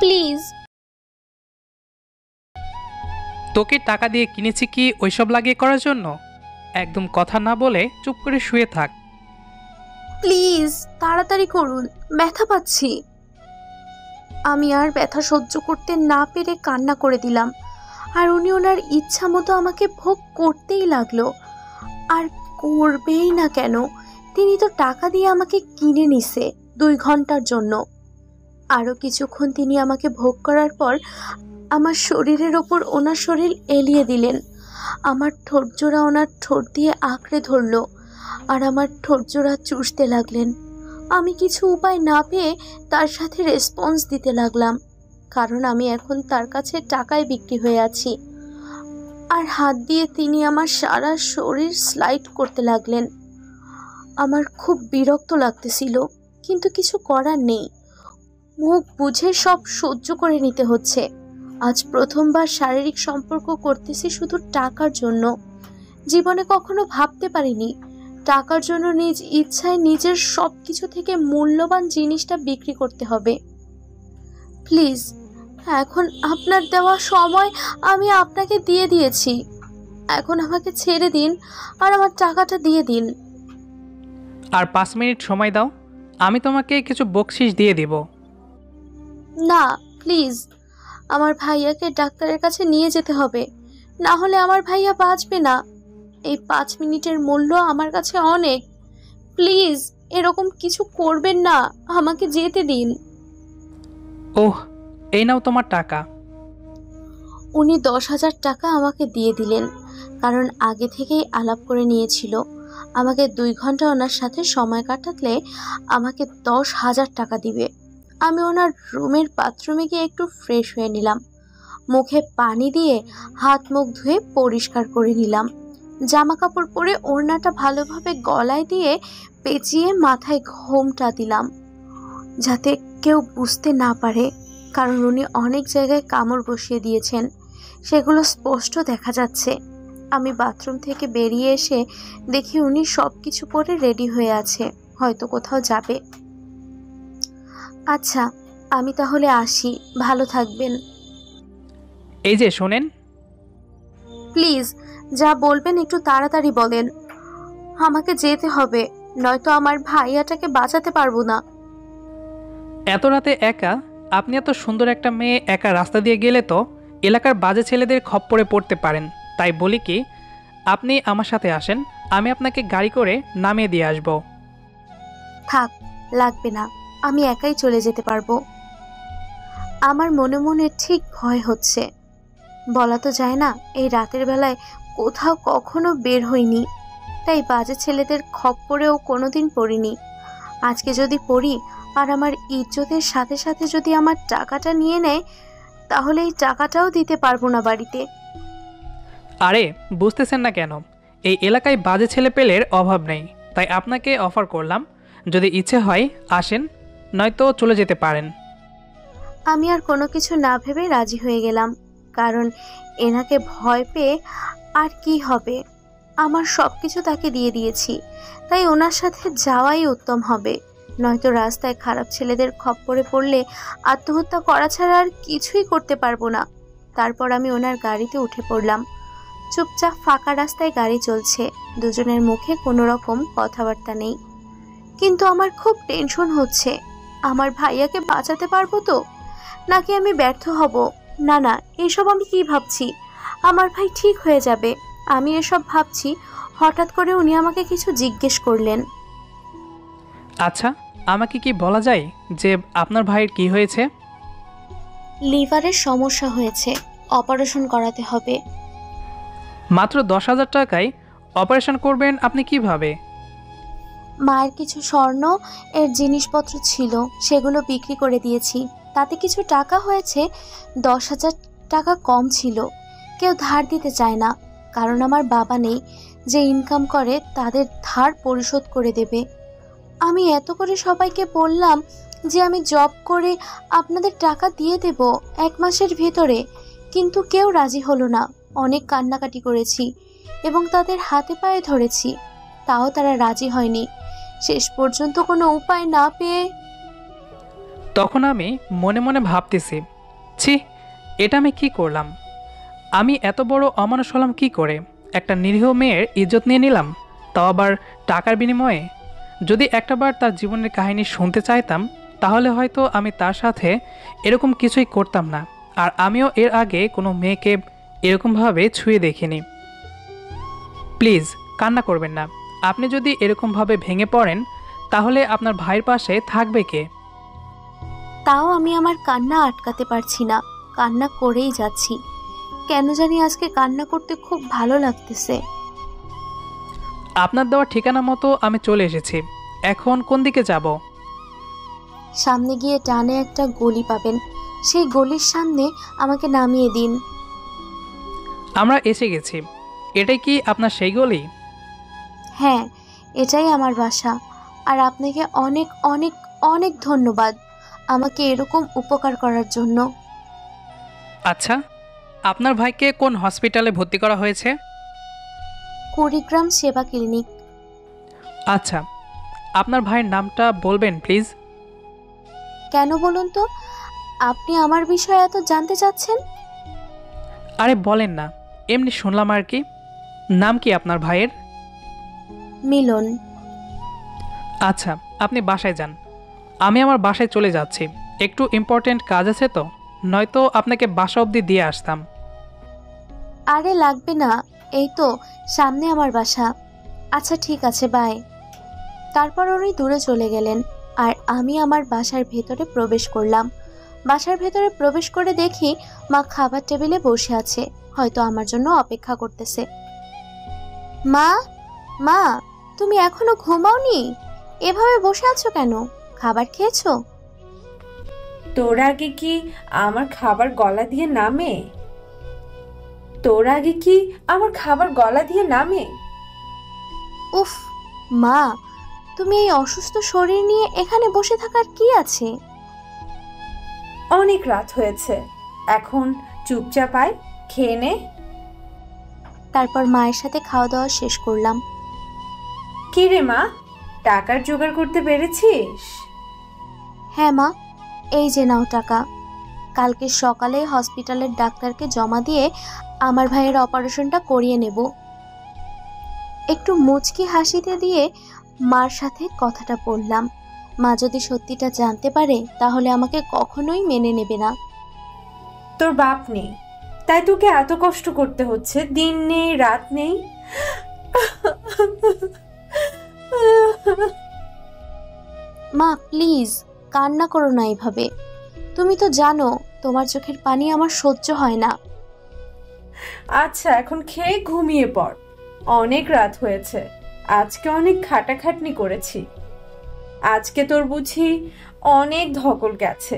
Please. তোকে টাকা দিয়ে কিনেছি কি ওইসব লাগিয়ে করার জন্য? একদম কথা না বলে চুপ করে শুয়ে থাক। প্লিজ তাড়াতাড়ি করুন, ব্যথা পাচ্ছি। আমি আর ব্যথা সহ্য করতে না পেরে কান্না করে দিলাম, আর উনি ওনার ইচ্ছা মতো আমাকে ভোগ করতেই লাগলো। আর করবেই না কেন, তিনি তো টাকা দিয়ে আমাকে কিনে নিছে 2 ঘন্টার জন্য। আরো কিছুক্ষণ তিনি আমাকে ভোগ করার পর আমার শরীরের ওপর ওনার শরীর এলিয়ে দিলেন। আমার ঠোঁটজোড়া ওনার ঠোঁট দিয়ে আঁকড়ে ধরলো আর আমার ঠোঁটজোড়া চুষতে লাগলেন। আমি কিছু উপায় না পেয়ে তার সাথে রেসপন্স দিতে লাগলাম, কারণ আমি এখন তার কাছে টাকায় বিক্রি হয়ে আছি। আর হাত দিয়ে তিনি আমার সারা শরীর স্লাইড করতে লাগলেন। আমার খুব বিরক্ত লাগতেছিল, কিন্তু কিছু করার নেই। মুখ বুঝে সব সহ্য করে নিতে হচ্ছে। আজ প্রথমবার শারীরিক সম্পর্ক করতেছি শুধু টাকার জন্য। জীবনে কখনো ভাবতে পারিনি টাকার জন্য নিজ ইচ্ছায় নিজের সব কিছু থেকে মূল্যবান জিনিসটা বিক্রি করতে হবে। প্লিজ, এখন আপনার দেওয়া সময় আমি আপনাকে দিয়ে দিয়েছি। এখন আমাকে ছেড়ে দিন আর আমার টাকাটা দিয়ে দিন। আর 5 মিনিট সময় দাও, আমি তোমাকে কিছু বকশিশ দিয়ে দিব। না প্লিজ, আমার ভাইয়াকে ডাক্তারের কাছে নিয়ে যেতে হবে, না হলে আমার ভাইয়া বাঁচবে না। এই 5 মিনিটের মূল্য আমার কাছে অনেক। প্লিজ এরকম কিছু করবেন না, আমাকে যেতে দিন। ওহ, এই নাও তোমার টাকা। উনি 10,000 টাকা আমাকে দিয়ে দিলেন, কারণ আগে থেকেই আলাপ করে নিয়েছিল আমাকে 2 ঘন্টা ওনার সাথে সময় কাটালে আমাকে 10,000 টাকা দিবে। আমি ওনার রুমের বাথরুমে গিয়ে একটু ফ্রেশ হয়ে নিলাম, মুখে পানি দিয়ে হাত মুখ ধুয়ে পরিষ্কার করে নিলাম। জামা কাপড় পরে ওড়নাটা ভালোভাবে গলায় দিয়ে পেঁচিয়ে মাথায় ঘোমটা দিলাম, যাতে কেউ বুঝতে না পারে, কারণ উনি অনেক জায়গায় কামড় বসিয়ে দিয়েছেন, সেগুলো স্পষ্ট দেখা যাচ্ছে। আমি বাথরুম থেকে বেরিয়ে এসে দেখি উনি সব কিছু পরে রেডি হয়ে আছে, হয়তো কোথাও যাবে। আচ্ছা, আমি তাহলে আসি, ভালো থাকবেন। এই যে শোনেন, প্লিজ যা বলবেন একটু তাড়াতাড়ি বলেন, আমাকে যেতে হবে, নয়তো আমার ভাইয়াটাকে বাঁচাতে পারবো না। এত রাতে একা, আপনি এত সুন্দর একটা মেয়ে একা রাস্তা দিয়ে গেলে তো এলাকার বাজে ছেলেদের খপ্পরে পড়তে পারেন। তাই বলি কি, আপনি আমার সাথে আসেন, আমি আপনাকে গাড়ি করে নামিয়ে দিয়ে আসব। থাক, লাগবে না, আমি একাই চলে যেতে পারবো। আমার মনে মনে ঠিক ভয় হচ্ছে। বলা তো যায় না, এই রাতের বেলায় কোথাও কখনো বের হইনি, তাই বাজে ছেলেদের খপ্পরেও কোনোদিন পড়িনি। আজকে যদি পড়ি আর আমার ইজ্জতের সাথে সাথে যদি আমার টাকাটা নিয়ে নেয়, তাহলে এই টাকাটাও দিতে পারবো না বাড়িতে। আরে বুঝতেছেন না কেন, এই এলাকায় বাজে ছেলে পেলের অভাব নেই, তাই আপনাকে অফার করলাম, যদি ইচ্ছে হয় আসেন, নয়তো চলে যেতে পারেন। আমি আর কোনো কিছু না ভেবে রাজি হয়ে গেলাম, কারণ এনাকে ভয় পেয়ে আর কি হবে, আমার সব কিছু তাকে দিয়ে দিয়েছি, তাই ওনার সাথে যাওয়াই উত্তম হবে। নয়তো রাস্তায় খারাপ ছেলেদের খপ্পরে পড়লে আত্মহত্যা করা ছাড়া আর কিছুই করতে পারবো না। তারপর আমি ওনার গাড়িতে উঠে পড়লাম। চুপচাপ ফাঁকা রাস্তায় গাড়ি চলছে, দুজনের মুখে কোনো রকম কথাবার্তা নেই, কিন্তু আমার খুব টেনশন হচ্ছে। আমার ভাইয়াকে বাঁচাতে পারবো তো, নাকি আমি ব্যর্থ হব? না না, এইসব আমি কি ভাবছি, আমার ভাই ঠিক হয়ে যাবে। আমি এসব ভাবছি, হঠাৎ করে উনি আমাকে কিছু জিজ্ঞেস করলেন। আচ্ছা, আমাকে কি বলা যায় যে আপনার ভাইয়ের কি হয়েছে? লিভারের সমস্যা হয়েছে, অপারেশন করাতে হবে। মাত্র 10,000 টাকায় অপারেশন করবেন আপনি কিভাবে? মায়ের কিছু স্বর্ণ এর জিনিসপত্র ছিল, সেগুলো বিক্রি করে দিয়েছি, তাতে কিছু টাকা হয়েছে। 10,000 টাকা কম ছিল, কেউ ধার দিতে চায় না, কারণ আমার বাবা নেই যে ইনকাম করে তাদের ধার পরিশোধ করে দেবে। আমি এত করে সবাইকে বললাম যে আমি জব করে আপনাদের টাকা দিয়ে দেব 1 মাসের ভিতরে, কিন্তু কেউ রাজি হলো না। অনেক কান্নাকাটি করেছি এবং তাদের হাতে পায়ে ধরেছি, তাও তারা রাজি হয়নি। শেষ পর্যন্ত কোনো উপায় না পেয়ে তখন আমি মনে মনে ভাবতেছি, ছি, এটা আমি কি করলাম? আমি এত বড় অমানুষ হলাম কি করে? একটা নিরীহ মেয়ের ইজ্জত নিয়ে নিলাম, তাও আবার টাকার বিনিময়ে। যদি একটাবার তার জীবনের কাহিনী শুনতে চাইতাম, তাহলে হয়তো আমি তার সাথে এরকম কিছুই করতাম না। আর আমিও এর আগে কোনো মেয়েকে এরকমভাবে ছুঁয়ে দেখিনি। প্লিজ কান্না করবেন না। আপনি যদি এরকমভাবে ভেঙে পড়েন, তাহলে আপনার ভাইয়ের পাশে থাকবে কে? তাও আমি আমার কান্না আটকাতে পারছি না, কান্না করেই যাচ্ছি। কেন জানি আজকে কান্না করতে খুব ভালো লাগতেছে। আপনার দেওয়া ঠিকানা মতো আমি চলে এসেছি। এখন কোন দিকে যাব? সামনে গিয়ে ডানে একটা গলি পাবেন, সেই গলির সামনে আমাকে নামিয়ে দিন। আমরা এসে গেছি। এটাই কি আপনার সেই গলি? হ্যাঁ, এটাই আমার বাসা। আর আপনাকে অনেক অনেক অনেক ধন্যবাদ আমাকে এরকম উপকার করার জন্য। আচ্ছা, আপনার ভাইকে কোন হসপিটালে ভর্তি করা হয়েছে? কুড়িগ্রাম সেবা ক্লিনিক। আচ্ছা, আপনার ভাইয়ের নামটা বলবেন প্লিজ? কেন বলুন তো, আপনি আমার বিষয়ে এত জানতে চাচ্ছেন? আরে বলেন না, এমনি শুনলাম আর কি। নাম কি আপনার ভাইয়ের? মিলন। আচ্ছা, আপনি বাসায় যান। আমি আমার বাসায় চলে যাচ্ছি। একটু ইম্পর্ট্যান্ট কাজ আছে তো, নয়তো আপনাকে বাসা অবধি দিয়ে আসতাম। আরে লাগবে না, এই তো সামনে আমার বাসা। আচ্ছা ঠিক আছে, বাই। তারপর উনি দূরে চলে গেলেন আর আমি আমার বাসার ভেতরে প্রবেশ করলাম। বাসার ভেতরে প্রবেশ করে দেখি মা খাবার টেবিলে বসে আছে, হয়তো আমার জন্য অপেক্ষা করতেছে। মা, মা, তুমি এখনো ঘুমাওনি? এভাবে বসে আছো কেন? খাবার খেয়েছো? তোর আগে কি আমার খাবার গলা দিয়ে নামে? তোর আগে কি আমার খাবার গলা দিয়ে নামে? উফ মা, তুমি এই অসুস্থ শরীর নিয়ে এখানে বসে থাকার কি আছে? অনেক রাত হয়েছে, এখন চুপচাপ আয়, খেয়ে নে। তারপর মায়ের সাথে খাওয়া দাওয়া শেষ করলাম। কি রে মা, টাকার জোগাড় করতে পেরেছিস? হ্যাঁ মা, এই যে নাও টাকা। কালকে সকালে হসপিটালের ডাক্তারকে জমা দিয়ে আমার ভাইয়ের অপারেশনটা করিয়ে নেব। একটু মুচকি হাসিতে দিয়ে মার সাথে কথাটা বললাম। মা যদি সত্যিটা জানতে পারে তাহলে আমাকে কখনোই মেনে নেবে না। তোর বাপ নেই, তাই তোকে এত কষ্ট করতে হচ্ছে, দিন নেই রাত নেই। মা প্লিজ কান্না করো না এভাবে। তুমি তো জানো তোমার চোখের পানি আমার সহ্য হয় না। আচ্ছা এখন খেয়ে ঘুমিয়ে পড়, অনেক রাত হয়েছে, আজকে অনেক খাটাখাটনি করেছি। আজকে তোর বুঝি অনেক ধকল গেছে,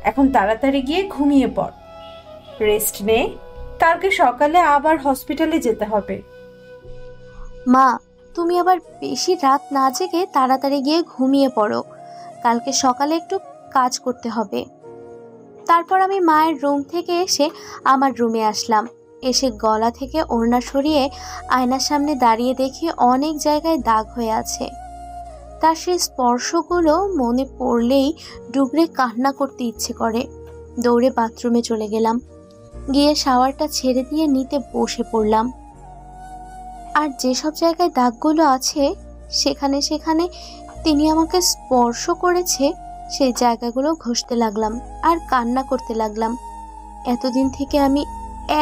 এখন তাড়াতাড়ি গিয়ে ঘুমিয়ে পড়, রেস্ট নে, কালকে সকালে আবার হসপিটালে যেতে হবে। মা, তুমি আবার বেশি রাত না জেগে তাড়াতাড়ি গিয়ে ঘুমিয়ে পড়ো, কালকে সকালে একটু কাজ করতে হবে। তারপর আমি মায়ের রুম থেকে এসে আমার রুমে আসলাম। এসে গলা থেকে ওড়না সরিয়ে আয়নার সামনে দাঁড়িয়ে দেখি অনেক জায়গায় দাগ হয়ে আছে। তার সেই স্পর্শগুলো মনে পড়লেই ডুবরে কান্না করতে ইচ্ছে করে। দৌড়ে বাথরুমে চলে গেলাম, গিয়ে শাওয়ারটা ছেড়ে দিয়ে নিতে বসে পড়লাম। আর যেসব জায়গায় দাগগুলো আছে সেখানে সেখানে তিনি আমাকে স্পর্শ করেছে, সেই জায়গাগুলো ঘষতে লাগলাম আর কান্না করতে লাগলাম। এতদিন থেকে আমি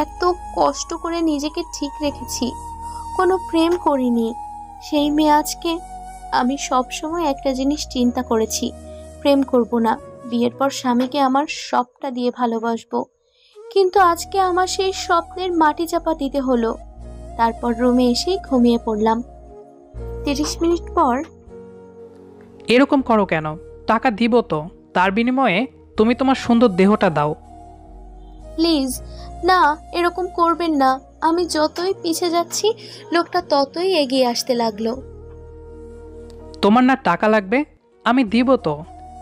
এত কষ্ট করে নিজেকে ঠিক রেখেছি, কোনো প্রেম করিনি। সেই মেয়ে আজকে, আমি সব সময় একটা জিনিস চিন্তা করেছি, প্রেম করব না, বিয়ের পর স্বামীকে আমার সবটা দিয়ে ভালোবাসবো। কিন্তু আজকে আমার সেই স্বপ্নের মাটি চাপা দিতে হলো। তারপর রুমে এসেই ঘুমিয়ে পড়লাম। 30 মিনিট পর, এরকম করো কেন? টাকা দিব তো, তার বিনিময়ে তুমি তোমার সুন্দর দেহটা দাও। প্লিজ না, এরকম করবেন না। আমি যতই পিছে যাচ্ছি লোকটা ততই এগিয়ে আসতে লাগলো। তোমার না টাকা লাগবে, আমি দিব তো,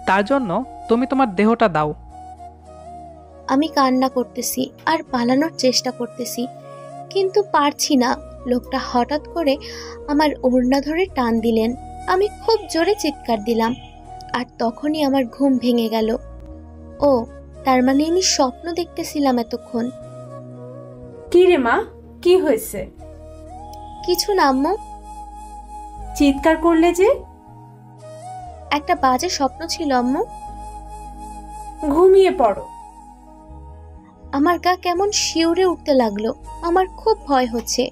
তার জন্য তুমি তোমার দেহটা দাও। আমি কান্না করতেছি আর পালানোর চেষ্টা করতেছি, কিন্তু পারছি না। লোকটা হঠাৎ করে আমার ওড়না ধরে টান দিলেন। আমি খুব জোরে চিৎকার দিলাম আর তখনই আমার ঘুম ভেঙে গেল। ও, তার মানে আমি স্বপ্ন দেখতেছিলাম এতক্ষণ। কি রে মা, কি হয়েছে? কিছু না আম্মু। চিৎকার করলে যে? একটা বাজে স্বপ্ন ছিল আম্মু। ঘুমিয়ে পড়ো। আমার গা কেমন শিউরে উঠতে লাগলো। আমার খুব ভয় হচ্ছে,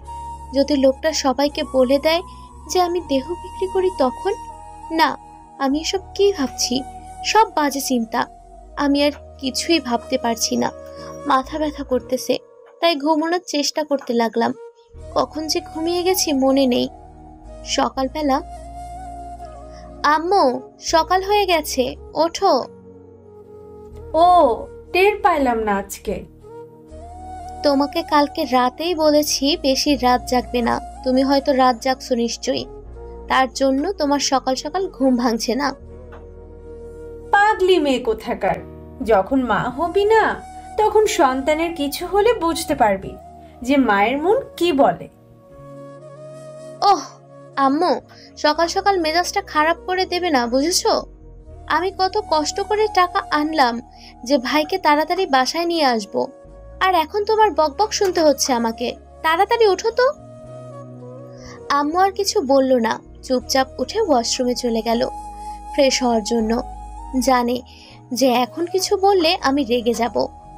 যদি লোকটা সবাইকে বলে দেয় যে আমি দেহ বিক্রি করি তখন। না, আমি এসব কি ভাবছি, সব বাজে চিন্তা। আমি আর কিছুই ভাবতে পারছি না, মাথা ব্যথা করতেছে, তাই ঘুমানোর চেষ্টা করতে লাগলাম। কখন যে ঘুমিয়ে গেছি মনে নেই। সকালবেলা, আম্মু সকাল হয়ে গেছে, ওঠো। ও, টের পাইলাম না আজকে। তোমাকে কালকে রাতেই বলেছি বেশি রাত জাগবে না, তুমি হয়তো রাত জাগছো নিশ্চয়ই, তার জন্য তোমার সকাল সকাল ঘুম ভাঙছে না। পাগলি মেয়ে কোথাকার, যখন মা হবি না তখন সন্তানের কিছু হলে বুঝতে পারবি যে মায়ের মন কি বলে। ওহ আম্মু, সকাল সকাল মেজাজটা খারাপ করে দেবে না, বুঝেছো? আমি কত কষ্ট করে টাকা আনলাম যে ভাইকে তাড়াতাড়ি বাসায় নিয়ে আসবো, আর এখন তোমার বকবক শুনতে হচ্ছে আমাকে। তাড়াতাড়ি ওঠো তো। আম্মু আর কিছু বলল না, চুপচাপ উঠে ওয়াশরুমে চলে গেল ফ্রেশ হওয়ার জন্য। জানে যে এখন কিছু বললে আমি রেগে যাব।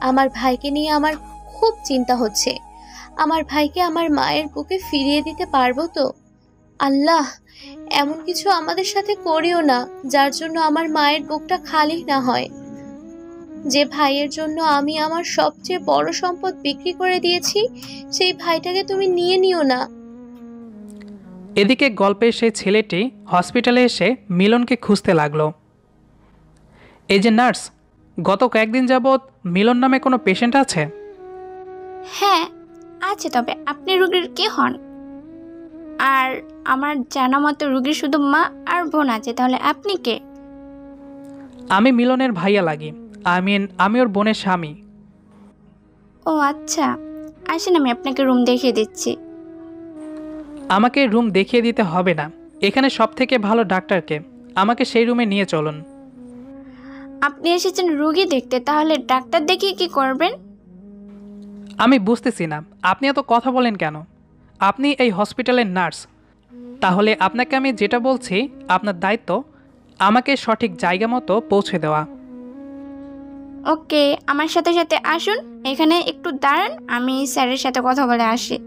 আমার ভাইকে নিয়ে আমার খুব চিন্তা হচ্ছে। আমার ভাইকে আমার মায়ের বুকে ফিরিয়ে দিতে পারবো তো? আল্লাহ, এমন কিছু আমাদের সাথে করিও না যার জন্য আমার মায়ের বুকটা খালি না হয়। যে ভাইয়ের জন্য আমি আমার সবচেয়ে বড় সম্পদ বিক্রি করে দিয়েছি, সেই ভাইটাকে তুমি নিয়ে নিও না। এদিকে গল্পের সেই ছেলেটি হসপিটালে এসে মিলনকে খুঁজতে লাগলো। এই যে নার্স, গত কয়েকদিন যাবৎ মিলন নামে কোনো পেশেন্ট আছে? হ্যাঁ আছে, তবে আপনি রোগীর কে হন? আর আমার জানা মতো রোগীর শুধু মা আর বোন আছে, তাহলে আপনি কে? আমি মিলনের ভাইয়া লাগি, আমি ওর বোনের স্বামী। ও আচ্ছা, আসেন আমি আপনাকে রুম দেখিয়ে দিচ্ছি। আমাকে রুম দেখিয়ে দিতে হবে না, এখানে সব থেকে ভালো ডাক্তারকে, আমাকে সেই রুমে নিয়ে চলুন। আপনি এসেছেন রোগী দেখতে, তাহলে ডাক্তার দেখিয়ে কি করবেন? আমি বুঝতেছি না আপনি এত কথা বলেন কেন। আপনি এই হসপিটালের নার্স, তাহলে আপনাকে আমি যেটা বলছি আপনার দায়িত্ব আমাকে সঠিক জায়গা মতো পৌঁছে দেওয়া। ওকে, আমার সাথে সাথে আসুন, এখানে একটু দাঁড়ান, আমি স্যারের সাথে কথা বলে আসি।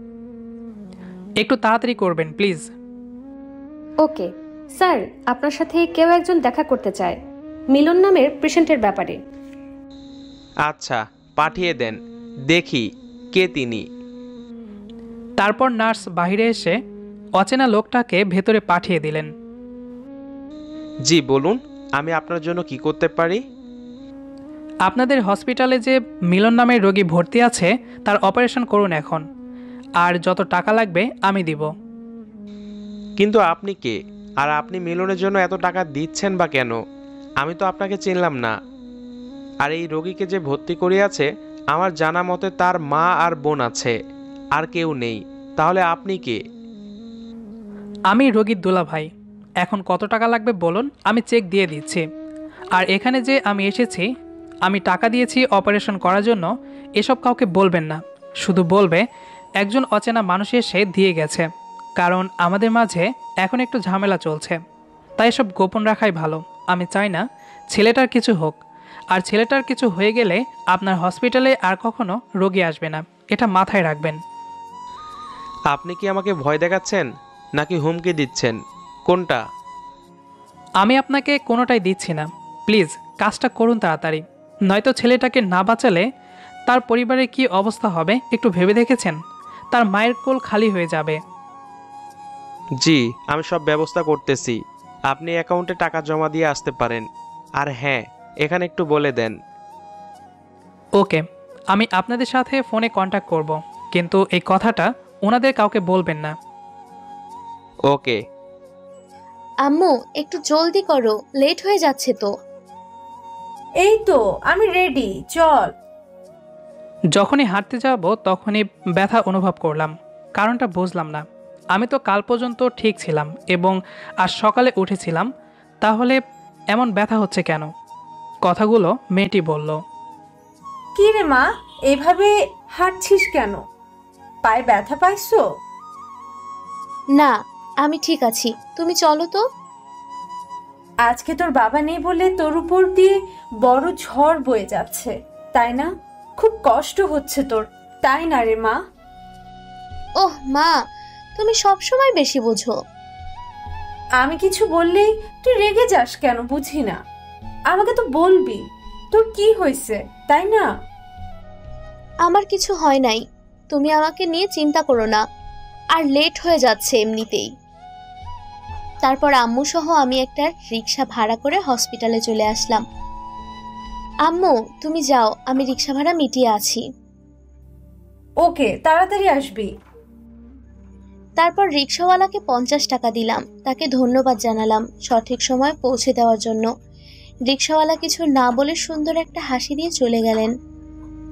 একটু তাড়াতাড়ি করবেন প্লিজ। ওকে স্যার, আপনার সাথে কেউ একজন দেখা করতে চায় মিলন নামের পেশেন্টের ব্যাপারে। আচ্ছা, পাঠিয়ে দেন, দেখি কে তিনি। তারপর নার্স বাইরে এসে অচেনা লোকটাকে ভেতরে পাঠিয়ে দিলেন। জি বলুন, আমি আপনার জন্য কি করতে পারি? আপনাদের হসপিটালে যে মিলন নামের রোগী ভর্তি আছে তার অপারেশন করুন এখন, আর যত টাকা লাগবে আমি দিব। কিন্তু আপনি কে, আর আপনি মিলনের জন্য এত টাকা দিচ্ছেন বা কেন? আমি তো আপনাকে চিনলাম না। আর এই রোগীকে যে ভর্তি করিয়াছে আমার জানা মতে তার মা আর বোন আছে, আর কেউ নেই। তাহলে আপনি কে? আমি রোগীর দুলা ভাই। এখন কত টাকা লাগবে বলুন, আমি চেক দিয়ে দিচ্ছি। আর এখানে যে আমি এসেছি, আমি টাকা দিয়েছি অপারেশন করার জন্য, এসব কাউকে বলবেন না। শুধু বলবে একজন অচেনা মানুষ এসে দিয়ে গেছে, কারণ আমাদের মাঝে এখন একটু ঝামেলা চলছে, তাই সব গোপন রাখাই ভালো। আমি চাই না ছেলেটার কিছু হোক, আর ছেলেটার কিছু হয়ে গেলে আপনার হসপিটালে আর কখনো রোগী আসবে না, এটা মাথায় রাখবেন। আপনি কি আমাকে ভয় দেখাচ্ছেন নাকি হুমকি দিচ্ছেন, কোনটা? আমি আপনাকে কোনোটাই দিচ্ছি না, প্লিজ কাজটা করুন তাড়াতাড়ি, নয়তো ছেলেটাকে না বাঁচালে তার পরিবারের কি অবস্থা হবে একটু ভেবে দেখেছেন? তার মায়ের কোল খালি হয়ে যাবে। জি, আমি সব ব্যবস্থা করতেছি, আপনি অ্যাকাউন্টে টাকা জমা দিয়ে আসতে পারেন। আর হ্যাঁ, এখানে একটু বলে দেন। ওকে, আমি আপনাদের সাথে ফোনে কন্ট্যাক্ট করব, কিন্তু এই কথাটা ওনাদের কাউকে বলবেন না। ওকে। আম্মু একটু জলদি করো, লেট হয়ে যাচ্ছে তো। এই তো আমি রেডি, চল। যখনই হাঁটতে যাব তখনই ব্যথা অনুভব করলাম, কারণটা বুঝলাম না। আমি তো কাল পর্যন্ত ঠিক ছিলাম এবং আজ সকালে উঠেছিলাম, তাহলে এমন ব্যথা হচ্ছে কেন? কথাগুলো মেয়েটি বলল। কি রে মা, এভাবে হাঁটছিস কেন? পায়ে ব্যথা পাইছো? না, আমি ঠিক আছি, তুমি চলো তো। আজকে তোর বাবা নেই বলে তোর উপর দিয়ে বড় ঝড় বয়ে যাচ্ছে, তাই না? খুব কষ্ট হচ্ছে তোর, তাই না রে মা? ওহ মা, তুমি সব সময় বেশি বোঝো। আমি কিছু বললেই তুই রেগে যাস কেন বুঝি না। আমাকে তো বলবি তোর কি হয়েছে, তাই না? আমার কিছু হয় নাই, তুমি আমাকে নিয়ে চিন্তা করো না। আর লেট হয়ে যাচ্ছে এমনিতেই। তারপর আম্মু সহ আমি একটা রিক্সা ভাড়া করে হসপিটালে চলে আসলাম। আম্মু তুমি যাও, আমি রিক্সা ভাড়া মিটিয়ে আছি। ওকে, তাড়াতাড়ি আসবি। তারপর রিক্সাওয়ালাকে 50 টাকা দিলাম, তাকে ধন্যবাদ জানালাম সঠিক সময় পৌঁছে দেওয়ার জন্য। রিক্সাওয়ালা কিছু না বলে সুন্দর একটা হাসি দিয়ে চলে গেলেন।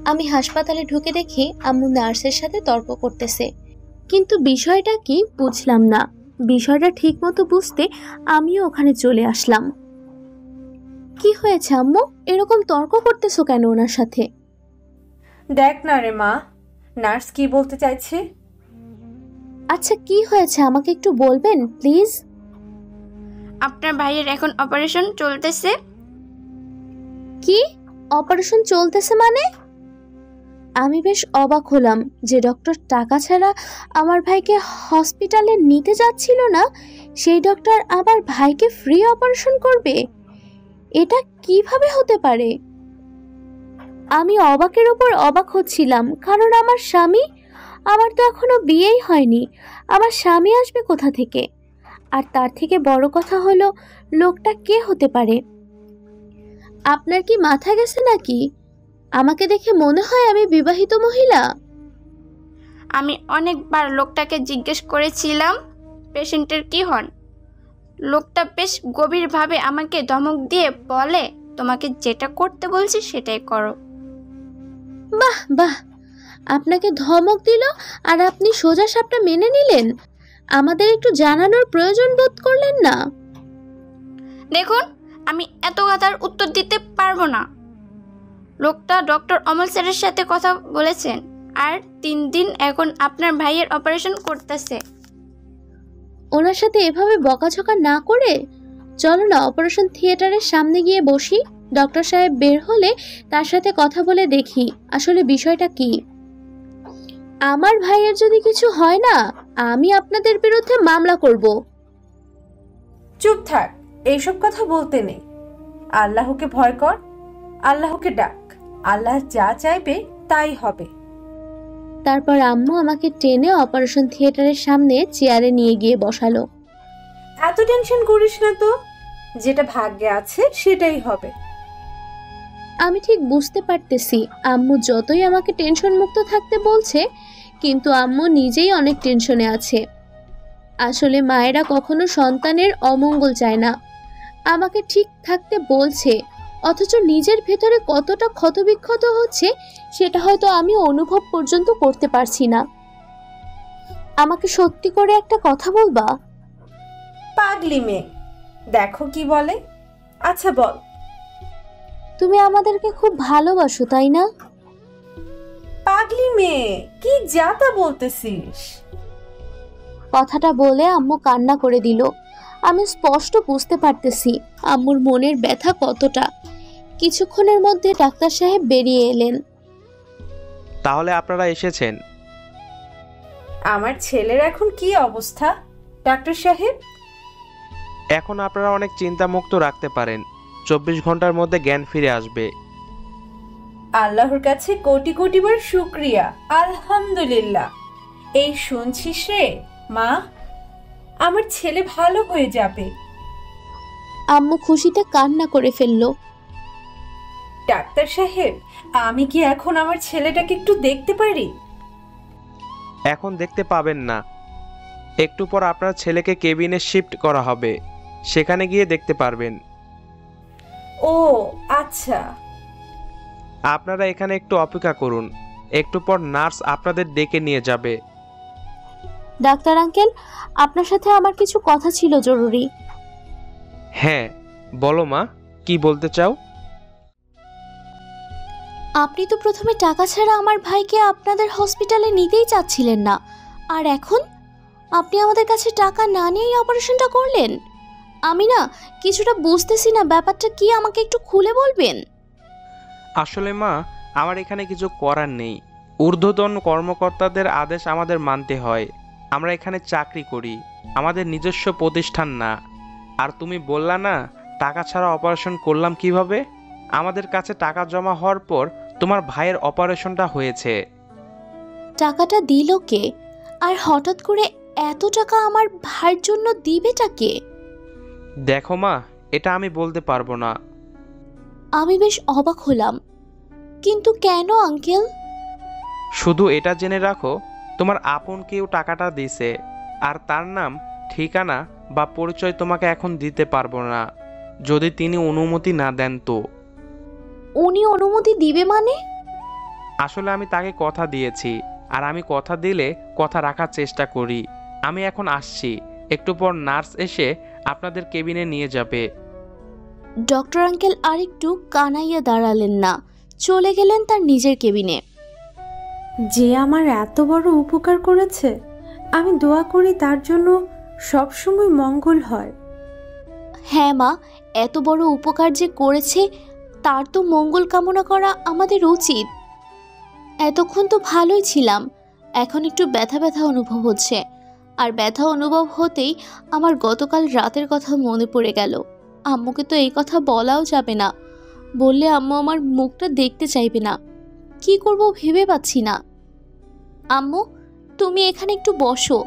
আমি হাসপাতালে ঢুকে দেখি আম্মু নার্সের সাথে তর্ক করতেছে, কিন্তু বিষয়টা কি বুঝলাম না। বিষয়টা ঠিক মতো বুঝতে আমিও ওখানে চলে আসলাম। কি হয়েছে আম্মু, এরকম তর্ক করতেছো কেন ওনার সাথে? দেখ না রে মা, নার্স কি বলতে চাইছে। আচ্ছা কি হয়েছে আমাকে একটু বলবেন প্লিজ? আপনার ভাইয়ের এখন অপারেশন চলতেছে। কি অপারেশন চলতেছে মানে? আমি বেশ অবাক হলাম যে ডক্টর টাকা ছাড়া আমার ভাইকে হসপিটালে নিতে যাচ্ছিল না, সেই ডক্টর আমার ভাইকে ফ্রি অপারেশন করবে। এটা কিভাবে হতে পারে? আমি অবাকের উপর অবাক হচ্ছিলাম, কারণ আমার তো এখনো বিয়েই হয়নি। আমার স্বামী আসবে কোথা থেকে? আর তার থেকে বড় কথা হলো লোকটা কে হতে পারে? আপনার কি মাথা গেছে নাকি? আমাকে দেখে মনে হয় আমি বিবাহিত মহিলা। আমি অনেকবার লোকটাকে জিজ্ঞেস করেছিলাম পেশেন্টের কি হন। লোকটা বেশ গভীরভাবে আমাকে ধমক দিয়ে বলে, তোমাকে যেটা করতে বলছি সেটাই করো। বাহ বাহ, আপনাকে ধমক দিল আর আপনি সোজা সাপটা মেনে নিলেন? আমাদের একটু জানানোর প্রয়োজন বোধ করলেন না? দেখুন, আমি এত কথার উত্তর দিতে পারবো না। লোকটা ডক্টর অমল স্যারের সাথে কথা বলেছেন, আর 3 দিন এখন আপনার ভাইয়ের অপারেশন করতেছে। ওনার সাথে এভাবে বকাঝকা না করে চলো না অপারেশন থিয়েটারের সামনে গিয়ে বসি। ডক্টর সাহেব বের হলে তার সাথে কথা বলে দেখি আসলে বিষয়টা কি। আমার ভাইয়ের যদি কিছু হয় না, আমি আপনাদের বিরুদ্ধে মামলা করব। চুপ থাক, এইসব কথা বলতে নেই। আল্লাহকে ভয় কর, আল্লাহকে ডাক, আল্লাহ যা চাইবে তাই হবে। তারপর আম্মু আমাকে টেনে অপারেশন থিয়েটারের সামনে চেয়ারে নিয়ে গিয়ে বসালো। এত টেনশন করিস না তো, যেটা ভাগ্যে আছে সেটাই হবে। আমি ঠিক বুঝতে পারতেছি আম্মু যতই আমাকে টেনশন মুক্ত থাকতে বলছে, কিন্তু আম্মু নিজেই অনেক টেনশনে আছে। আসলে মায়েরা কখনো সন্তানের অমঙ্গল চায় না। আমাকে ঠিক থাকতে বলছে, অথচ নিজের ভেতরে কতটা ক্ষতবিক্ষত হচ্ছে সেটা হয়তো আমি অনুভব পর্যন্ত করতে পারছি না। আমাকে সত্যি করে একটা কথা বলবা? পাগলি মেয়ে, দেখো কি বলে। আচ্ছা বল। তুমি আমাদেরকে খুব ভালোবাসো তাই না? পাগলি মেয়ে, কি যা তা বলতেছিস? কথাটা বলে আম্মু কান্না করে দিল। আমি স্পষ্ট বুঝতে পারতেছি আম্মুর মনের ব্যথা কতটা। কিছুক্ষণের মধ্যে ডাক্তার সাহেব বেরিয়ে এলেন। তাহলে আপনারা এসেছেন। আমার ছেলের এখন কি অবস্থা ডাক্তার সাহেব? এখন আপনারা অনেক চিন্তামুক্ত রাখতে পারেন। 24 ঘন্টার মধ্যে জ্ঞান ফিরে আসবে। আল্লাহর কাছে কোটি কোটি বার শুকরিয়া, আলহামদুলিল্লাহ। এই শুনছিস রে মা, আমার ছেলে ভালো হয়ে যাবে। আম্মু খুশিতে কান্না করে ফেলল। ডাক্তার সাহেব, আমি কি এখন আমার ছেলেটাকে একটু দেখতে পারি? এখন দেখতে পাবেন না, একটু পর আপনার ছেলেকে কেবিনে শিফট করা হবে, সেখানে গিয়ে দেখতে পারবেন। ও আচ্ছা। আপনারা এখানে একটু অপেক্ষা করুন, একটু পর নার্স আপনাদের ডেকে নিয়ে যাবে। ডাক্তার আঙ্কেল, আপনার সাথে আমার কিছু কথা ছিল জরুরি। হ্যাঁ, বলো মা, কি বলতে চাও? আপনি তো প্রথমে টাকা ছাড়া আমার ভাইকে আপনাদের হসপিটালে নিতেই চাচ্ছিলেন না, আর এখন আপনি আমাদের কাছে টাকা না নিয়েই অপারেশনটা করলেন। আমি না কিছুটা বুঝতেছি না, ব্যাপারটা কি, আমাকে একটু খুলে বলবেন? আসলে মা, আমার এখানে কিছু করার নেই। ঊর্ধ্বতন কর্মকর্তাদের আদেশ আমাদের মানতে হয়। আমরা এখানে চাকরি করি, আমাদের নিজস্ব প্রতিষ্ঠান না। আর তুমি বললা না টাকা ছাড়া অপারেশন করলাম কিভাবে? আমাদের কাছে টাকা জমা হওয়ার পর তোমার ভাইয়ের অপারেশনটা হয়েছে। টাকাটা দিল কে? আর হঠাৎ করে এত টাকা আমার ভাইয়ের জন্য দিবেটা কে? দেখো মা, এটা আমি বলতে পারবো না। আমি বেশ অবাক হলাম, কিন্তু কেন আঙ্কেল? শুধু এটা জেনে রাখো, তোমার আপন কেউ টাকাটা দিছে, আর তার নাম, ঠিকানা বা পরিচয় তোমাকে এখন দিতে পারবো না, যদি তিনি অনুমতি না দেন তো। উনি অনুমতি দিবে মানে? আসলে আমি তাকে কথা দিয়েছি, আর আমি কথা দিলে কথা রাখার চেষ্টা করি। আমি এখন আসছি, একটু পর নার্স এসে আপনাদের কেবিনে নিয়ে যাবে। ডক্টর আঙ্কেল আরেকটু কানাইয়া দাঁড়ালেন না, চলে গেলেন তার নিজের কেবিনে। যে আমার এত বড় উপকার করেছে, আমি দোয়া করি তার জন্য সবসময় মঙ্গল হয়। হ্যাঁ মা, এত বড় উপকার যে করেছে তার তো মঙ্গল কামনা করা আমাদের উচিত। এতক্ষণ তো ভালোই ছিলাম, এখন একটু ব্যথা ব্যথা অনুভব হচ্ছে। আর ব্যথা অনুভব হতেই আমার গতকাল রাতের কথা মনে পড়ে গেল। আম্মুকে তো এই কথা বলাও যাবে না, বললে আম্মু আমার মুখটা দেখতে চাইবে না। কি করব ভেবে পাচ্ছি না। আম্মু, তুমি এখানে একটু বসো,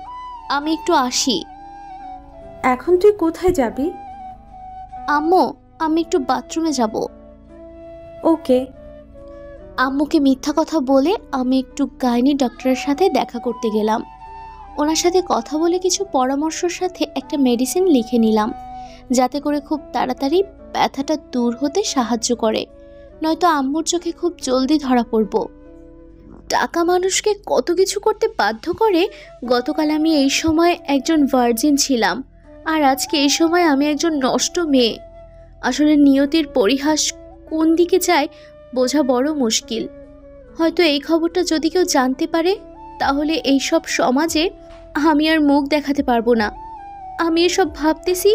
আমি একটু আসি। এখন তুই কোথায় যাবি? আম্মু, আমি একটু বাথরুমে যাব। ওকে। আম্মুকে মিথ্যা কথা বলে আমি একটু গাইনি ডক্টরের সাথে দেখা করতে গেলাম। ওনার সাথে কথা বলে কিছু পরামর্শের সাথে একটা মেডিসিন লিখে নিলাম, যাতে করে খুব তাড়াতাড়ি ব্যথাটা দূর হতে সাহায্য করে, নয়তো আম্মুর চোখে খুব জলদি ধরা পড়ব। টাকা মানুষকে কত কিছু করতে বাধ্য করে। গতকাল আমি এই সময় একজন ভার্জিন ছিলাম, আর আজকে এই সময় আমি একজন নষ্ট মেয়ে। আসলে নিয়তির পরিহাস কোন দিকে যায় বোঝা বড় মুশকিল। হয়তো এই খবরটা যদি কেউ জানতে পারে, তাহলে এই সব সমাজে আমি আর মুখ দেখাতে পারবো না। আমি এসব ভাবতেছি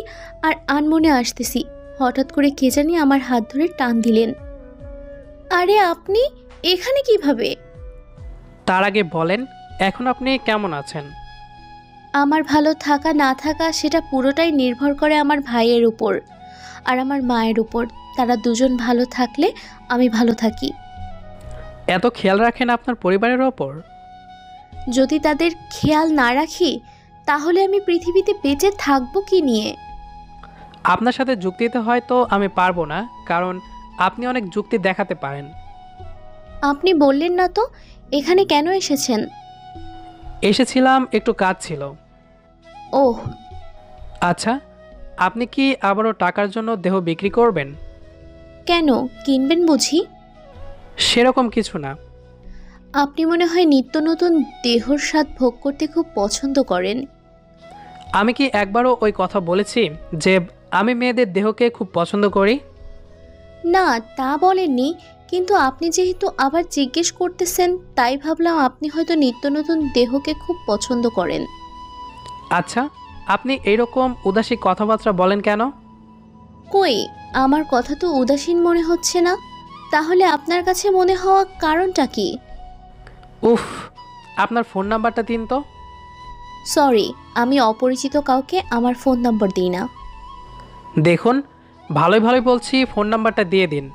আর আনমনে আসতেছি, হঠাৎ করে কে জানি আমার হাত ধরে টান দিলেন। আরে আপনি এখানে কিভাবে? তার আগে বলেন, এখন আপনি কেমন আছেন? আমার ভালো থাকা না থাকা সেটা পুরোটাই নির্ভর করে আমার ভাইয়ের উপর আর আমার মায়ের উপর। তারা দুজন ভালো থাকলে আমি ভালো থাকি। এত খেয়াল রাখেন আপনার পরিবারের ওপর? যদি তাদের খেয়াল না রাখি, তাহলে আমি পৃথিবীতে বেঁচে থাকবো কি নিয়ে? আপনার সাথে যুক্তিতে হয়তো আমি পারবো না, কারণ আপনি অনেক যুক্তি দেখাতে পারেন। আপনি বললেন না তো এখানে কেন এসেছেন? এসেছিলাম, একটু কাজ ছিল। ওহ, আচ্ছা, আপনি কি আবারও টাকার জন্য দেহ বিক্রি করবেন? কেন, কিনবেন বুঝি? সেরকম কিছু না। আপনি মনে হয় নিত্য নতুন দেহর স্বাদ ভোগ করতে খুব পছন্দ করেন। আমি কি একবারও ওই কথা বলেছি যে আমি মেয়েদের দেহকে খুব পছন্দ করি? না, তা বলেননি, কিন্তু আপনি যেহেতু আবার জিজ্ঞেস করতেছেন, তাই ভাবলাম আপনি হয়তো নিত্য নতুন দেহকে খুব পছন্দ করেন। আচ্ছা, আপনি এইরকম উদাসী কথাবার্তা বলেন কেন? কই, আমার কথা তো উদাসীন মনে হচ্ছে না। তাহলে আপনার কাছে মনে হওয়া কারণটা কি? উফ, আপনার ফোন নাম্বারটা দিন তো। সরি, আমি অপরিচিত কাউকে আমার ফোন নম্বর দিই না। দেখুন, ভালোই ভালোই বলছি, ফোন নাম্বারটা দিয়ে দিন।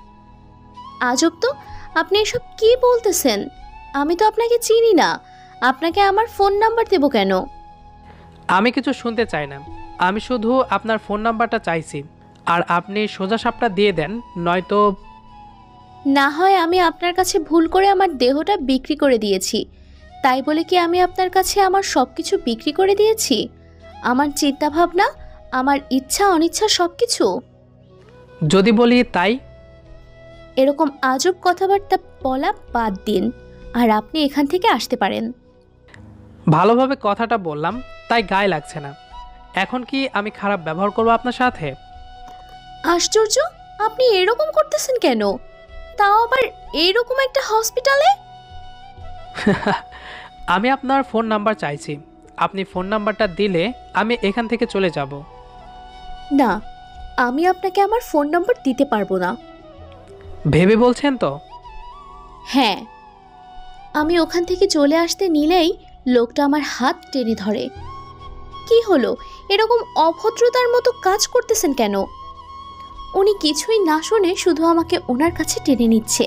আজব তো, আপনি এসব কি বলতেছেন? আমি তো আপনাকে চিনি না, আপনাকে আমার ফোন নাম্বার দেব কেন? আমি কিছু শুনতে চাই না, আমি শুধু আপনার ফোন নাম্বারটা চাইছি, আর আপনি সোজা সাপটা দিয়ে দেন, নয়তো। না হয় আমি আপনার কাছে ভুল করে আমার দেহটা বিক্রি করে দিয়েছি, তাই বলে কি আমি আপনার কাছে আমার সব কিছু বিক্রি করে দিয়েছি? আমার চিন্তাভাবনা, আমার ইচ্ছা অনিচ্ছা সব কিছু? যদি বলি তাই? এরকম আজব কথাবার্তা বলা বাদ দিন, আর আপনি এখান থেকে আসতে পারেন। ভালোভাবে কথাটা বললাম, তাই গায়ে লাগছে না। এখন কি আমি খারাপ ব্যবহার করবো আপনার সাথে? আশ্চর্য, আপনি এরকম করতেছেন কেন? তাও আবার এইরকম একটা হসপিটালে? আমি আপনার ফোন নাম্বার চাইছি। আপনি ফোন নাম্বারটা দিলে আমি এখান থেকে চলে যাব। না, আমি আপনাকে আমার ফোন নাম্বার দিতে পারবো না। ভেবে বলছেন তো? হ্যাঁ। আমি ওখান থেকে চলে আসতে নিলেই লোকটা আমার হাত টেনে ধরে। কি হলো, এরকম অভদ্রতার মতো কাজ করতেছেন কেন? উনি কিছুই না শুনে শুধু আমাকে ওনার কাছে টেনে নিচ্ছে।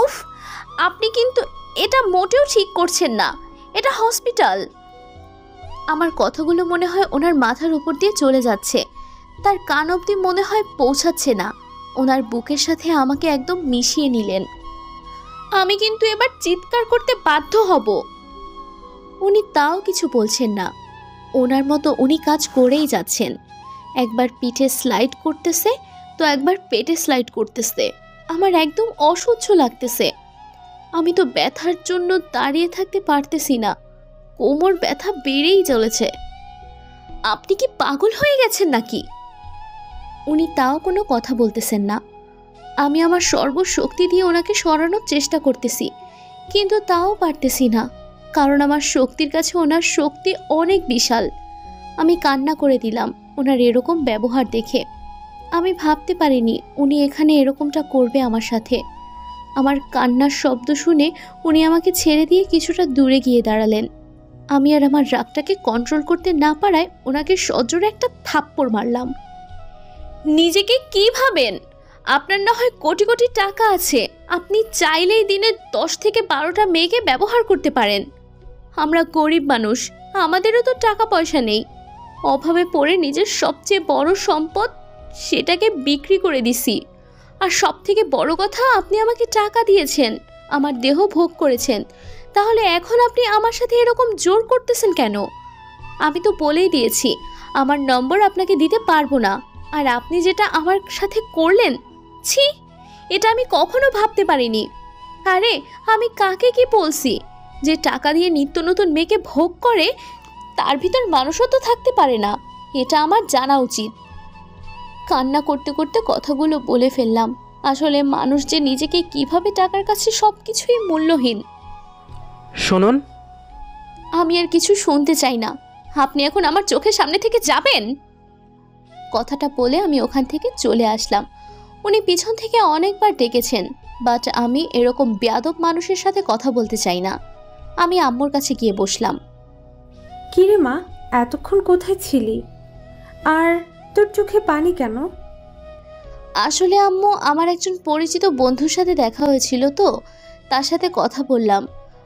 উফ, আপনি কিন্তু এটা মোটেও ঠিক করছেন না, এটা হসপিটাল। আমার কথাগুলো মনে হয় ওনার মাথার উপর দিয়ে চলে যাচ্ছে, তার কান অবধি মনে হয় পৌঁছাচ্ছে না। ওনার বুকের সাথে আমাকে একদম মিশিয়ে নিলেন। আমি কিন্তু এবার চিৎকার করতে বাধ্য হব। উনি তাও কিছু বলছেন না, ওনার মতো উনি কাজ করেই যাচ্ছেন। একবার পিঠে স্লাইড করতেছে তো একবার পেটে স্লাইড করতেছে। আমার একদম অসহ্য লাগতেছে। আমি তো ব্যথার জন্য দাঁড়িয়ে থাকতে পারতেছি না, কোমর ব্যথা বেড়েই চলেছে। আপনি কি পাগল হয়ে গেছেন নাকি? উনি তাও কোনো কথা বলতেছেন না। আমি আমার সর্বশক্তি দিয়ে ওনাকে সরানোর চেষ্টা করতেছি, কিন্তু তাও পারতেছি না, কারণ আমার শক্তির কাছে ওনার শক্তি অনেক বিশাল। আমি কান্না করে দিলাম ওনার এরকম ব্যবহার দেখে। আমি ভাবতে পারিনি উনি এখানে এরকমটা করবে আমার সাথে। আমার কান্নার শব্দ শুনে উনি আমাকে ছেড়ে দিয়ে কিছুটা দূরে গিয়ে দাঁড়ালেন। আমি আর আমার রাগটাকে কন্ট্রোল করতে না পারায় ওনাকে সজোরে একটা থাপ্পড় মারলাম। নিজেকে কি ভাবেন? আপনার না হয় কোটি কোটি টাকা আছে, আপনি চাইলেই দিনে 10 থেকে 12টা মেয়েকে ব্যবহার করতে পারেন। আমরা গরিব মানুষ, আমাদেরও তো টাকা পয়সা নেই। অভাবে পড়ে নিজের সবচেয়ে বড় সম্পদ সেটাকে বিক্রি করে দিছি। আর সব থেকে বড় কথা, আপনি আমাকে টাকা দিয়েছেন, আমার দেহ ভোগ করেছেন, তাহলে এখন আপনি আমার সাথে এরকম জোর করতেছেন কেন? আমি তো বলেই দিয়েছি আমার নম্বর আপনাকে দিতে পারবো না। আর আপনি যেটা আমার সাথে করলেন, ছি, এটা আমি কখনো ভাবতে পারিনি। আরে আমি কাকে কি বলছি? যে টাকা দিয়ে নিত্য নতুন মেয়েকে ভোগ করে তার ভিতর মানুষত্ব থাকতে পারে না, এটা আমার জানা উচিত। কান্না করতে করতে কথাগুলো বলে ফেললাম। আসলে মানুষ যে নিজেকে কিভাবে টাকার কাছে সব কিছুই মূল্যহীন। শুনুন, আমি আর কিছু শুনতে চাই না, আপনি এখন আমার চোখের সামনে থেকে যাবেন। কথাটা বলে আমি ওখান থেকে চলে আসলাম। উনি পিছন থেকে অনেকবার ডেকেছেন, বাট আমি এরকম বেয়াদব মানুষের সাথে কথা বলতে চাই না। আমি আম্মুর কাছে গিয়ে বসলাম। কিরে মা, এতক্ষণ কোথায় ছিলি? আর তোর চোখে পানি কেন? আসলে আম্মু, আমার একজন পরিচিত বন্ধুর সাথে দেখা হয়েছিল তো, তার সাথে কথা বললাম,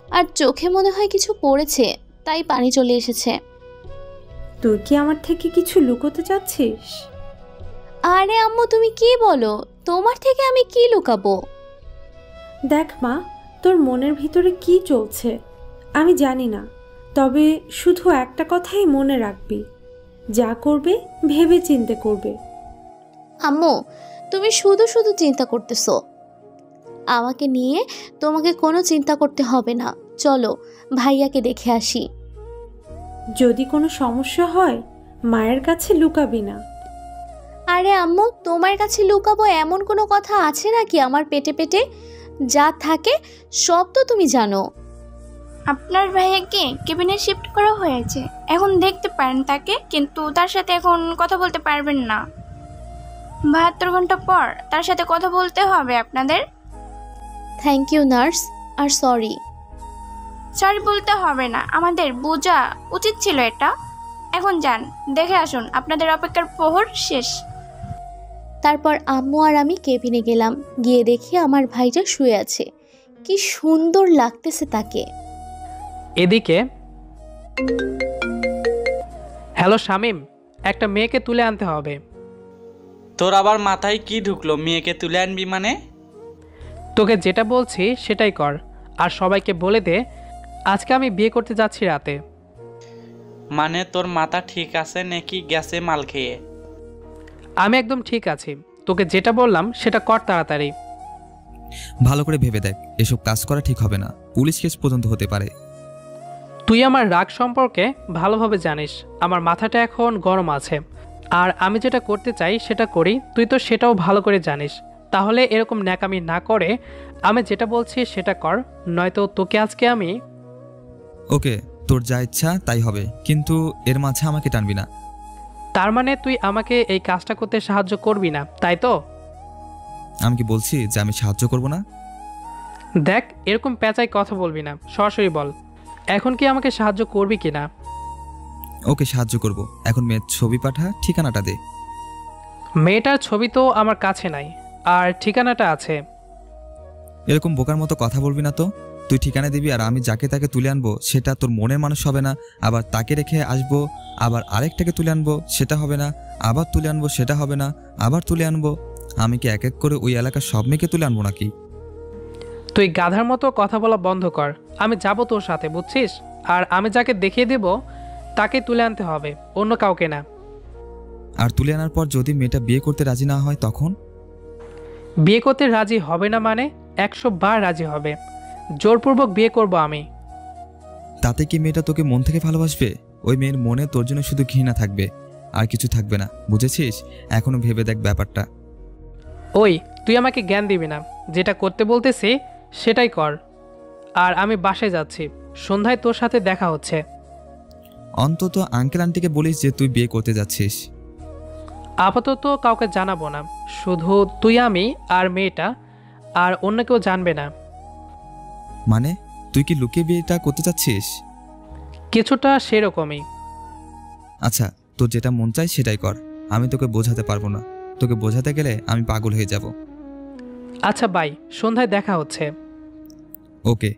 আর চোখে মনে হয় কিছু পড়েছে, তাই পানি চলে এসেছে। তুই কি আমার থেকে কিছু লুকোতে চাচ্ছিস? আরে আম্মু, তুমি কি বলো? তোমার থেকে আমি কি লুকাবো? দেখ মা, তোর মনের ভিতরে কি চলছে আমি জানি না, তবে শুধু একটা কথাই মনে রাখবি, যা করবে ভেবে চিন্তে করবে। আম্মু, তুমি শুধু শুধু চিন্তা করতেছো। আমাকে নিয়ে তোমাকে কোনো চিন্তা করতে হবে না, চলো ভাইয়াকে দেখে আসি। যদি কোনো সমস্যা হয় মায়ের কাছে লুকাবি না। আরে আম্মু, তোমার কাছে লুকাবো এমন কোনো কথা আছে নাকি? আমার পেটে পেটে যা থাকে সব তো তুমি জানো। আপনার ভাইয়াকে কেবিনে শিফট করা হয়েছে, এখন দেখতে পারেন তাকে, কিন্তু তার সাথে এখন কথা বলতে পারবেন না। 72 ঘন্টা পর তার সাথে কথা বলতে হবে আপনাদের। থ্যাংক ইউ নার্স, আর সরি। সরি বলতে হবে না, আমাদের বোঝা উচিত ছিল এটা। এখন যান, দেখে আসুন, আপনাদের অপেক্ষার প্রহর শেষ। তারপর আম্মু আর আমি কেবিনে গেলাম। গিয়ে দেখি আমার ভাইটা শুয়ে আছে। কি সুন্দর লাগতেছে তাকে। এদিকে, হ্যালো শামিম, একটা মেয়েকে তুলে আনতে হবে। তোর আবার মাথায় কি ঢুকলো? মেয়েকে তুলে আনবি মানে? তোকে যেটা বলছি সেটাই কর, আর সবাইকে বলে দে আজকে আমি বিয়ে করতে যাচ্ছি রাতে। মানে তোর মাথা ঠিক আছে নাকি গেছে মাল খেয়ে? আমি একদম ঠিক আছি, তোকে যেটা বললাম সেটা কর তাড়াতাড়ি। ভালো করে ভেবে দেখ, এসব কাজ করা ঠিক হবে না, পুলিশ কেস পর্যন্ত হতে পারে। তুই আমার রাগ সম্পর্কে ভালোভাবে জানিস, আমার মাথাটা এখন গরম আছে। আর আমি যেটা করতে চাই সেটা করি, তুই তো সেটাও ভালো করে জানিস। তাহলে এরকম ন্যাকামি না করে আমি যেটা বলছি সেটা কর, নয়তো তোকে আজকে আমি। ওকে, তোর যা ইচ্ছা তাই হবে, কিন্তু এর মাঝে আমাকে টানবি না। তার মানে তুই আমাকে এই কাজটা করতে সাহায্য করবি না, তাই তো? আমি কি বলছি যে আমি সাহায্য করব না? দেখ, এরকম পেঁচাই কথা বলবি না, সরাসরি বল এখন কি আমাকে সাহায্য করবি কি না। ওকে, সাহায্য করব। এখন মেয়ের ছবি পাঠা, ঠিকানাটা দে। মেয়েটার ছবি তো আমার কাছে নাই, আর ঠিকানাটা আছে। এরকম বোকার মতো কথা বলবি না তো। তুই ঠিকানা দিবি আর আমি যাকে তাকে তুলে আনবো সেটা তোর মনের মানুষ হবে না, আবার তাকে রেখে আসবো, আবার আরেকটাকে তুলে আনবো সেটা হবে না, আবার তুলে আনবো সেটা হবে না, আবার তুলে আনবো। আমি কি এক এক করে ওই এলাকার সব মেয়েকে তুলে আনবো নাকি? তুই গাধার মতো কথা বলা বন্ধ কর। আমি যাব তোর সাথে, বুঝছিস? আর আমি যাকে দেখিয়ে দেব তাকে তুলে আনতে হবে, অন্য কাউকে না। আর তুলে আনার পর যদি মেয়েটা বিয়ে করতে রাজি না হয় তখন? বিয়ে করতে রাজি হবে না মানে? 100 বার রাজি হবে। জোরপূর্বক বিয়ে করব আমি। তাতে কি মেয়েটা তোকে মন থেকে ভালোবাসবে? ওই মেয়ের মনে তোর জন্য শুধু ঘৃণা থাকবে, আর কিছু থাকবে না, বুঝেছিস? এখনো ভেবে দেখ ব্যাপারটা। ওই, তুই আমাকে জ্ঞান দিবি না, যেটা করতে বলতেছি সেটাই কর। আর আমি বাসায় যাচ্ছি, সন্ধ্যায় তোর সাথে দেখা হচ্ছে। অন্তত আঙ্কেল আন্টিকে বলিস যে তুই বিয়ে করতে যাচ্ছিস। আপাতত কাউকে জানাবো না, শুধু তুই, আমি আর মেয়েটা, আর অন্য কেউ জানবে না। মানে তুই কি লুকিয়ে বিয়েটা করতে চাচ্ছিস? কিছুটা সেরকমই। আচ্ছা, তোর যেটা মন চাই সেটাই কর, আমি তোকে বোঝাতে পারবো না। তোকে বোঝাতে গেলে আমি পাগল হয়ে যাব। আচ্ছা বাই, সন্ধ্যায় দেখা হচ্ছে। ওকে।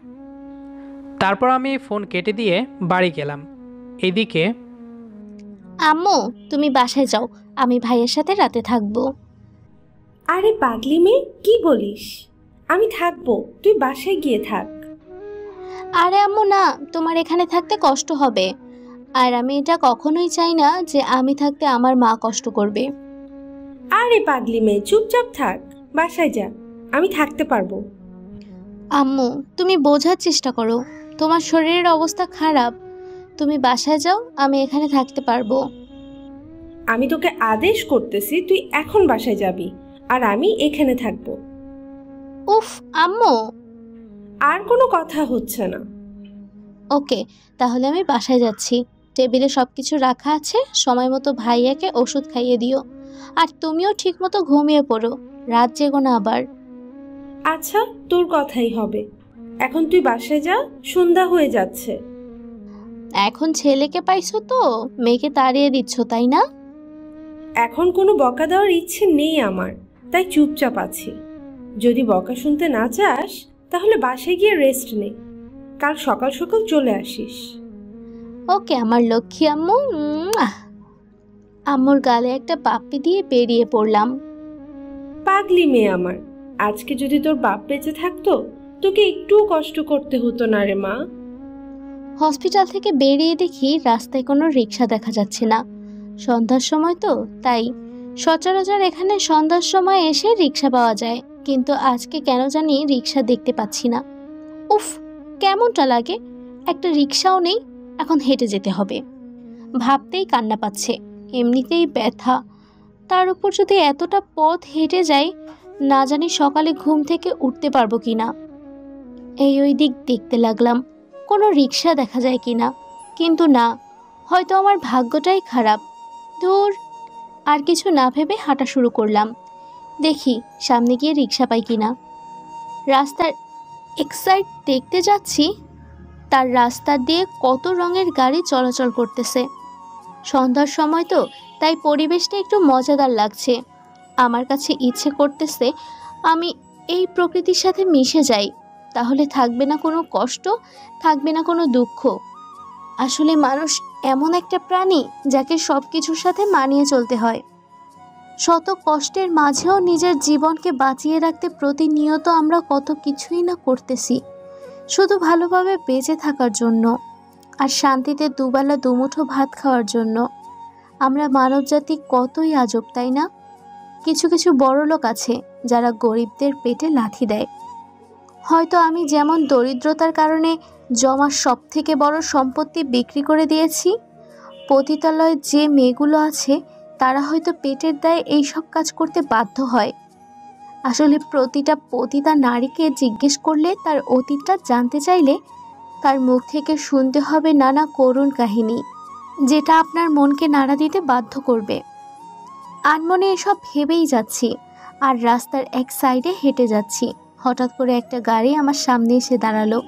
তারপর আমি ফোন কেটে দিয়ে বাড়ি গেলাম। এদিকে আম্মু, তুমি বাসায় যাও, আমি ভাইয়ের সাথে রাতে থাকবো। আরে পাগলি মেয়ে, কি বলিস? আমি থাকবো, তুই বাসায় গিয়ে থাক। আরে আম্মু না, তোমার এখানে থাকতে কষ্ট হবে, আর আমি এটা কখনোই চাই না যে আমি থাকতে আমার মা কষ্ট করবে। আরে পাগলি মেয়ে, চুপচাপ থাক, বাসায় যা, আমি থাকতে পারবো। আম্মু, তুমি বোঝার চেষ্টা করো, তোমার শরীরের অবস্থা খারাপ, তুমি বাসায় যাও, আমি এখানে থাকতে পারবো। আমি তোকে আদেশ করতেছি, তুই এখন বাসায় যাবি, আর আমি এখানে থাকবো। উফ আম্মু। আর কোনো কথা হচ্ছে না। ওকে, তাহলে আমি বাসায় যাচ্ছি। টেবিলে সব কিছু রাখা আছে, সময় মতো ভাইয়াকে ওষুধ খাইয়ে দিও, আর তুমিও ঠিক মতো ঘুমিয়ে পড়ো, রাত জেগো না আবার। আচ্ছা, তোর কথাই হবে। এখন তুই বাসায় যা, সন্ধ্যা হয়ে যাচ্ছে। এখন ছেলেকে পাইছো তো মেয়েকে তাড়িয়ে দিচ্ছ, তাই না? এখন কোনো বকা দেওয়ার ইচ্ছে নেই আমার, তাই চুপচাপ আছি। যদি বকা শুনতে না চাস তাহলে বাসায় গিয়ে রেস্ট নে, কাল সকাল সকাল চলে আসিস। ওকে আমার লক্ষ্মী আম্মু। আম্মুর গালে একটা পাপ্পি দিয়ে বেরিয়ে পড়লাম। পাগলি মেয়ে আমার, আজকে যদি তোর বাপ বেঁচে থাকতো তোকে একটুও কষ্ট করতে হতো না রে মা। হসপিটাল থেকে বেরিয়ে দেখি রাস্তায় কোনো রিক্সা দেখা যাচ্ছে না। সন্ধ্যার সময় তো, তাই সচরাচর এখানে সন্ধ্যার সময় এসে রিক্সা পাওয়া যায়, কিন্তু আজকে কেন জানি রিক্সা দেখতে পাচ্ছি না। উফ, কেমনটা লাগে, একটা রিক্সাও নেই, এখন হেঁটে যেতে হবে। ভাবতেই কান্না পাচ্ছে, এমনিতেই ব্যথা, তার উপর যদি এতটা পথ হেঁটে যাই, না জানি সকালে ঘুম থেকে উঠতে পারবো কিনা। এই ওই দিক দেখতে লাগলাম কোনো রিক্সা দেখা যায় কিনা, কিন্তু না, হয়তো আমার ভাগ্যটাই খারাপ। দূর, আর কিছু না ভেবে হাঁটা শুরু করলাম, দেখি সামনে গিয়ে রিক্সা পাই কিনা। রাস্তার এক সাইড দেখতে যাচ্ছি, তার রাস্তা দিয়ে কত রঙের গাড়ি চলাচল করতেছে। সন্ধ্যার সময় তো, তাই পরিবেশটা একটু মজাদার লাগছে। আমার কাছে ইচ্ছে করতেছে আমি এই প্রকৃতির সাথে মিশে যাই, তাহলে থাকবে না কোনো কষ্ট, থাকবে না কোনো দুঃখ। আসলে মানুষ এমন একটা প্রাণী যাকে সব কিছুর সাথে মানিয়ে চলতে হয়। শত কষ্টের মাঝেও নিজের জীবনকে বাঁচিয়ে রাখতে প্রতিনিয়ত আমরা কত কিছুই না করতেছি, শুধু ভালোভাবে বেঁচে থাকার জন্য আর শান্তিতে দুবেলা দুমুঠো ভাত খাওয়ার জন্য। আমরা মানবজাতি কতই আজব, তাই না? কিছু কিছু বড় লোক আছে যারা গরিবদের পেটে লাথি দেয়। হয়তো আমি যেমন দরিদ্রতার কারণে জমার সব থেকে বড় সম্পত্তি বিক্রি করে দিয়েছি, পতিতালয়ে যে মেয়েগুলো আছে তারা হয়তো পেটের দায়ে এইসব কাজ করতে বাধ্য হয়। আসলে প্রতিটা পতিতা নারীকে জিজ্ঞেস করলে তার অতীতটা জানতে চাইলে তার মুখ থেকে শুনতে হবে নানা করুণ কাহিনী, যেটা আপনার মনকে নাড়া দিতে বাধ্য করবে। আনমনে এসব ভেবেই যাচ্ছি আর রাস্তার এক সাইডে হেঁটে যাচ্ছি। হঠাৎ করে একটা গাড়ি আমার সামনে এসে দাঁড়ালো।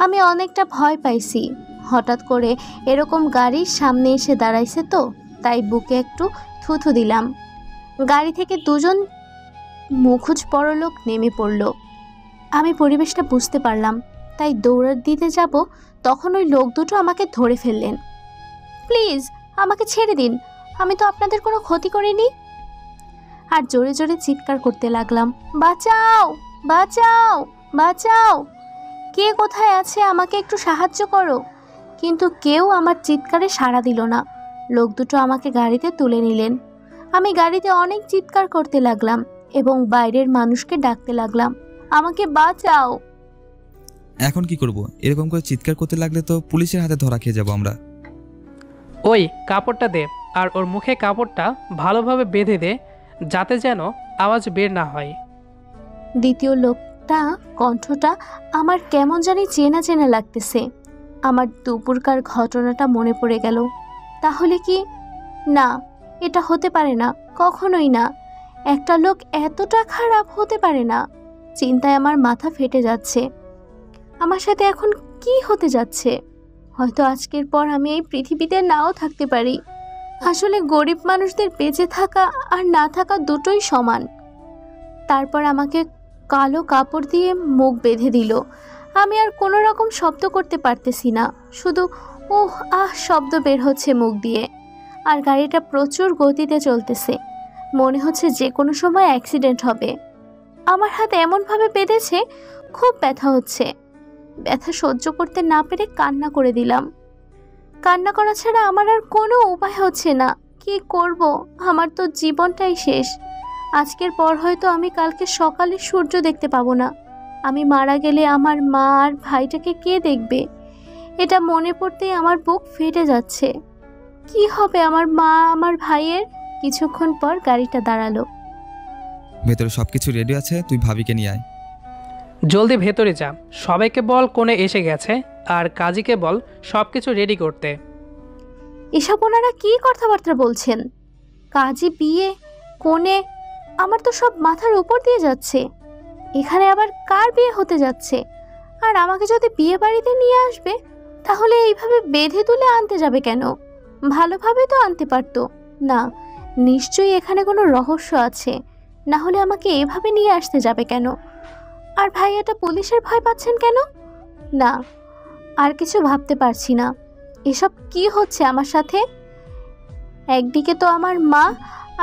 আমি অনেকটা ভয় পাইছি। হঠাৎ করে এরকম গাড়ির সামনে এসে দাঁড়াইছে তো, তাই বুকে একটু থুথু দিলাম। গাড়ি থেকে দুজন মুখোশ পরলোক নেমে পড়ল। আমি পরিবেশটা বুঝতে পারলাম, তাই দৌড়াতে দিতে যাব, তখন ওই লোক দুটো আমাকে ধরে ফেললেন। প্লিজ আমাকে ছেড়ে দিন, আমি তো আপনাদের কোনো ক্ষতি করিনি। আর জোরে জোরে চিৎকার করতে লাগলাম, বাঁচাও বাঁচাও বাঁচাও, কে কোথায় আছে, আমাকে একটু সাহায্য করো। কিন্তু কেউ আমার চিৎকারে সাড়া দিল না। লোক দুটো আমাকে গাড়িতে তুলে নিলেন। আমি গাড়িতে অনেক চিৎকার করতে লাগলাম এবং বাইরের মানুষকে ডাকতে লাগলাম, আমাকে বাঁচাও। এখন কি করব? এরকম করে চিৎকার করতে লাগলে তো পুলিশের হাতে ধরা খেয়ে যাব আমরা। ওই কাপড়টা দে, আর ওর মুখে কাপড়টা ভালোভাবে বেঁধে দে, যাতে যেন আওয়াজ বের না হয়। দ্বিতীয় লোকটা কণ্ঠটা আমার কেমন জানি চেনা চেনা লাগতেছে। আমার দুপুরকার ঘটনাটা মনে পড়ে গেল। তাহলে কি? না, এটা হতে পারে না, কখনোই না। একটা লোক এতটা খারাপ হতে পারে না। চিন্তায় আমার মাথা ফেটে যাচ্ছে। আমার সাথে এখন কি হতে যাচ্ছে? হয়তো আজকের পর আমি এই পৃথিবীতে নাও থাকতে পারি। আসলে গরিব মানুষদের বেঁচে থাকা আর না থাকা দুটোই সমান। তারপর আমাকে কালো কাপড় দিয়ে মুখ বেঁধে দিল। আমি আর কোনো রকম শব্দ করতে পারতেছি না, শুধু ওহ আহ শব্দ বের হচ্ছে মুখ দিয়ে। আর গাড়িটা প্রচুর গতিতে চলতেছে, মনে হচ্ছে যে কোনো সময় অ্যাক্সিডেন্ট হবে। আমার হাত এমনভাবে বেঁধেছে, খুব ব্যথা হচ্ছে। ব্যথা সহ্য করতে না পেরে কান্না করে দিলাম। কান্না করা ছাড়া আমার আর কোনো উপায় হচ্ছে না। কি করব? আমার তো জীবনটাই শেষ। আজকের পর হয়তো আমি কালকে সকালে সূর্য দেখতে পাবো না। আমি মারা গেলে আমার মা আর ভাইটাকে কে দেখবে? এটা মনে পড়তেই আমার বুক ফেটে যাচ্ছে। কি হবে আমার মা আমার ভাইয়ের? কিছুক্ষণ পর গাড়িটা দাঁড়ালো। ভেতরে সবকিছু রেডি আছে, তুই ভাবিকে নিয়ে আয়। জলদি ভেতরে যা, সবাইকে বল কোণে এসে গেছে, আর কাজীকে বল সব কিছু রেডি করতে। এসব ওনারা কি কথাবার্তা বলছেন? কাজী, বিয়ে, কোণে, আমার তো সব মাথার উপর দিয়ে যাচ্ছে। এখানে আবার কার বিয়ে হতে যাচ্ছে? আর আমাকে যদি বিয়ে বাড়িতে নিয়ে আসবে, তাহলে এইভাবে বেঁধে তুলে আনতে যাবে কেন? ভালোভাবে তো আনতে পারতো। না, নিশ্চয়ই এখানে কোনো রহস্য আছে, না হলে আমাকে এভাবে নিয়ে আসতে যাবে কেন? আর ভাইয়াটা পুলিশের ভয় পাচ্ছেন কেন? না, আর কিছু ভাবতে পারছি না। এসব কি হচ্ছে আমার সাথে? একদিকে তো আমার মা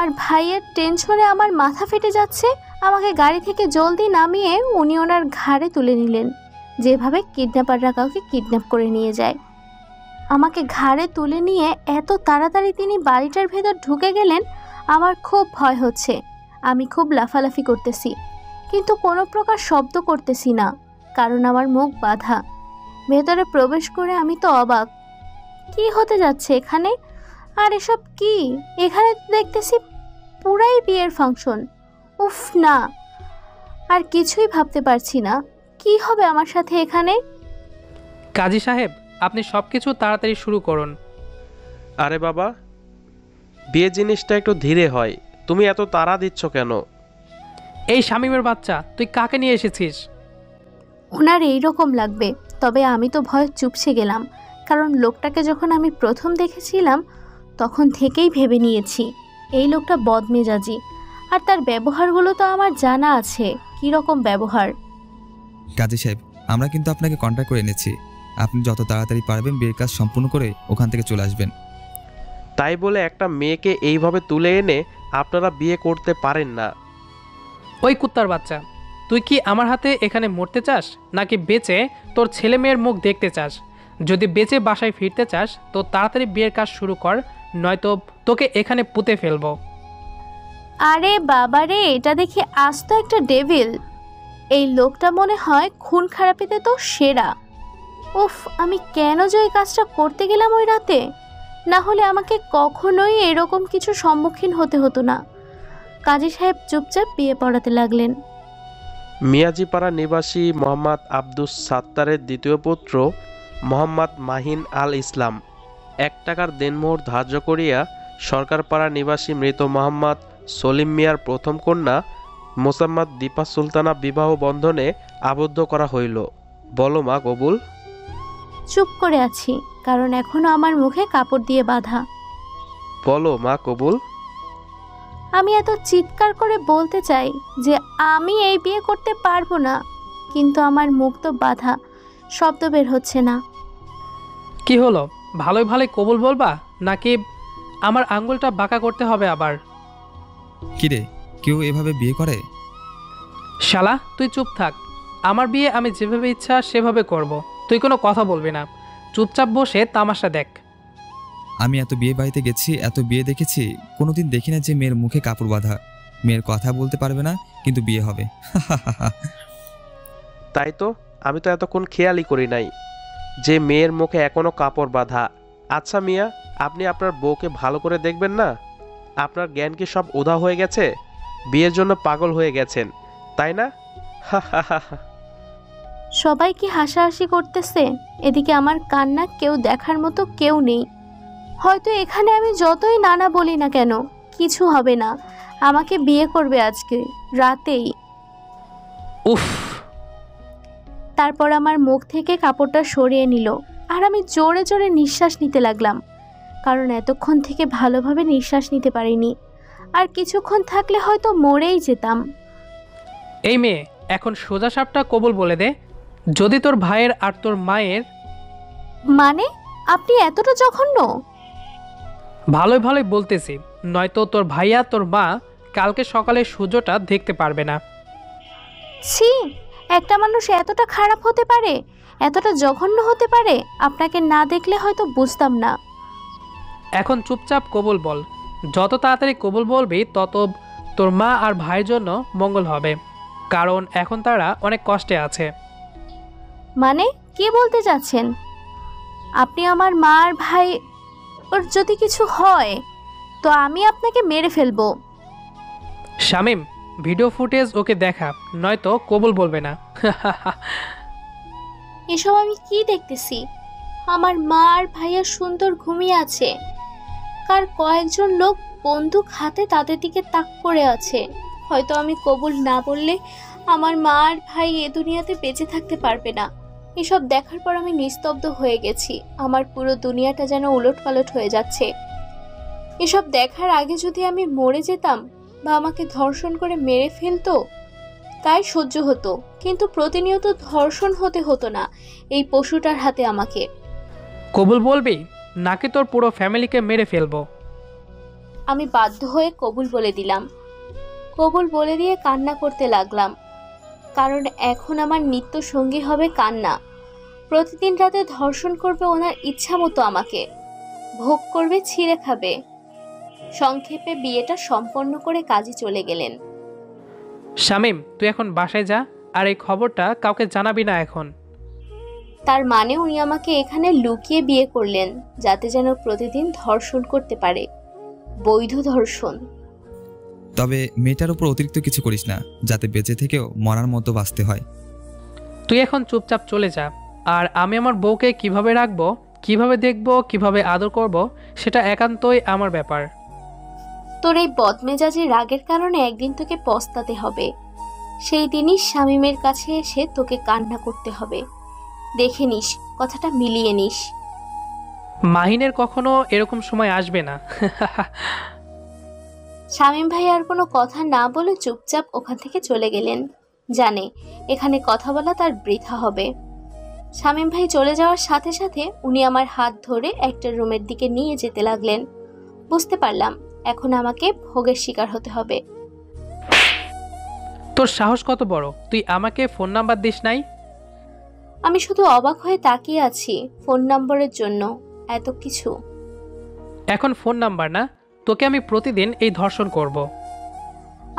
আর ভাইয়ের টেনশনে আমার মাথা ফেটে যাচ্ছে। আমাকে গাড়ি থেকে জলদি নামিয়ে উনি ওনার ঘাড়ে তুলে নিলেন, যেভাবে কিডন্যাপাররা কাউকে কিডন্যাপ করে নিয়ে যায়। আমাকে ঘাড়ে তুলে নিয়ে এত তাড়াতাড়ি তিনি বাড়িটার ভেতর ঢুকে গেলেন। আমার খুব ভয় হচ্ছে। আমি খুব লাফালাফি করতেছি, কিন্তু কোনো প্রকার শব্দ করতেছি না, কারণ আমার মুখ বাঁধা। ভেতরে প্রবেশ করে আমি তো অবাক, কি হতে যাচ্ছে এখানে? আর এসব কি? এখানে দেখতেছি পুরাই বিয়ের ফাংশন। উফ না, আর কিছুই ভাবতে পারছি না। কি হবে আমার সাথে এখানে? কাজী সাহেব, আপনি সব কিছু তাড়াতাড়ি শুরু করুন। আরে বাবা, বিয়ে জিনিসটা একটু ধীরে হয়, তুমি এত তাড়া দিচ্ছ কেন? এই শামীমের বাচ্চা, তুই কাকে নিয়ে এসেছিস? ওনার এইরকম লাগবে, তবে আমি তো ভয় চুপসে গেলাম, কারণ লোকটাকে যখন আমি প্রথম দেখেছিলাম তখন থেকেই ভেবে নিয়েছি এই লোকটা বদমেজাজি। আর তার ব্যবহারগুলো তো আমার জানা আছে, কী রকম ব্যবহার। কাজী সাহেব, আমরা কিন্তু আপনাকে কন্ট্যাক্ট করে এনেছি। আপনি যত তাড়াতাড়ি পারবেন বিয়ের কাজ সম্পূর্ণ করে ওখান থেকে চলে আসবেন। তাই বলে একটা মেয়েকে এইভাবে তুলে এনে আপনারা বিয়ে করতে পারেন না। ওই কুত্তার বাচ্চা, তুই কি আমার হাতে এখানে মরতে চাস, নাকি বেঁচে তোর ছেলে মেয়ের মুখ দেখতে চাস? যদি বেঁচে বাসায় ফিরতে চাস তো তাড়াতাড়ি বিয়ের কাজ শুরু কর, নয়তো তোকে এখানে পুঁতে ফেলবো। আরে বাবারে, এটা দেখি আস্ত একটা ডেভিল। এই লোকটা মনে হয় খুন খারাপিতে তো সেরা। উফ, আমি কেন যে ওই কাজটা করতে গেলাম ওই রাতে? না হলে আমাকে কখনোই এরকম কিছু সম্মুখীন হতে হতো না। কাজী সাহেব চুপচাপ বিয়ে পড়াতে লাগলেন। মিয়াজিপাড়া নিবাসী মোহাম্মদ আব্দুস সাত্তারের দ্বিতীয় পুত্র মোহাম্মদ মাহিন আল ইসলাম 1 টাকার দেনমোহর ধার্য করিয়া সরকারপাড়া নিবাসী মৃত মোহাম্মদ সলিম মিয়ার প্রথম কন্যা মোসাম্মদ দীপা সুলতানা বিবাহ বন্ধনে আবদ্ধ করা হইল। বলো মা কবুল। চুপ করে আছি, কারণ এখনো আমার মুখে কাপড় দিয়ে বাঁধা। বলো মা কবুল। আমি এত চিৎকার করে বলতে চাই যে আমি এই বিয়ে করতে পারবো না, কিন্তু আমার মুখ তো বাঁধা, শব্দ বের হচ্ছে না। কি হলো, ভালোই ভালোই কবুল বলবা নাকি আমার আঙ্গুলটা বাঁকা করতে হবে আবার? কিরে, কেউ এভাবে বিয়ে করে? শালা তুই চুপ থাক। আমার বিয়ে আমি যেভাবে ইচ্ছা সেভাবে করব। তুই কোনো কথা বলবি না, চুপচাপ বসে তামাশা দেখ। আমি এত বিয়ে বাড়িতে গেছি, এত বিয়ে দেখেছি, কোনোদিন দেখি না যে মেয়ের মুখে কাপড় বাঁধা। মেয়ের কথা বলতে পারবে না, কিন্তু বিয়ে হবে। তাই তো, আমি তো এতক্ষণ খেয়ালই করি নাই যে মেয়ের মুখে এখনো কাপড় বাঁধা। আচ্ছা মিয়া, আপনি আপনার বউকে ভালো করে দেখবেন না? আপনার জ্ঞান কি সব উধাও হয়ে গেছে? বিয়ের জন্য পাগল হয়ে গেছেন, তাই না? সবাই কি হাসাহাসি করতেছে, এদিকে আমার কান্না কেউ দেখার মতো কেউ নেই। হয়তো এখানে আমি যতই নানা বলি না কেন কিছু হবে না, আমাকে বিয়ে করবে আজকে রাতেই। উফ। তারপর আমার মুখ থেকে কাপড়টা সরিয়ে নিল, আর আমি জোরে জোরে নিঃশ্বাস নিতে লাগলাম, কারণ এতক্ষণ থেকে ভালোভাবে নিঃশ্বাস নিতে পারিনি। আর কিছুক্ষণ থাকলে হয়তো মরেই যেতাম। এই মেয়ে, এখন সোজা সাপটা কবুল বলে দে। যদি তোর ভাইয়ের আর তোর মায়ের... মানে আপনি এতটা জঘন্য? ভালোই ভালোই বলতেছি, নয়তো তোর ভাইয়া তোর মা কালকে সকালে সূর্যটা দেখতে পারবে না। ছি, একটা মানুষ এতটা খারাপ হতে পারে, এতটা জঘন্য হতে পারে? আপনাকে না দেখলে হয়তো বুঝতাম না। এখন চুপচাপ কবুল বল। যত তাড়াতাড়ি কবুল বলবি তত তোর মা আর ভাইয়ের জন্য মঙ্গল হবে, কারণ এখন তারা অনেক কষ্টে আছে। মানে কি বলতে চাচ্ছেন আপনি? আমার মা আর ভাই ওর যদি কিছু হয় তো আমি আপনাকে মেরে ফেলবো। শামিম, ভিডিও ফুটেজ ওকে দেখা, নয়তো কবুল বলবে না। এসব আমি কি দেখতেছি? আমার মা আর ভাইয়া সুন্দর ঘুমিয়ে আছে, কার কয়েকজন লোক বন্দুক হাতে তাদের দিকে তাক করে আছে। হয়তো আমি কবুল না বললে আমার মা আর ভাই এ দুনিয়াতে বেঁচে থাকতে পারবে না। এসব দেখার পর আমি নিস্তব্ধ হয়ে গেছি, আমার পুরো দুনিয়াটা যেন উলটপালট হয়ে যাচ্ছে। এসব দেখার আগে যদি আমি মরে যেতাম বা আমাকে ধর্ষণ করে মেরে ফেলতো তাই সহ্য হতো, কিন্তু প্রতিনিয়ত ধর্ষণ হতে হতো না এই পশুটার হাতে আমাকে। কবুল বলবি নাকি তোর পুরো ফ্যামিলিকে মেরে ফেলবো? আমি বাধ্য হয়ে কবুল বলে দিলাম। কবুল বলে দিয়ে কান্না করতে লাগলাম, কারণ এখন আমার নিত্য সঙ্গী হবে কান্না। প্রতিদিন রাতে ধর্ষণ করবে ওনার ইচ্ছা মতো, আমাকে ভোগ করবে, ছিঁড়ে খাবে। সংক্ষেপে বিয়েটা সম্পন্ন করে কাজে চলে গেলেন। শামিম, তুই এখন বাসায় যা, আর এই খবরটা কাউকে জানাবি না এখন। তার মানে উনি আমাকে এখানে লুকিয়ে বিয়ে করলেন যাতে যেন প্রতিদিন ধর্ষণ করতে পারে, বৈধ ধর্ষণ। তবে মেয়েটার উপর অতিরিক্ত কিছু করিস না, যাতে বেঁচে থেকেও মরার মতো বাঁচতে হয়। তুই এখন চুপচাপ চলে যা, আর আমি আমার বউকে কিভাবে রাখবো, কিভাবে দেখবো, কিভাবে আদর করব, সেটা একান্তই আমার ব্যাপার। তোর এই বদমেজাজি রাগের কারণে একদিন তোকে পস্তাতে হবে। সেই দিনই শামীমের কাছে এসে তোকে কান্না করতে হবে। দেখে নিস, কথাটা মিলিয়ে নিস। মাহিনের কখনো এরকম সময় আসবে না। শামীম ভাই আর কোনো কথা না বলে চুপচাপ ওখান থেকে চলে গেলেন। জানে এখানে কথা বলা তার বৃথা হবে। শামীম ভাই চলে যাওয়ার সাথে সাথে উনি আমার হাত ধরে একটা রুমের দিকে নিয়ে যেতে লাগলেন। বুঝতে পারলাম এখন আমাকে ভোগের শিকার হতে হবে। তোর সাহস কত বড়, তুই আমাকে ফোন নাম্বার দিস নাই? আমি শুধু অবাক হয়ে তাকিয়ে আছি ফোন নম্বরের জন্য। এত কিছু। এখন ফোন নাম্বার না, তোকে আমি প্রতিদিন এই ধর্ষণ করব।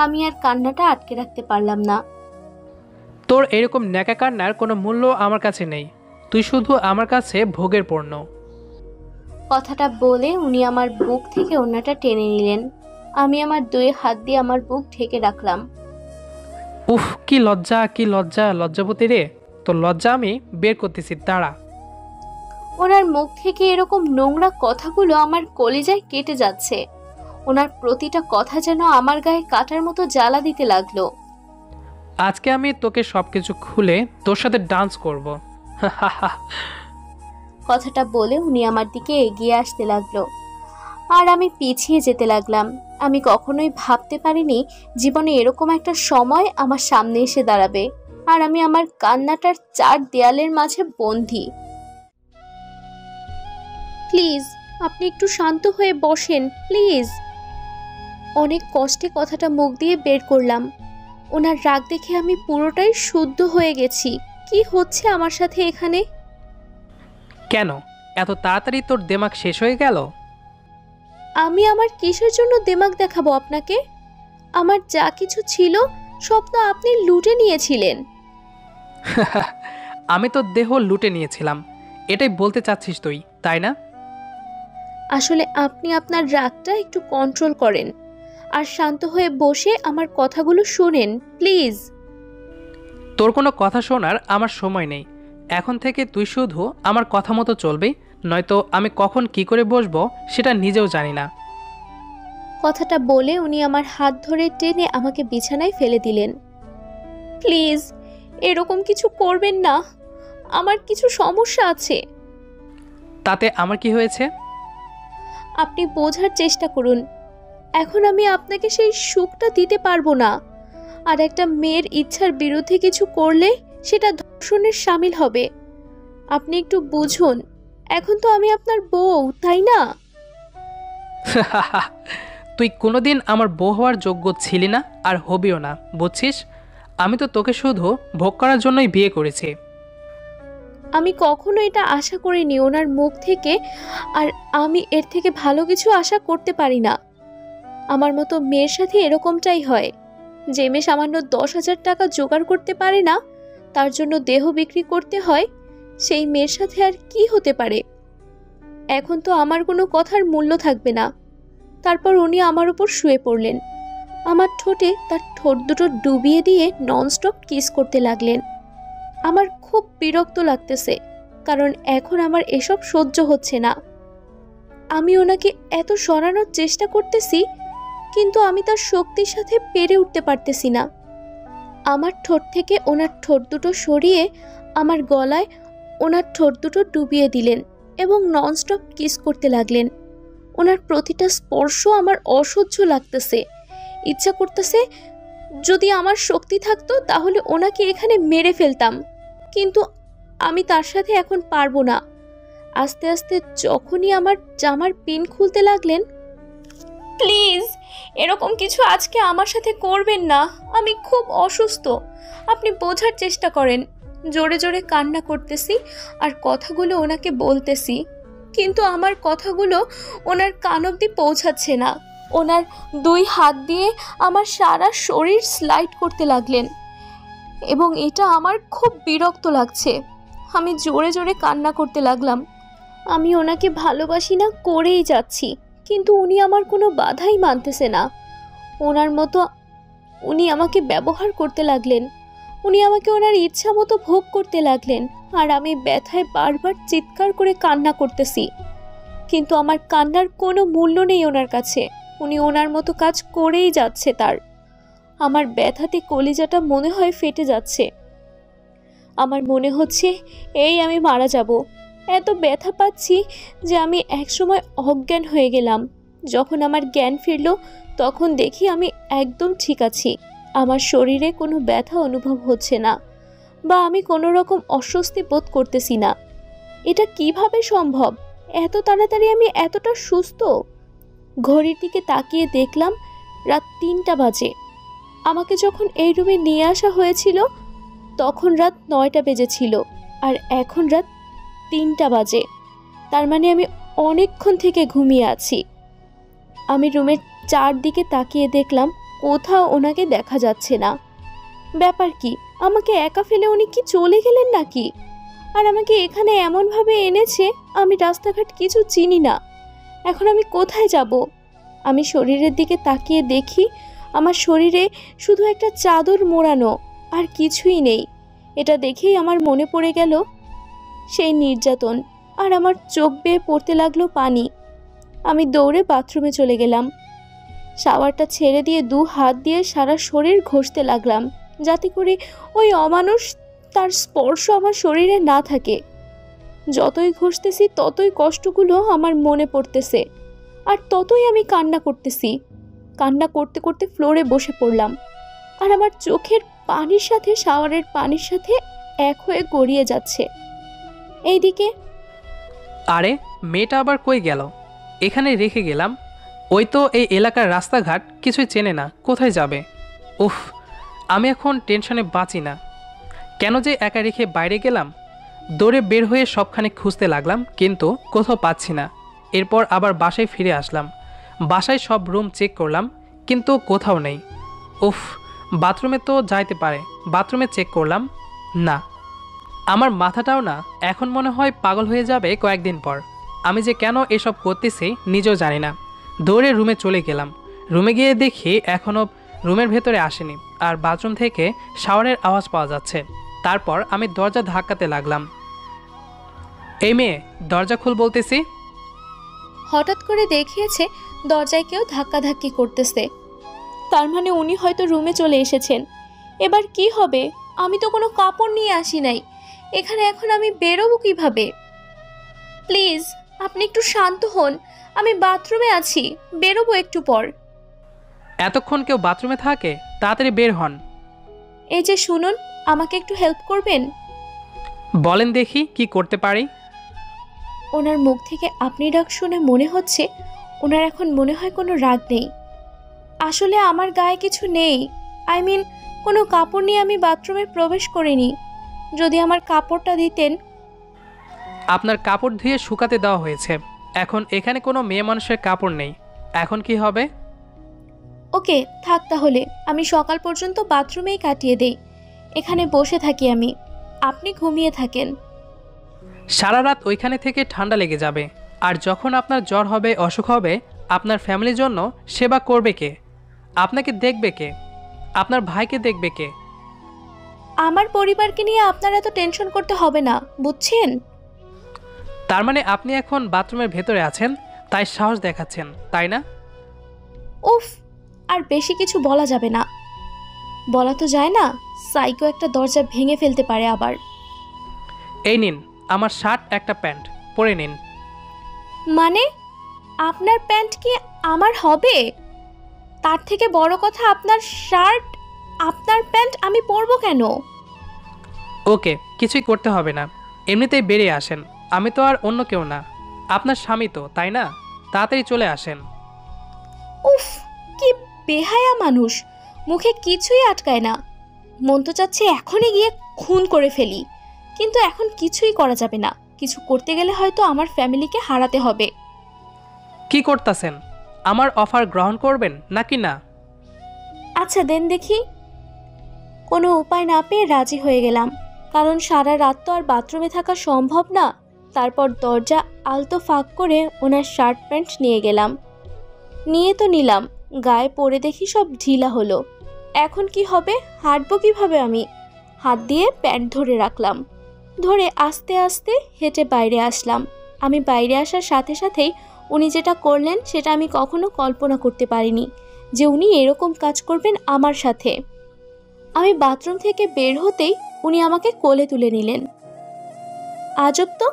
আমি আর কান্নাটা আটকে রাখতে পারলাম না। তোর এরকম ন্যাকা কান্নার কোনো মূল্য আমার কাছে নেই, তুই শুধু আমার কাছে ভোগের পণ্য। কথাটা বলে উনি আমার বুক থেকে ওড়নাটা টেনে নিলেন। আমি আমার 2 হাত দিয়ে আমার বুক ঢেকে রাখলাম। উফ, কি লজ্জা, কি লজ্জা, লজ্জাবতী রে। তোর লজ্জা আমি বের করতেছি, দাঁড়া। ওনার মুখ থেকে এরকম নোংরা কথাগুলো আমার কলিজায় কেটে যাচ্ছে। ওনার প্রতিটা কথা যেন আমার গায়ে কাটার মতো জ্বালা দিতে লাগলো। আজকে আমি তোকে সবকিছু খুলে তোর সাথে ডান্স করব। কথাটা বলে উনি আমার দিকে এগিয়ে আসতে লাগলো, আর আমি পিছিয়ে যেতে লাগলাম। আমি কখনোই ভাবতে পারিনি জীবনে এরকম একটা সময় আমার সামনে এসে দাঁড়াবে, আর আমি আমার কান্নাটার 4 দেয়ালের মাঝে বন্দী। প্লিজ আপনি একটু শান্ত হয়ে বসেন, প্লিজ। অনেক কষ্টে কথাটা মুখ দিয়ে বের করলাম। ওনার রাগ দেখে আমি পুরোটাই শুদ্ধ হয়ে গেছি। কি হচ্ছে আমার সাথে এখানে? কেন এত তাড়াতাড়ি তোর দিমাগ শেষ হয়ে গেল? আমি আমার কিসের জন্য দিমাগ দেখাবো আপনাকে? আমার যা কিছু ছিল সব তো আপনি লুটে নিয়েছিলেন। আমি তোর দেহ লুটে নিয়েছিলাম, এটাই বলতে চাচ্ছিস তুই, তাই না? আসলে আপনি আপনার রাগটা একটু কন্ট্রোল করেন আর শান্ত হয়ে বসে আমার কথাগুলো শুনেন, প্লিজ। তোর কোনো কথা শোনার আমার সময় নেই। এখন থেকে তুই শুধু আমার কথা মতো চলবি, নয়তো আমি কখন কি করে বসবো সেটা নিজেও জানি না। কথাটা বলে উনি আমার হাত ধরে টেনে আমাকে বিছানায় ফেলে দিলেন। প্লিজ এরকম কিছু করবেন না, আমার কিছু সমস্যা আছে। তাতে আমার কি হয়েছে? আপনি বোঝার চেষ্টা করুন। এখন আমি আপনাকে সেই সুখটা দিতে পারবো না, আর একটা মেয়ের ইচ্ছার বিরুদ্ধে কিছু করলে সেটা ধর্ষণের শামিল হবে। আপনি একটু বুঝুন, এখন তো আমি আপনার বউ, তাই না? তুই কোনোদিন আমার বউ হওয়ার যোগ্য ছিলি না, আর হবিও না, বুঝছিস? আমি তো তোকে শুধু ভোগ করার জন্যই বিয়ে করেছি। আমি কখনো এটা আশা করিনি ওনার মুখ থেকে, আর আমি এর থেকে ভালো কিছু আশা করতে পারি না। আমার মতো মেয়ের সাথে এরকমটাই হয়। যে মেয়ে সামান্য 10,000 টাকা জোগাড় করতে পারে না, তার জন্য দেহ বিক্রি করতে হয়, সেই মেয়ের সাথে আর কি হতে পারে? এখন তো আমার কোনো কথার মূল্য থাকবে না। তারপর উনি আমার উপর শুয়ে পড়লেন। আমার ঠোঁটে তার ঠোঁট দুটো ডুবিয়ে দিয়ে ননস্টপ কিস করতে লাগলেন। আমার খুব বিরক্ত লাগতেছে, কারণ এখন আমার এসব সহ্য হচ্ছে না। আমি ওনাকে এত সরানোর চেষ্টা করতেছি, কিন্তু আমি তার শক্তির সাথে পেরে উঠতে পারতেছি না। আমার ঠোঁট থেকে ওনার ঠোঁট দুটো সরিয়ে আমার গলায় ওনার ঠোঁট দুটো ডুবিয়ে দিলেন এবং ননস্টপ কিস করতে লাগলেন। ওনার প্রতিটা স্পর্শ আমার অসহ্য লাগতেছে। ইচ্ছা করতেছে যদি আমার শক্তি থাকতো তাহলে ওনাকে এখানে মেরে ফেলতাম, কিন্তু আমি তার সাথে এখন পারবো না। আস্তে আস্তে যখনই আমার জামার পিন খুলতে লাগলেন, প্লিজ এরকম কিছু আজকে আমার সাথে করবেন না, আমি খুব অসুস্থ, আপনি বোঝার চেষ্টা করেন। জোরে জোরে কান্না করতেছি আর কথাগুলো ওনাকে বলতেছি, কিন্তু আমার কথাগুলো ওনার কান অবধি পৌঁছাচ্ছে না। ওনার 2 হাত দিয়ে আমার সারা শরীর স্লাইড করতে লাগলেন এবং এটা আমার খুব বিরক্ত লাগছে। আমি জোরে জোরে কান্না করতে লাগলাম। আমি ওনাকে ভালোবাসি না করেই যাচ্ছি, কিন্তু উনি আমার কোনো বাধাই মানতেছে না। ওনার মতো উনি আমাকে ব্যবহার করতে লাগলেন। উনি আমাকে ওনার ইচ্ছা মতো ভোগ করতে লাগলেন, আর আমি ব্যথায় বারবার চিৎকার করে কান্না করতেছি, কিন্তু আমার কান্নার কোনো মূল্য নেই ওনার কাছে। উনি ওনার মতো কাজ করেই যাচ্ছে তার। আমার ব্যথাতে কলিজাটা মনে হয় ফেটে যাচ্ছে। আমার মনে হচ্ছে এই আমি মারা যাব। এত ব্যথা পাচ্ছি যে আমি একসময় অজ্ঞান হয়ে গেলাম। যখন আমার জ্ঞান ফিরল তখন দেখি আমি একদম ঠিক আছি। আমার শরীরে কোনো ব্যথা অনুভব হচ্ছে না, বা আমি কোনো রকম অস্বস্তি বোধ করতেছি না। এটা কিভাবে সম্ভব? এত তাড়াতাড়ি আমি এতটা সুস্থ? ঘড়ির দিকে তাকিয়ে দেখলাম রাত 3টা বাজে। আমাকে যখন এই রুমে নিয়ে আসা হয়েছিল তখন রাত 9টা বেজেছিল, আর এখন রাত 3টা বাজে। তার মানে আমি অনেকক্ষণ থেকে ঘুমিয়ে আছি। আমি রুমের চারদিকে তাকিয়ে দেখলাম কোথাও ওনাকে দেখা যাচ্ছে না। ব্যাপার কি? আমাকে একা ফেলে উনি কি চলে গেলেন নাকি? আর আমাকে এখানে এমনভাবে এনেছে, আমি রাস্তাঘাট কিছু চিনি না। এখন আমি কোথায় যাব? আমি শরীরের দিকে তাকিয়ে দেখি আমার শরীরে শুধু একটা চাদর মোড়ানো, আর কিছুই নেই। এটা দেখেই আমার মনে পড়ে গেল সেই নির্যাতন, আর আমার চোখ বেয়ে পড়তে লাগলো পানি। আমি দৌড়ে বাথরুমে চলে গেলাম। শাওয়ারটা ছেড়ে দিয়ে 2 হাত দিয়ে সারা শরীর ঘষতে লাগলাম, যাতে করে ওই অমানুষ তার স্পর্শ আমার শরীরে না থাকে। যতই ঘষতেছি ততই কষ্টগুলো আমার মনে পড়তেছে, আর ততই আমি কান্না করতেছি। কান্না করতে করতে ফ্লোরে বসে পড়লাম, আর আমার চোখের পানির সাথে শাওয়ারের পানির সাথে এক হয়ে গড়িয়ে যাচ্ছে। এইদিকে আরে মেয়েটা আবার কই গেল? এখানে রেখে গেলাম। ওই তো এই এলাকার রাস্তাঘাট কিছুই চেনে না, কোথায় যাবে? উফ, আমি এখন টেনশনে বাঁচি না। কেন যে একা রেখে বাইরে গেলাম? দৌড়ে বের হয়ে সবখানে খুঁজতে লাগলাম, কিন্তু কোথাও পাচ্ছি না। এরপর আবার বাসায় ফিরে আসলাম। বাসায় সব রুম চেক করলাম, কিন্তু কোথাও নেই। উফ, বাথরুমে তো যাইতে পারে, বাথরুমে চেক করলাম, না। আমার মাথাটাও না এখন মনে হয় পাগল হয়ে যাবে কয়েকদিন পর। আমি যে কেন এসব করতেছি নিজেও জানি না। দৌড়ে রুমে চলে গেলাম। রুমে গিয়ে দেখি এখনও রুমের ভেতরে আসেনি, আর বাথরুম থেকে শাওয়ারের আওয়াজ পাওয়া যাচ্ছে। তারপর আমি দরজা ধাক্কাতে লাগলাম। এই মেয়ে, দরজা খুল বলতেছি। হঠাৎ করে দেখিয়েছে দরজায় কেউ ধাক্কাধাক্কি করতেছে। তার মানে উনি হয়তো রুমে চলে এসেছেন। এবার কি হবে? আমি তো কোনো কাপড় নিয়ে আসি নাই এখানে, এখন আমি বেরোবো কিভাবে? প্লিজ আপনি একটু শান্ত হন, আমি বাথরুমে আছি, বেরোবো একটু পর। এতক্ষণ কেউ বাথরুমে থাকে? তাড়াতাড়ি বের হন। এই যে শুনুন, আমাকে একটু হেল্প করবেন? বলেন দেখি কি করতে পারি। ওনার মুখ থেকে আপনি ডাক শুনে মনে হচ্ছে ওনার এখন মনে হয় কোনো রাগ নেই। আসলে আমার গায়ে কিছু নেই, আই মিন কোনো কাপড় নিয়ে আমি বাথরুমে প্রবেশ করিনি। যদি আমার কাপড়টা দিতেন। আপনার কাপড় ধুয়ে শুকাতে দেওয়া হয়েছে, এখন এখানে কোনো মেয়ে মানুষের কাপড় নেই। এখন কি হবে? ওকে থাক, তাহলে আমি সকাল পর্যন্ত বাথরুমেই কাটিয়ে দেই। এখানে বসে থাকি আমি, আপনি ঘুমিয়ে থাকেন। সারা রাত ওইখানে থেকে ঠান্ডা লেগে যাবে, আর যখন আপনার জ্বর হবে, অসুখ হবে, আপনার ফ্যামিলির জন্য সেবা করবে কে? আপনাকে দেখবে কে? আপনার ভাইকে দেখবে কে? আমার পরিবারকে নিয়ে আপনার এত টেনশন করতে হবে না, বুঝছেন? তার মানে আপনি এখন বাথরুমের ভেতরে আছেন, তাই সাহস দেখাচ্ছেন, তাই না? উফ, আর বেশি কিছু বলা যাবে না। বলা তো যায় না, সাইকো একটা দরজা ভেঙে ফেলতে পারে আবার। এই নিন আমার শার্ট, একটা প্যান্ট, পরে নিন। মানে আপনার প্যান্ট কি আমার হবে? তার থেকে বড় কথা, আপনার শার্ট, আপনার প্যান্ট আমি পরবো কেন? ওকে, কিছুই করতে হবে না, এমনিতেই বেরিয়ে আসেন। আমি তো আর অন্য কেউ না, আপনার স্বামী তো, তাই না? তাড়াতাড়ি চলে আসেন। উফ, কি বেহায়া মানুষ, মুখে কিছুই আটকায় না। মন তো চাচ্ছে এখনই গিয়ে খুন করে ফেলি, কিন্তু এখন কিছুই করা যাবে না। কিছু করতে গেলে হয়তো আমার ফ্যামিলিকে হারাতে হবে। কি করতেছেন? আমার অফার গ্রহণ করবেন নাকি না? আচ্ছা দেন দেখি। কোনো উপায় না পেয়ে রাজি হয়ে গেলাম, কারণ সারা রাত তো আর বাথরুমে থাকা সম্ভব না। তারপর দরজা আলতো ফাঁক করে ওনার শার্ট প্যান্ট নিয়ে গেলাম। নিয়ে তো নিলাম, গায়ে পরে দেখি সব ঢিলা হলো। এখন কি হবে? হাঁটবো কিভাবে আমি? হাত দিয়ে প্যান্ট ধরে রাখলাম, ধরে আস্তে আস্তে হেঁটে বাইরে আসলাম। আমি বাইরে আসার সাথে সাথেই উনি যেটা করলেন সেটা আমি কখনো কল্পনা করতে পারিনি, যে উনি এরকম কাজ করবেন আমার সাথে। আমি বাথরুম থেকে বের হতেই উনি আমাকে কোলে তুলে নিলেন। আজব তো,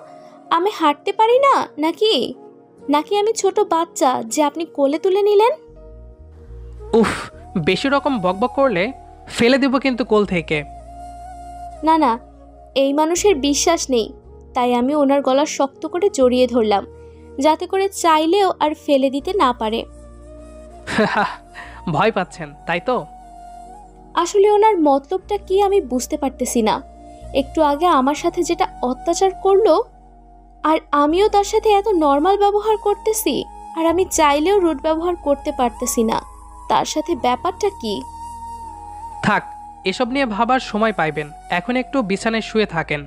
আমি হাঁটতে পারি না নাকি নাকি আমি ছোট বাচ্চা যে আপনি কোলে তুলে নিলেন? উফ, বেশি রকম বকবক করলে ফেলে দেব কিন্তু কোল থেকে। না না, এই মানুষের বিশ্বাস নেই, তাই আমি ওনার গলা শক্ত করে জড়িয়ে ধরলাম, যাতে করে চাইলেও আর ফেলে দিতে না পারে। ভয় পাচ্ছেন তাই তো? আসলে ওনার মতলবটা কি আমি বুঝতে পারতেছি না। একটু আগে আমার সাথে যেটা অত্যাচার করলো, আর আমিও তার সাথে এত নর্মাল ব্যবহার করতেছি, আর আমি চাইলেও রুড ব্যবহার করতে পারতেছি না। তার সাথে ব্যাপারটা কি? থাক, এসব নিয়ে ভাবার সময় পাইবেন, এখন একটু বিছানায় শুয়ে থাকেন।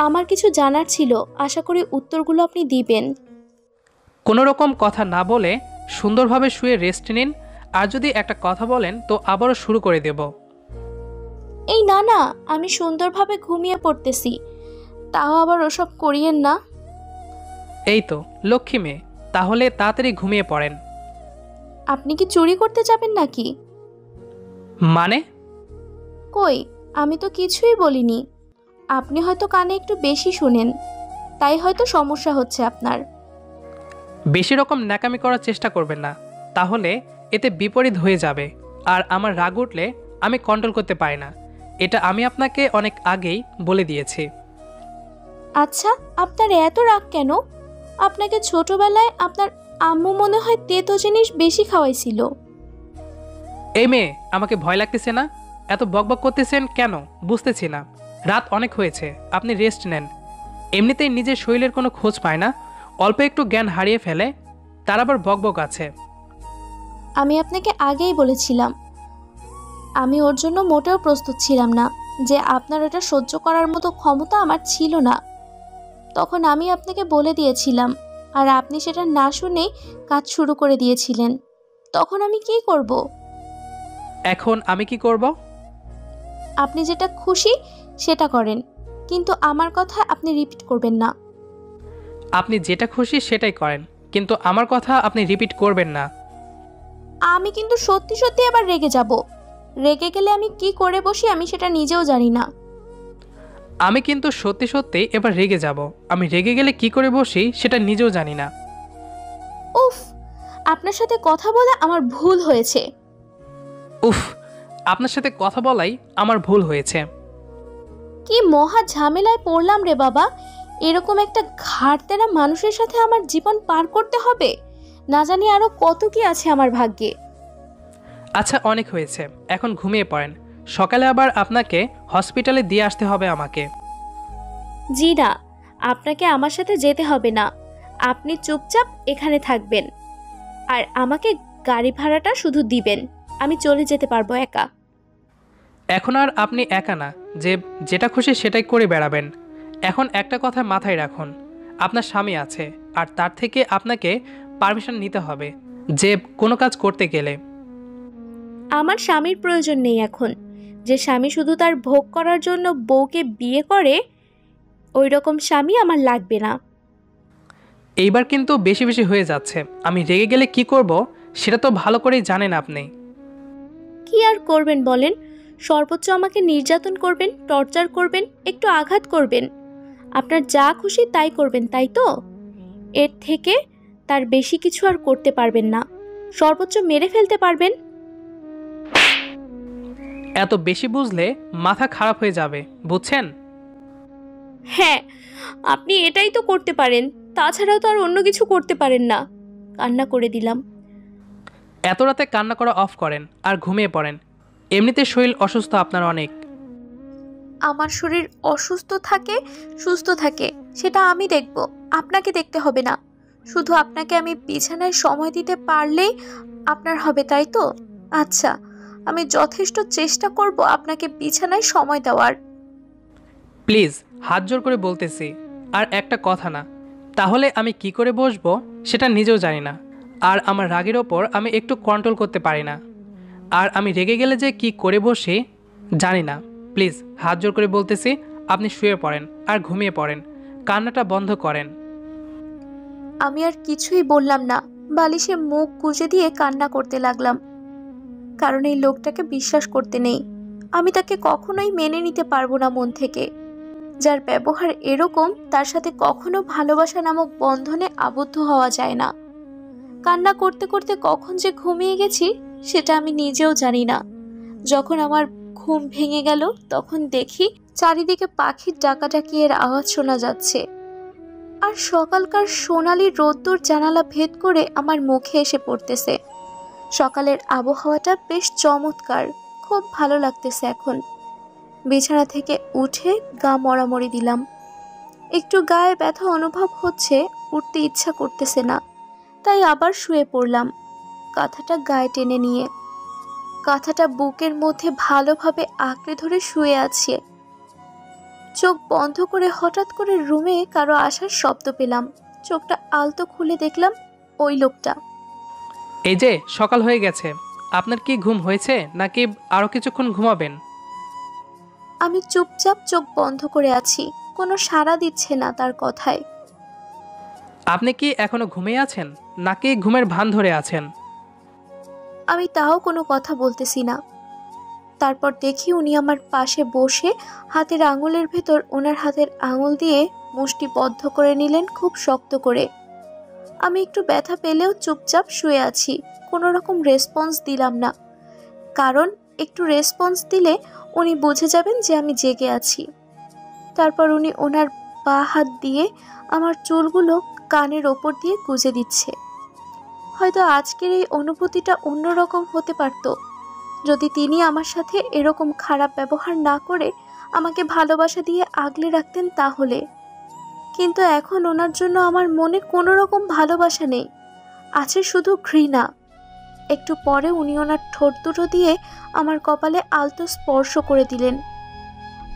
আমার কিছু জানার ছিল, আশা করি উত্তরগুলো আপনি দিবেন। কোনো রকম কথা না বলে সুন্দরভাবে শুয়ে রেস্ট নিন, আর যদি একটা কথা বলেন তো আবারও শুরু করে দেব। এই না না, আমি সুন্দরভাবে ঘুমিয়ে পড়তেছি, তাও আবার ওসব করিয়েন না। এই তো লক্ষ্মী মেয়ে, তাহলে তাড়াতাড়ি ঘুমিয়ে পড়েন। আপনি কি চুরি করতে যাবেন নাকি? মানে? কই, আমি তো কিছুই বলিনি। আপনি হয়তো কানে একটু বেশি শুনেন, তাই হয়তো সমস্যা হচ্ছে আপনার। বেশি রকম ন্যাকামি করার চেষ্টা করবেন না, তাহলে এতে বিপরীত হয়ে যাবে। আর আমার রাগ উঠলে আমি কন্ট্রোল করতে পারি না, এটা আমি আপনাকে অনেক আগেই বলে দিয়েছি। আচ্ছা, আপনার এত রাগ কেন? আপনাকে ছোটবেলায় আপনার আম্মু মনে হয় তেতো জিনিস বেশি খাওয়াইছিল। এই মেয়ে, আমাকে ভয় লাগতেছে না? এত বকবক করতেছেন কেন বুঝতেছি না। রাত অনেক হয়েছে, আপনি রেস্ট নেন। এমনিতেই নিজের শরীরের কোনো খোঁজ পায় না, অল্প একটু জ্ঞান হারিয়ে ফেলে, তার আবার বকবক আছে। আমি আপনাকে আগেই বলেছিলাম, আমি ওর জন্য মোটেও প্রস্তুত ছিলাম না, যে আপনার এটা সহ্য করার মতো ক্ষমতা আমার ছিল না। তখন আমি আপনাকে বলে দিয়েছিলাম, আর আপনি সেটা না শুনেই কাজ শুরু করে দিয়েছিলেন। তখন আমি কি করব? এখন আমি কি করব? আপনি যেটা খুশি সেটা করেন, কিন্তু আমার কথা আপনি রিপিট করবেন না। আপনি যেটা খুশি সেটাই করেন, কিন্তু আমার কথা আপনি রিপিট করবেন না। আমি কিন্তু সত্যি সত্যি আবার রেগে যাব। রেগে গেলে আমি কি করে বসি আমি সেটা নিজেও জানি না। আমি কিন্তু সত্যি সত্যি এবার রেগে যাব। আমি রেগে গেলে কি করে বসি সেটা নিজেও জানি না। উফ, আপনার সাথে কথা বলে আমার ভুল হয়েছে। উফ, আপনার সাথে কথা বলাই আমার ভুল হয়েছে। কি মহা ঝামেলায় পড়লাম রে বাবা। এরকম একটা ঘাড়তেরা মানুষের সাথে আমার জীবন পার করতে হবে। না জানি আরো কত কি আছে আমার ভাগ্যে। আচ্ছা, অনেক হয়েছে, এখন ঘুমিয়ে পড়েন। সকালে আবার আপনাকে হসপিটালে দিয়ে আসতে হবে আমাকে। জি না, আপনাকে আমার সাথে যেতে হবে না। আপনি চুপচাপ এখানে থাকবেন, আর আমাকে গাড়ি ভাড়াটা শুধু দিবেন। আমি চলে যেতে পারবো একা। এখন আর আপনি একা না যে যেটা খুশি সেটাই করে বেড়াবেন। এখন একটা কথা মাথায় রাখুন, আপনার স্বামী আছে, আর তার থেকে আপনাকে পারমিশন নিতে হবে যে কোনো কাজ করতে গেলে। আমার স্বামীর প্রয়োজন নেই এখন। যে স্বামী শুধু তার ভোগ করার জন্য বউকে বিয়ে করে, ওই রকম স্বামী আমার লাগবে না। এইবার কিন্তু বেশি বেশি হয়ে যাচ্ছে। আমি রেগে গেলে কি করব সেটা তো ভালো করেই জানেন আপনি। কি আর করবেন বলেন? সর্বোচ্চ আমাকে নির্যাতন করবেন, টর্চার করবেন, একটু আঘাত করবেন। আপনার যা খুশি তাই করবেন, তাই তো? এর থেকে তার বেশি কিছু আর করতে পারবেন না। সর্বোচ্চ মেরে ফেলতে পারবেন। এত বেশি বুঝলে মাথা খারাপ হয়ে যাবে, বুঝছেন? হ্যাঁ, আপনি এটাই তো করতে পারেন, তাছাড়াও তো আর অন্য কিছু করতে পারেন না। কান্না করে দিলাম। এত রাতে কান্না করা অফ করেন আর ঘুমিয়ে পড়েন। এমনিতে শরীর অসুস্থ আপনার অনেক। আমার শরীর অসুস্থ থাকে সুস্থ থাকে সেটা আমি দেখব, আপনাকে দেখতে হবে না। শুধু আপনাকে আমি বিছানায় সময় দিতে পারলেই আপনার হবে, তাই তো? আচ্ছা, আমি যথেষ্ট চেষ্টা করব আপনাকে বিছানায় সময় দেওয়ার। প্লিজ, হাত জোর করে বলতেছি, আর একটা কথা না। তাহলে আমি কি করে বসবো সেটা নিজেও জানি না, আর আমার রাগের ওপর আমি একটু কন্ট্রোল করতে পারি না। আর আমি রেগে গেলে যে কি করে বসি জানি না। প্লিজ, হাত জোর করে বলতেছি, আপনি শুয়ে পড়েন আর ঘুমিয়ে পড়েন, কান্নাটা বন্ধ করেন। আমি আর কিছুই বললাম না, বালিশে মুখ গুজে দিয়ে কান্না করতে লাগলাম। কারণ এই লোকটাকে বিশ্বাস করতে নেই। আমি তাকে কখনোই মেনে নিতে পারবো না মন থেকে। যার ব্যবহার এরকম, তার সাথে কখনো ভালোবাসা নামক বন্ধনে আবদ্ধ হওয়া যায় না। কান্না করতে করতে কখন যে ঘুমিয়ে গেছি সেটা আমি নিজেও জানি না। যখন আমার ঘুম ভেঙে গেল তখন দেখি চারিদিকে পাখির ডাকাডাকি এর আওয়াজ শোনা যাচ্ছে, আর সকালকার সোনালি রোদ্দুর জানালা ভেদ করে আমার মুখে এসে পড়তেছে। সকালের আবহাওয়াটা বেশ চমৎকার, খুব ভালো লাগতেছে এখন। বিছানা থেকে উঠে গা মড়ামড়ি দিলাম। একটু গায়ে ব্যথা অনুভব হচ্ছে, উঠতে ইচ্ছা করতেছে না, তাই আবার শুয়ে পড়লাম কাঁথাটা গায়ে টেনে নিয়ে। কাঁথাটা বুকের মধ্যে ভালোভাবে আঁকড়ে ধরে শুয়ে আছে। চোখ বন্ধ করে হঠাৎ করে রুমে কারো আসার শব্দ পেলাম। চোখটা আলতো খুলে দেখলাম ওই লোকটা। এই যে সকাল হয়ে গেছে, আপনার কি ঘুম হয়েছে নাকি আরও কিছুক্ষণ ঘুমাবেন? আমি চুপচাপ চোখ বন্ধ করে আছি, কোনো সাড়া দিচ্ছে না তার কথায়। আপনি কি এখনো ঘুমিয়ে আছেন নাকি ঘুমের ভান ধরে আছেন? আমি তাও কোনো কথা বলতেছি না। তারপর দেখি উনি আমার পাশে বসে হাতের আঙুলের ভেতর ওনার হাতের আঙুল দিয়ে মুষ্টিবদ্ধ করে নিলেন খুব শক্ত করে। আমি একটু ব্যথা পেলেও চুপচাপ শুয়ে আছি, কোনো রকম রেসপন্স দিলাম না, কারণ একটু রেসপন্স দিলে উনি বুঝে যাবেন যে আমি জেগে আছি। তারপর উনি ওনার বা হাত দিয়ে আমার চুলগুলো কানের ওপর দিয়ে গুজে দিচ্ছে। হয়তো আজকের এই অনুভূতিটা অন্যরকম হতে পারত যদি তিনি আমার সাথে এরকম খারাপ ব্যবহার না করে আমাকে ভালোবাসা দিয়ে আগলে রাখতেন তাহলে। কিন্তু এখন ওনার জন্য আমার মনে কোনো রকম ভালোবাসা নেই, আছে শুধু ঘৃণা। একটু পরে উনি ওনার ঠোঁট দুটো দিয়ে আমার কপালে আলতো স্পর্শ করে দিলেন।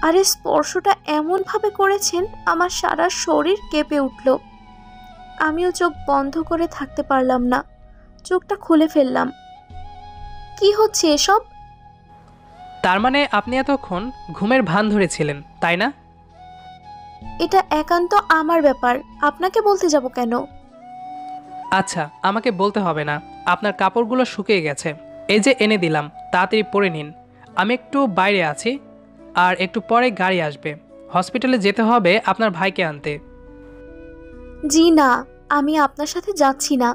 আর এই স্পর্শটা এমনভাবে করেছেন আমার সারা শরীর কেঁপে উঠল। আমিও চোখ বন্ধ করে থাকতে পারলাম না, চোখটা খুলে ফেললাম। কি হচ্ছে এসব? তার মানে আপনি এতক্ষণ ঘুমের ভান ধরেছিলেন, তাই না? এটা একান্ত আমার ব্যাপার, আপনাকে বলতে যাব কেন? আচ্ছা, আমাকে বলতে হবে না। আপনার কাপড়গুলো শুকিয়ে গেছে, এই যে এনে দিলাম, তাড়াতাড়ি পরে নিন। আমি একটু বাইরে আছি, আর একটু পরে গাড়ি আসবে। হসপিটালে যেতে হবে আপনার ভাইকে আনতে। জি না, আমি আপনার সাথে যাচ্ছি না।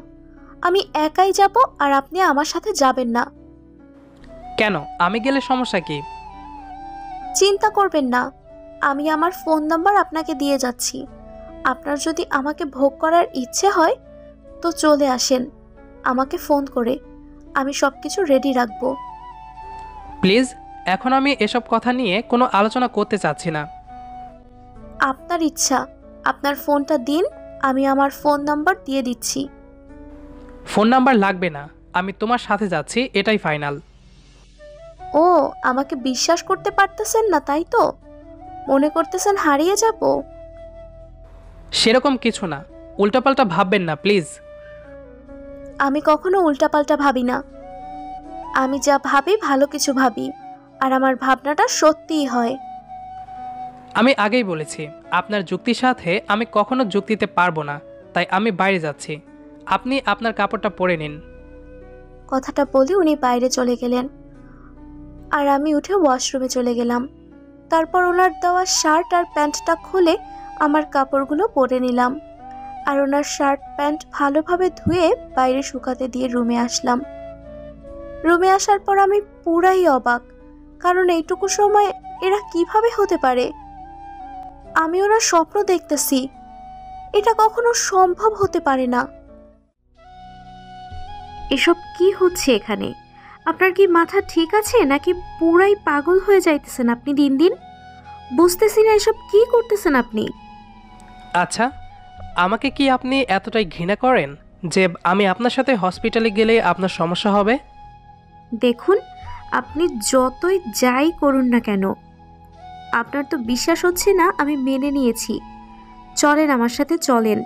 আমি একাই যাব, আর আপনি আমার সাথে যাবেন না। কেন? আমি গেলে সমস্যা কি? চিন্তা করবেন না, আমি আমার ফোন নাম্বার আপনাকে দিয়ে যাচ্ছি। আপনার যদি আমাকে ভোগ করার ইচ্ছে হয় তো চলে আসেন আমাকে ফোন করে, আমি সব কিছু রেডি রাখবো। প্লিজ, এখন আমি এসব কথা নিয়ে কোনো আলোচনা করতে চাচ্ছি না। আপনার ইচ্ছা, আপনার ফোনটা দিন, আমি আমার ফোন নাম্বার দিয়ে দিচ্ছি। ফোন নাম্বার লাগবে না, আমি তোমার সাথে যাচ্ছি, এটাই ফাইনাল। ও, আমাকে বিশ্বাস করতে পারতেছেন না তাই তো? মনে করতেছেন হারিয়ে যাব? সেরকম কিছু না, উল্টাপাল্টা ভাববেন না প্লিজ। আমি কখনো উল্টাপাল্টা ভাবি না। আমি যা ভাবি ভালো কিছু ভাবি, আর আমার ভাবনাটা সত্যিই হয়। আমি আগেই বলেছি, আপনার যুক্তির সাথে আমি কখনো যুক্তি দিতে পারবো না, তাই আমি বাইরে যাচ্ছি। আপনি আপনার কাপড়টা পরে নিন। কথাটা বলে উনি বাইরে চলে গেলেন, আর আমি উঠে ওয়াশরুমে চলে গেলাম। তারপর ওনার দেওয়া শার্ট আর প্যান্টটা খুলে আমার কাপড়গুলো পরে নিলাম, আর ওনার শার্ট প্যান্ট ভালোভাবে ধুয়ে বাইরে শুকাতে দিয়ে রুমে আসলাম। রুমে আসার পর আমি পুরাই অবাক, কারণ এইটুকু সময় এরা কিভাবে হতে পারে? আমি ওরা স্বপ্ন দেখতেছি, এটা কখনো সম্ভব হতে পারে না। এসব কি হচ্ছে এখানে? আপনার কি মাথা ঠিক আছে নাকি পুরাই পাগল হয়ে যাইতেছেন আপনি দিন দিন? বুঝতেছি না এসব কি করতেছেন আপনি। আচ্ছা, আমাকে কি আপনি এতটাই ঘৃণা করেন যে আমি আপনার সাথে হসপিটালে গেলে আপনার সমস্যা হবে? দেখুন, আপনি যতই যাই করুন না কেন, আপনার তো বিশ্বাস হচ্ছে না আমি মেনে নিয়েছি। চলেন আমার সাথে, চলেন,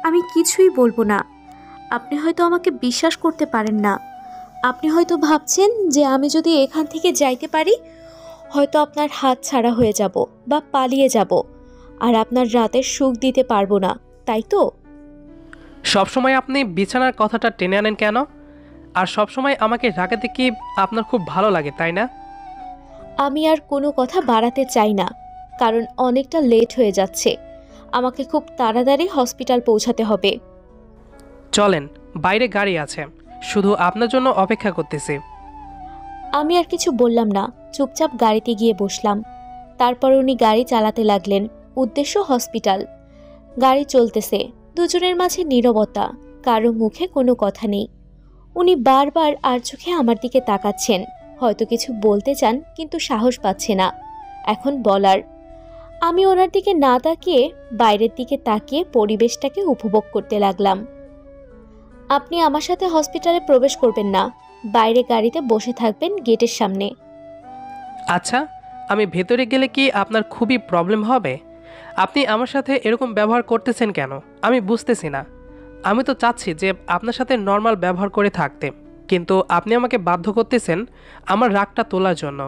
আমি কিছুই বলবো না। আপনি হয়তো আমাকে বিশ্বাস করতে পারেন না। আপনি হয়তো ভাবছেন যে আমি যদি এখান থেকে যাইতে পারি হয়তো আপনার হাত ছাড়া হয়ে যাব বা পালিয়ে যাব, আর আপনার রাতের সুখ দিতে পারবো না, তাই তো? সবসময় আপনি বিছানার কথাটা টেনে আনেন কেন? আর সবসময় আমাকে রাগাতে কি আপনার খুব ভালো লাগে, তাই না? আমি আর কোনো কথা বাড়াতে চাই না, কারণ অনেকটা লেট হয়ে যাচ্ছে। আমাকে খুব তাড়াতাড়ি হসপিটাল পৌঁছাতে হবে। চলেন, বাইরে গাড়ি আছে, শুধু আপনার জন্য অপেক্ষা করতেছি। আমি আর কিছু বললাম না, চুপচাপ গাড়িতে গিয়ে বসলাম। তারপর উনি গাড়ি চালাতে লাগলেন, উদ্দেশ্য হসপিটাল। গাড়ি চলতেছে, দুজনের মাঝে নীরবতা, কারো মুখে কোনো কথা নেই। উনি বারবার আর চোখে আমার দিকে তাকাচ্ছেন, হয়তো কিছু বলতে চান কিন্তু সাহস পাচ্ছে না এখন বলার। আমি ওনার দিকে না তাকিয়ে বাইরের দিকে তাকিয়ে পরিবেশটাকে উপভোগ করতে লাগলাম। আপনি আমার সাথে হসপিটালে প্রবেশ করবেন না, বাইরে গাড়িতে বসে থাকবেন গেটের সামনে। আচ্ছা, আমি ভেতরে গেলে কি আপনার খুবই প্রবলেম হবে? আপনি আমার সাথে এরকম ব্যবহার করতেছেন কেন আমি বুঝতেছি না। আমি তো চাচ্ছি যে আপনার সাথে নর্মাল ব্যবহার করে থাকতে, কিন্তু আপনি আমাকে বাধ্য করতেছেন আমার রাগটা তোলার জন্য।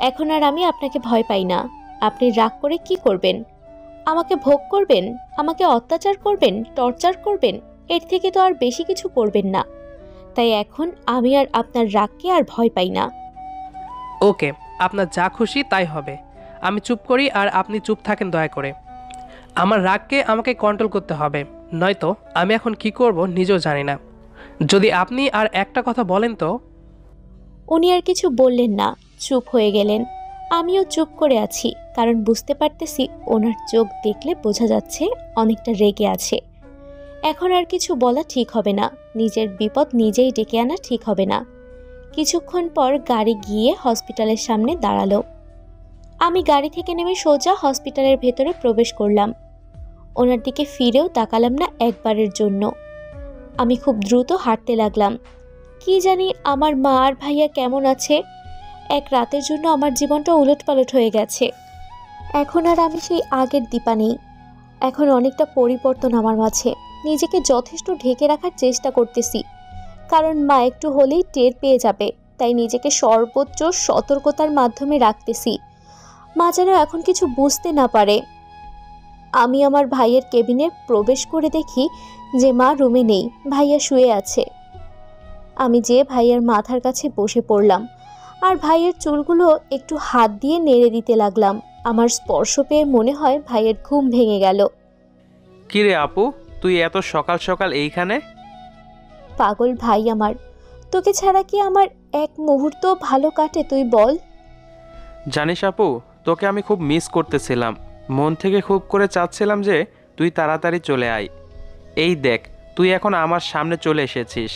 এখন আর আমি আপনাকে ভয় পাই না। আপনি রাগ করে কি করবেন? আমাকে ভোগ করবেন? আমাকে অত্যাচার করবেন? টর্চার করবেন? এর থেকে তো আর বেশি কিছু করবেন না। তাই এখন আমি আর আপনার রাগকে আর ভয় পাই না। ওকে, আপনার যা খুশি তাই হবে। আমি চুপ করি আর আপনি চুপ থাকেন দয়া করে। আমার রাগকে আমাকে কন্ট্রোল করতে হবে, নয়তো আমি এখন কি করব নিজেও জানি না। যদি আপনি আর একটা কথা বলেন তো। উনি আর কিছু বললেন না, চুপ হয়ে গেলেন। আমিও চুপ করে আছি, কারণ বুঝতে পারতেছি ওনার চোখ দেখলে বোঝা যাচ্ছে অনেকটা রেগে আছে। এখন আর কিছু বলা ঠিক হবে না, নিজের বিপদ নিজেই ডেকে আনা ঠিক হবে না। কিছুক্ষণ পর গাড়ি গিয়ে হসপিটালের সামনে দাঁড়ালো। আমি গাড়ি থেকে নেমে সোজা হসপিটালের ভেতরে প্রবেশ করলাম। ওনার দিকে ফিরেও তাকালাম না একবারের জন্য। আমি খুব দ্রুত হাঁটতে লাগলাম। কি জানি আমার মা আর ভাইয়া কেমন আছে। এক রাতের জন্য আমার জীবনটা উলটপালট হয়ে গেছে। এখন আর আমি সেই আগের দীপা নেই। এখন অনেকটা পরিবর্তন আমার মাঝে। নিজেকে যথেষ্ট ঢেকে রাখার চেষ্টা করতেছি, কারণ মা একটু হলেই টের পেয়ে যাবে। তাই নিজেকে সর্বোচ্চ সতর্কতার মাধ্যমে রাখতেছি, মা যেন এখন কিছু বুঝতে না পারে। আমি আমার ভাইয়ের কেবিনে প্রবেশ করে দেখি যে মা রুমে নেই, ভাইয়া শুয়ে আছে। আমি যে ভাইয়ার মাথার কাছে বসে পড়লাম আর ভাইয়ের চুলগুলো একটু হাত দিয়ে নেড়ে দিতে লাগলাম। আমার স্পর্শ পেয়ে মনে হয় ভাইয়ের ঘুম ভেঙে গেল। কিরে আপু, তুই এত সকাল সকাল এইখানে? পাগল ভাই আমার, তোকে ছাড়া কি আমার এক মুহূর্ত ভালো কাটে তুই বল? জানিস আপু, তোকে আমি খুব মিস করতেছিলাম। মন থেকে খুব করে চাচ্ছিলাম যে তুই তাড়াতাড়ি চলে আয়। এই দেখ, তুই এখন আমার সামনে চলে এসেছিস।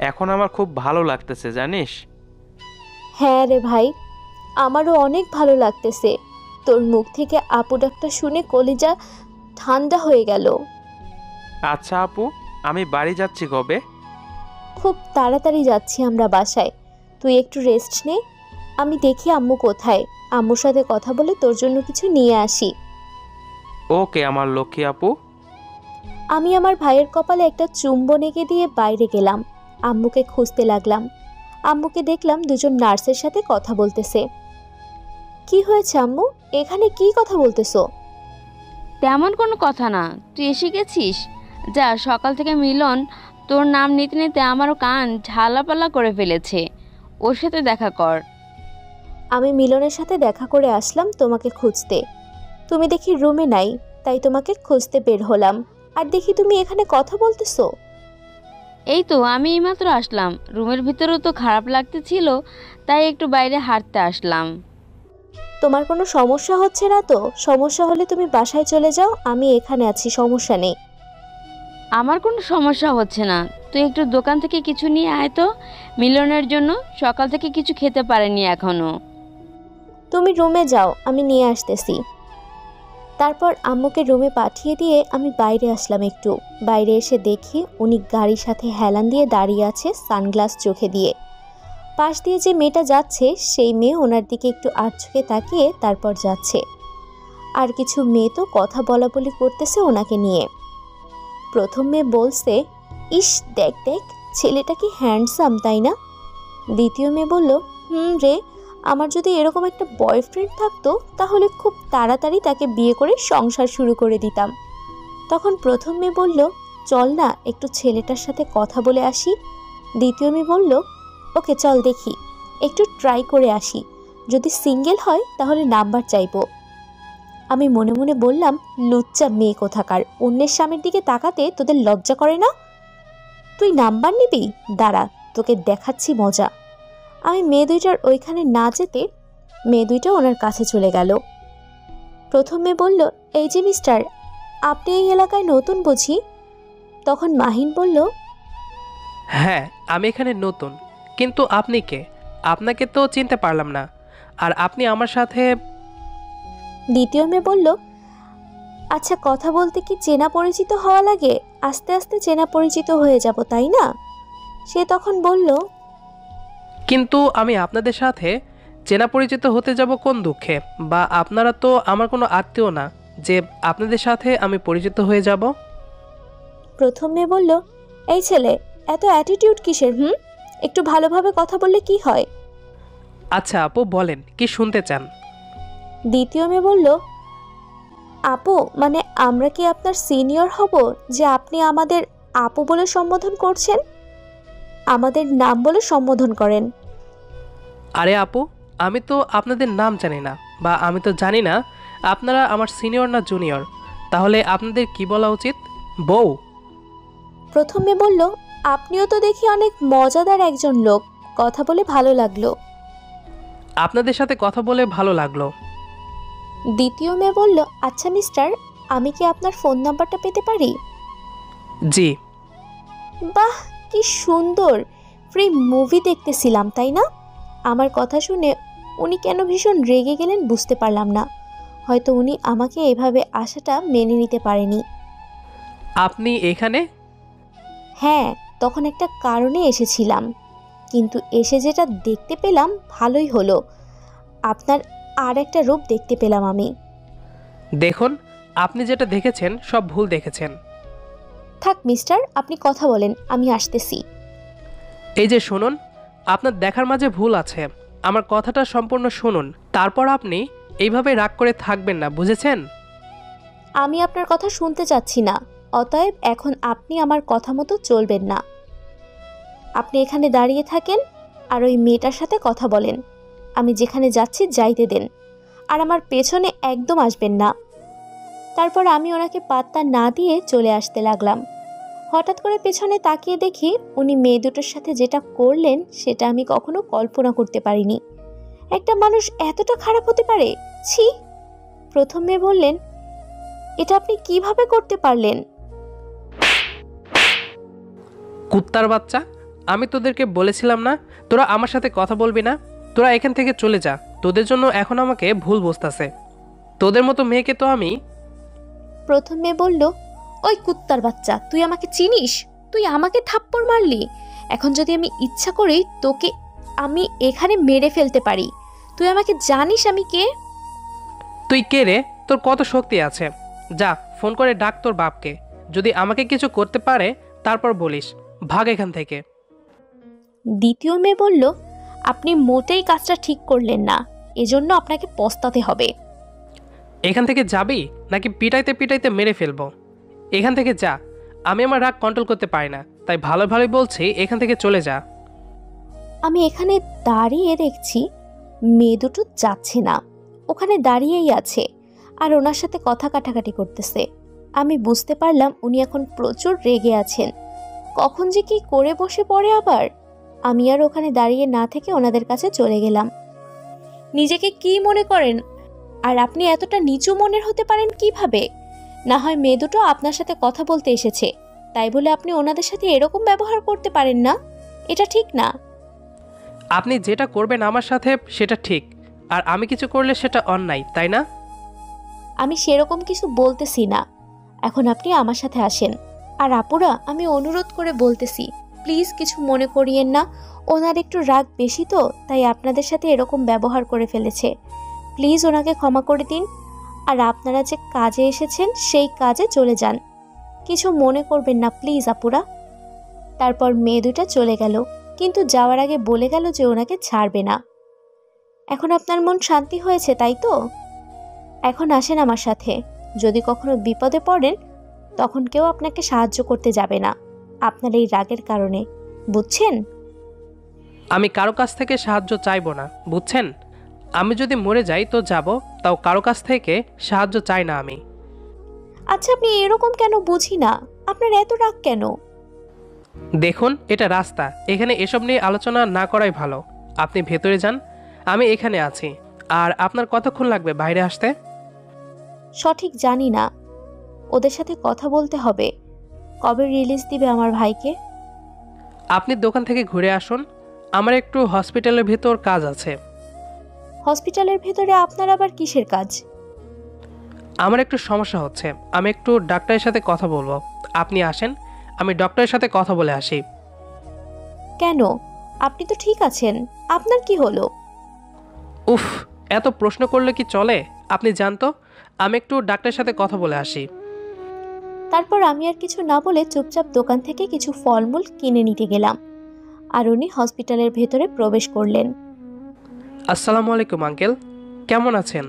এখন আমার খুব ভালো লাগতেছে জানিস। হ্যাঁ রে ভাই, আমারও অনেক ভালো লাগতেছে। তোর মুখ থেকে আপু ডাকটা শুনে কলিজা ঠান্ডা হয়ে গেল। আচ্ছা আপু, আমি বাড়ি যাচ্ছি কবে? খুব তাড়াতাড়ি যাচ্ছি আমরা বাসায়। তুই একটু রেস্ট নে, আমি দেখি আম্মু কোথায়। আম্মুর সাথে কথা বলে তোর জন্য কিছু নিয়ে আসি। ওকে আমার লক্ষ্মী আপু। আমি আমার ভাইয়ের কপালে একটা চুম্বন এঁকে দিয়ে বাইরে গেলাম। আম্মুকে খুঁজতে লাগলাম। আম্মুকে দেখলাম দুজন নার্সের সাথে কথা বলতেছে। কি হয়েছে আম্মু, এখানে কি কথা বলতেছো? তেমন কোনো কথা না, তুই এসে গেছিস। যা, সকাল থেকে মিলন তোর নাম নিতে নিতে আমারও কান ঝালাপালা করে ফেলেছে। ওর সাথে দেখা কর। আমি মিলনের সাথে দেখা করে আসলাম তোমাকে খুঁজতে। তুমি দেখি রুমে নাই, তাই তোমাকে খুঁজতে বের হলাম। আর দেখি তুমি এখানে কথা বলতেছো। এই তো আমি এইমাত্র আসলাম। রুমের ভিতরেও তো খারাপ লাগতেছিল, তাই একটু বাইরে হাঁটতে আসলাম। তোমার কোনো সমস্যা হচ্ছে না তো? সমস্যা হলে তুমি বাসায় চলে যাও, আমি এখানে আছি, সমস্যা নেই। আমার কোনো সমস্যা হচ্ছে না, তুই একটু দোকান থেকে কিছু নিয়ে আয় তো মিলনের জন্য। সকাল থেকে কিছু খেতে পারেনি এখনো। তুমি রুমে যাও, আমি নিয়ে আসতেছি। তারপর আম্মুকে রুমে পাঠিয়ে দিয়ে আমি বাইরে আসলাম। একটু বাইরে এসে দেখি উনি গাড়ির সাথে হেলান দিয়ে দাঁড়িয়ে আছে, সানগ্লাস চোখে দিয়ে। পাশ দিয়ে যে মেয়েটা যাচ্ছে সেই মেয়ে ওনার দিকে একটু আড়চোখে তাকিয়ে তারপর যাচ্ছে। আর কিছু মেয়ে তো কথা বলাবলি করতেছে ওনাকে নিয়ে। প্রথম মেয়ে বলছে, ইস দেখ দেখ, ছেলেটা কি হ্যান্ডসাম তাই না? দ্বিতীয় মেয়ে বলল, রে, আমার যদি এরকম একটা বয়ফ্রেন্ড থাকতো তাহলে খুব তাড়াতাড়ি তাকে বিয়ে করে সংসার শুরু করে দিতাম। তখন প্রথম মেয়ে বলল, চল না একটু ছেলেটার সাথে কথা বলে আসি। দ্বিতীয় মেয়ে বলল, ওকে চল দেখি, একটু ট্রাই করে আসি, যদি সিঙ্গেল হয় তাহলে নাম্বার চাইবো। আমি মনে মনে বললাম, লুচ্চা মেয়ে কোথাকার, অন্যের স্বামীর দিকে তাকাতে তোদের লজ্জা করে না? তুই নাম্বার নিবি? দাঁড়া, তোকে দেখাচ্ছি মজা। আমি মেয়ে দুইটার ওইখানে না যেতে মেয়ে দুইটা ওনার কাছে চলে গেল। প্রথম মেয়ে বলল, এই যে মিস্টার, আপনি এই এলাকায় নতুন বুঝি? তখন মাহিন বলল, হ্যাঁ, আমি এখানে নতুন, কিন্তু আপনি কে? আপনাকে তো চিনতে পারলাম না। আর আপনি আমার সাথে? দ্বিতীয় মেয়ে বলল, আচ্ছা কথা বলতে কি চেনা পরিচিত হওয়া লাগে? আস্তে আস্তে চেনা পরিচিত হয়ে যাব, তাই না? সে তখন বলল, কিন্তু আমি আপনাদের সাথে চেনা পরিচিত হতে যাব কোন দুঃখে? বা আপনারা তো আমার কোনো আত্মীয় না যে আপনাদের সাথে আমি পরিচিত হয়ে যাব। প্রথম মেয়ে বলল, এই ছেলে, এত অ্যাটিটিউড কিসের? একটু ভালোভাবে কথা বললে কি হয়? আচ্ছা আপু, বলেন কি শুনতে চান? দ্বিতীয় মেয়ে বলল, আপু মানে আমরা কি আপনার সিনিয়র হব যে আপনি আমাদের আপু বলে সম্বোধন করছেন? আমাদের নাম বলে সম্বোধন করেন। আরে আপু, আমি তো আপনাদের নাম জানি না, বা আমি তো জানি না আপনারা আমার সিনিয়র না জুনিয়র। তাহলে আপনাদের কি বলা উচিত? বউ? প্রথম মেয়ে বলল, আপনিও তো দেখি অনেক মজাদার একজন লোক, কথা বলে ভালো লাগলো। আপনাদের সাথে কথা বলে ভালো লাগলো। দ্বিতীয় মেয়ে বলল, আচ্ছা মিস্টার, আমি কি আপনার ফোন নাম্বারটা পেতে পারি? জি। বাহ, কি সুন্দর! ফ্রি মুভি দেখতেছিলাম, তাই না? আমার কথা শুনে উনি কেন ভীষণ রেগে গেলেন বুঝতে পারলাম না। হয়তো উনি আমাকে এভাবে আসাটা মেনে নিতে পারেনি। আপনি এখানে? হ্যাঁ, তখন একটা কারণে এসেছিলাম, কিন্তু এসে যেটা দেখতে পেলাম ভালোই হলো। আপনার আর একটা রূপ দেখতে পেলাম আমি। দেখুন, আপনি যেটা দেখেছেন সব ভুল দেখেছেন। থাক মিস্টার, আপনি কথা বলেন, আমি আসতেছি। এই যে শুনুন, আপনার দেখার মাঝে ভুল আছে। আমার কথাটা সম্পূর্ণ শুনুন, তারপর আপনি এইভাবে রাগ করে থাকবেন না, বুঝেছেন? আমি আপনার কথা শুনতে চাচ্ছি না, অতএব এখন আপনি আমার কথা মতো চলবেন না। আপনি এখানে দাঁড়িয়ে থাকেন আর ওই মেয়েটার সাথে কথা বলেন। আমি যেখানে যাচ্ছি যাইতে দেন, আর আমার পেছনে একদম আসবেন না। তারপর আমি ওনাকে পাত্তা না দিয়ে চলে আসতে লাগলাম। হঠাৎ করে পেছনে তাকিয়ে দেখি উনি মেয়ে দুটোর সাথে যেটা করলেন সেটা আমি কখনো কল্পনা করতে পারিনি। একটা মানুষ এতটা খারাপ হতে পারে? ছি! প্রথম মেয়ে বললেন, এটা আপনি কিভাবে করতে পারলেন? কুত্তার বাচ্চা, আমি তোদেরকে বলেছিলাম না তোরা আমার সাথে কথা বলবি না? তোরা এখান থেকে চলে যা। তোদের জন্য এখন আমাকে ভুল বুঝতাছে। তোদের মতো মেয়েকে তো আমি... প্রথম মেয়ে বলল, ওই কুত্তার বাচ্চা, তুই আমাকে চিনিস? তুই আমাকে থাপ্পড় মারলি। এখন যদি আমি ইচ্ছা করি তোকে আমি এখানে মেরে ফেলতে পারি। তুই আমাকে জানিস আমি কে? তুই কে রে? তোর কত শক্তি আছে? যা, ফোন করে ডাক তোর বাপকে। যদি আমাকে কিছু করতে পারে তারপর বলিস। ভাগ এখান থেকে। দ্বিতীয় মেয়ে বলল, আপনি মোটেই কাজটা ঠিক করলেন না, এজন্য আপনাকে পস্তাতে হবে। এখান থেকে যাবি নাকি পিটাইতে পিটাইতে মেরে ফেলবো? এখান থেকে যা। আমি আমার রাগ কন্ট্রোল করতে পারি না, তাই ভালো ভালোই বলছি, এখান থেকে চলে যা। আমি এখানে দাঁড়িয়ে দেখছি মেয়ে দুটো যাচ্ছে না, ওখানে দাঁড়িয়েই আছে আর ওনার সাথে কথা কাটাকাটি করতেছে। আমি বুঝতে পারলাম উনি এখন প্রচুর রেগে আছেন। কখন যে কি করে বসে পড়ে আবার। আমি আর ওখানে দাঁড়িয়ে না থেকে ওনাদের কাছে চলে গেলাম। নিজেকে কি মনে করেন? আর আপনি এতটা নিচু মনের হতে পারেন কিভাবে? না হয় মেয়ে দুটো আপনার সাথে কথা বলতে এসেছে, তাই বলে আপনি ওনাদের সাথে এরকম ব্যবহার করতে পারেন না। এটা ঠিক না। আপনি যেটা করবেন আমার সাথে সেটা ঠিক, আর আমি কিছু করলে সেটা অন্যায়, তাই না? আমি সেরকম কিছু বলতেছি না। এখন আপনি আমার সাথে আসেন। আর আপুরা, আমি অনুরোধ করে বলতেছি, প্লিজ কিছু মনে করিয়েন না। ওনার একটু রাগ বেশি তো, তাই আপনাদের সাথে এরকম ব্যবহার করে ফেলেছে। প্লিজ ওনাকে ক্ষমা করে দিন। আর আপনারা যে কাজে এসেছেন সেই কাজে চলে যান। কিছু মনে করবেন না প্লিজ আপুরা। তারপর মেয়ে দুটা চলে গেল, কিন্তু যাওয়ার আগে বলে গেল যে ওনাকে ছাড়বে না। এখন আপনার মন শান্তি হয়েছে, তাই তো? এখন আসেন আমার সাথে। যদি কখনো বিপদে পড়েন তখন কেউ আপনাকে সাহায্য করতে যাবে না, আপনার এই রাগের কারণে, বুঝছেন? আমি কারো কাছ থেকে সাহায্য চাইবো না, বুঝছেন? আমি যদি মরে যাই তো যাব, তাও কারো কাছ থেকে সাহায্য চাই না আমি। আচ্ছা, আপনি এরকম কেন বুঝি না, আপনার এত রাগ কেন? দেখুন, এটা রাস্তা, এখানে এসব নিয়ে আলোচনা না করাই ভালো। আপনি ভেতরে যান, আমি এখানে আছি। আর আপনার কতক্ষণ লাগবে বাইরে আসতে? সঠিক জানি না, ওদের সাথে কথা বলতে হবে। কবে রিলিজ দিবে আমার ভাইকে? আপনি দোকান থেকে ঘুরে আসুন, আমার একটু হসপিটালের ভেতর কাজ আছে। হসপিটালের ভেতরে আপনার আবার কিসের কাজ? আমার একটু সমস্যা হচ্ছে, আমি একটু ডাক্তারের সাথে কথা বলবো। আপনি আসেন, আমি ডক্টরের সাথে কথা বলে আসি। কেন? আপনি তো ঠিক আছেন, আপনার কি হলো? উফ, এত প্রশ্ন করলে কি চলে? আপনি জানতো, আমি একটু ডাক্তারের সাথে কথা বলে আসি। তারপর আমি আর কিছু না বলে চুপচাপ দোকান থেকে কিছু ফলমূল কিনে নিতে গেলাম, আর উনি হসপিটালের ভেতরে প্রবেশ করলেন। আসসালামু আলাইকুম আঙ্কেল, কেমন আছেন?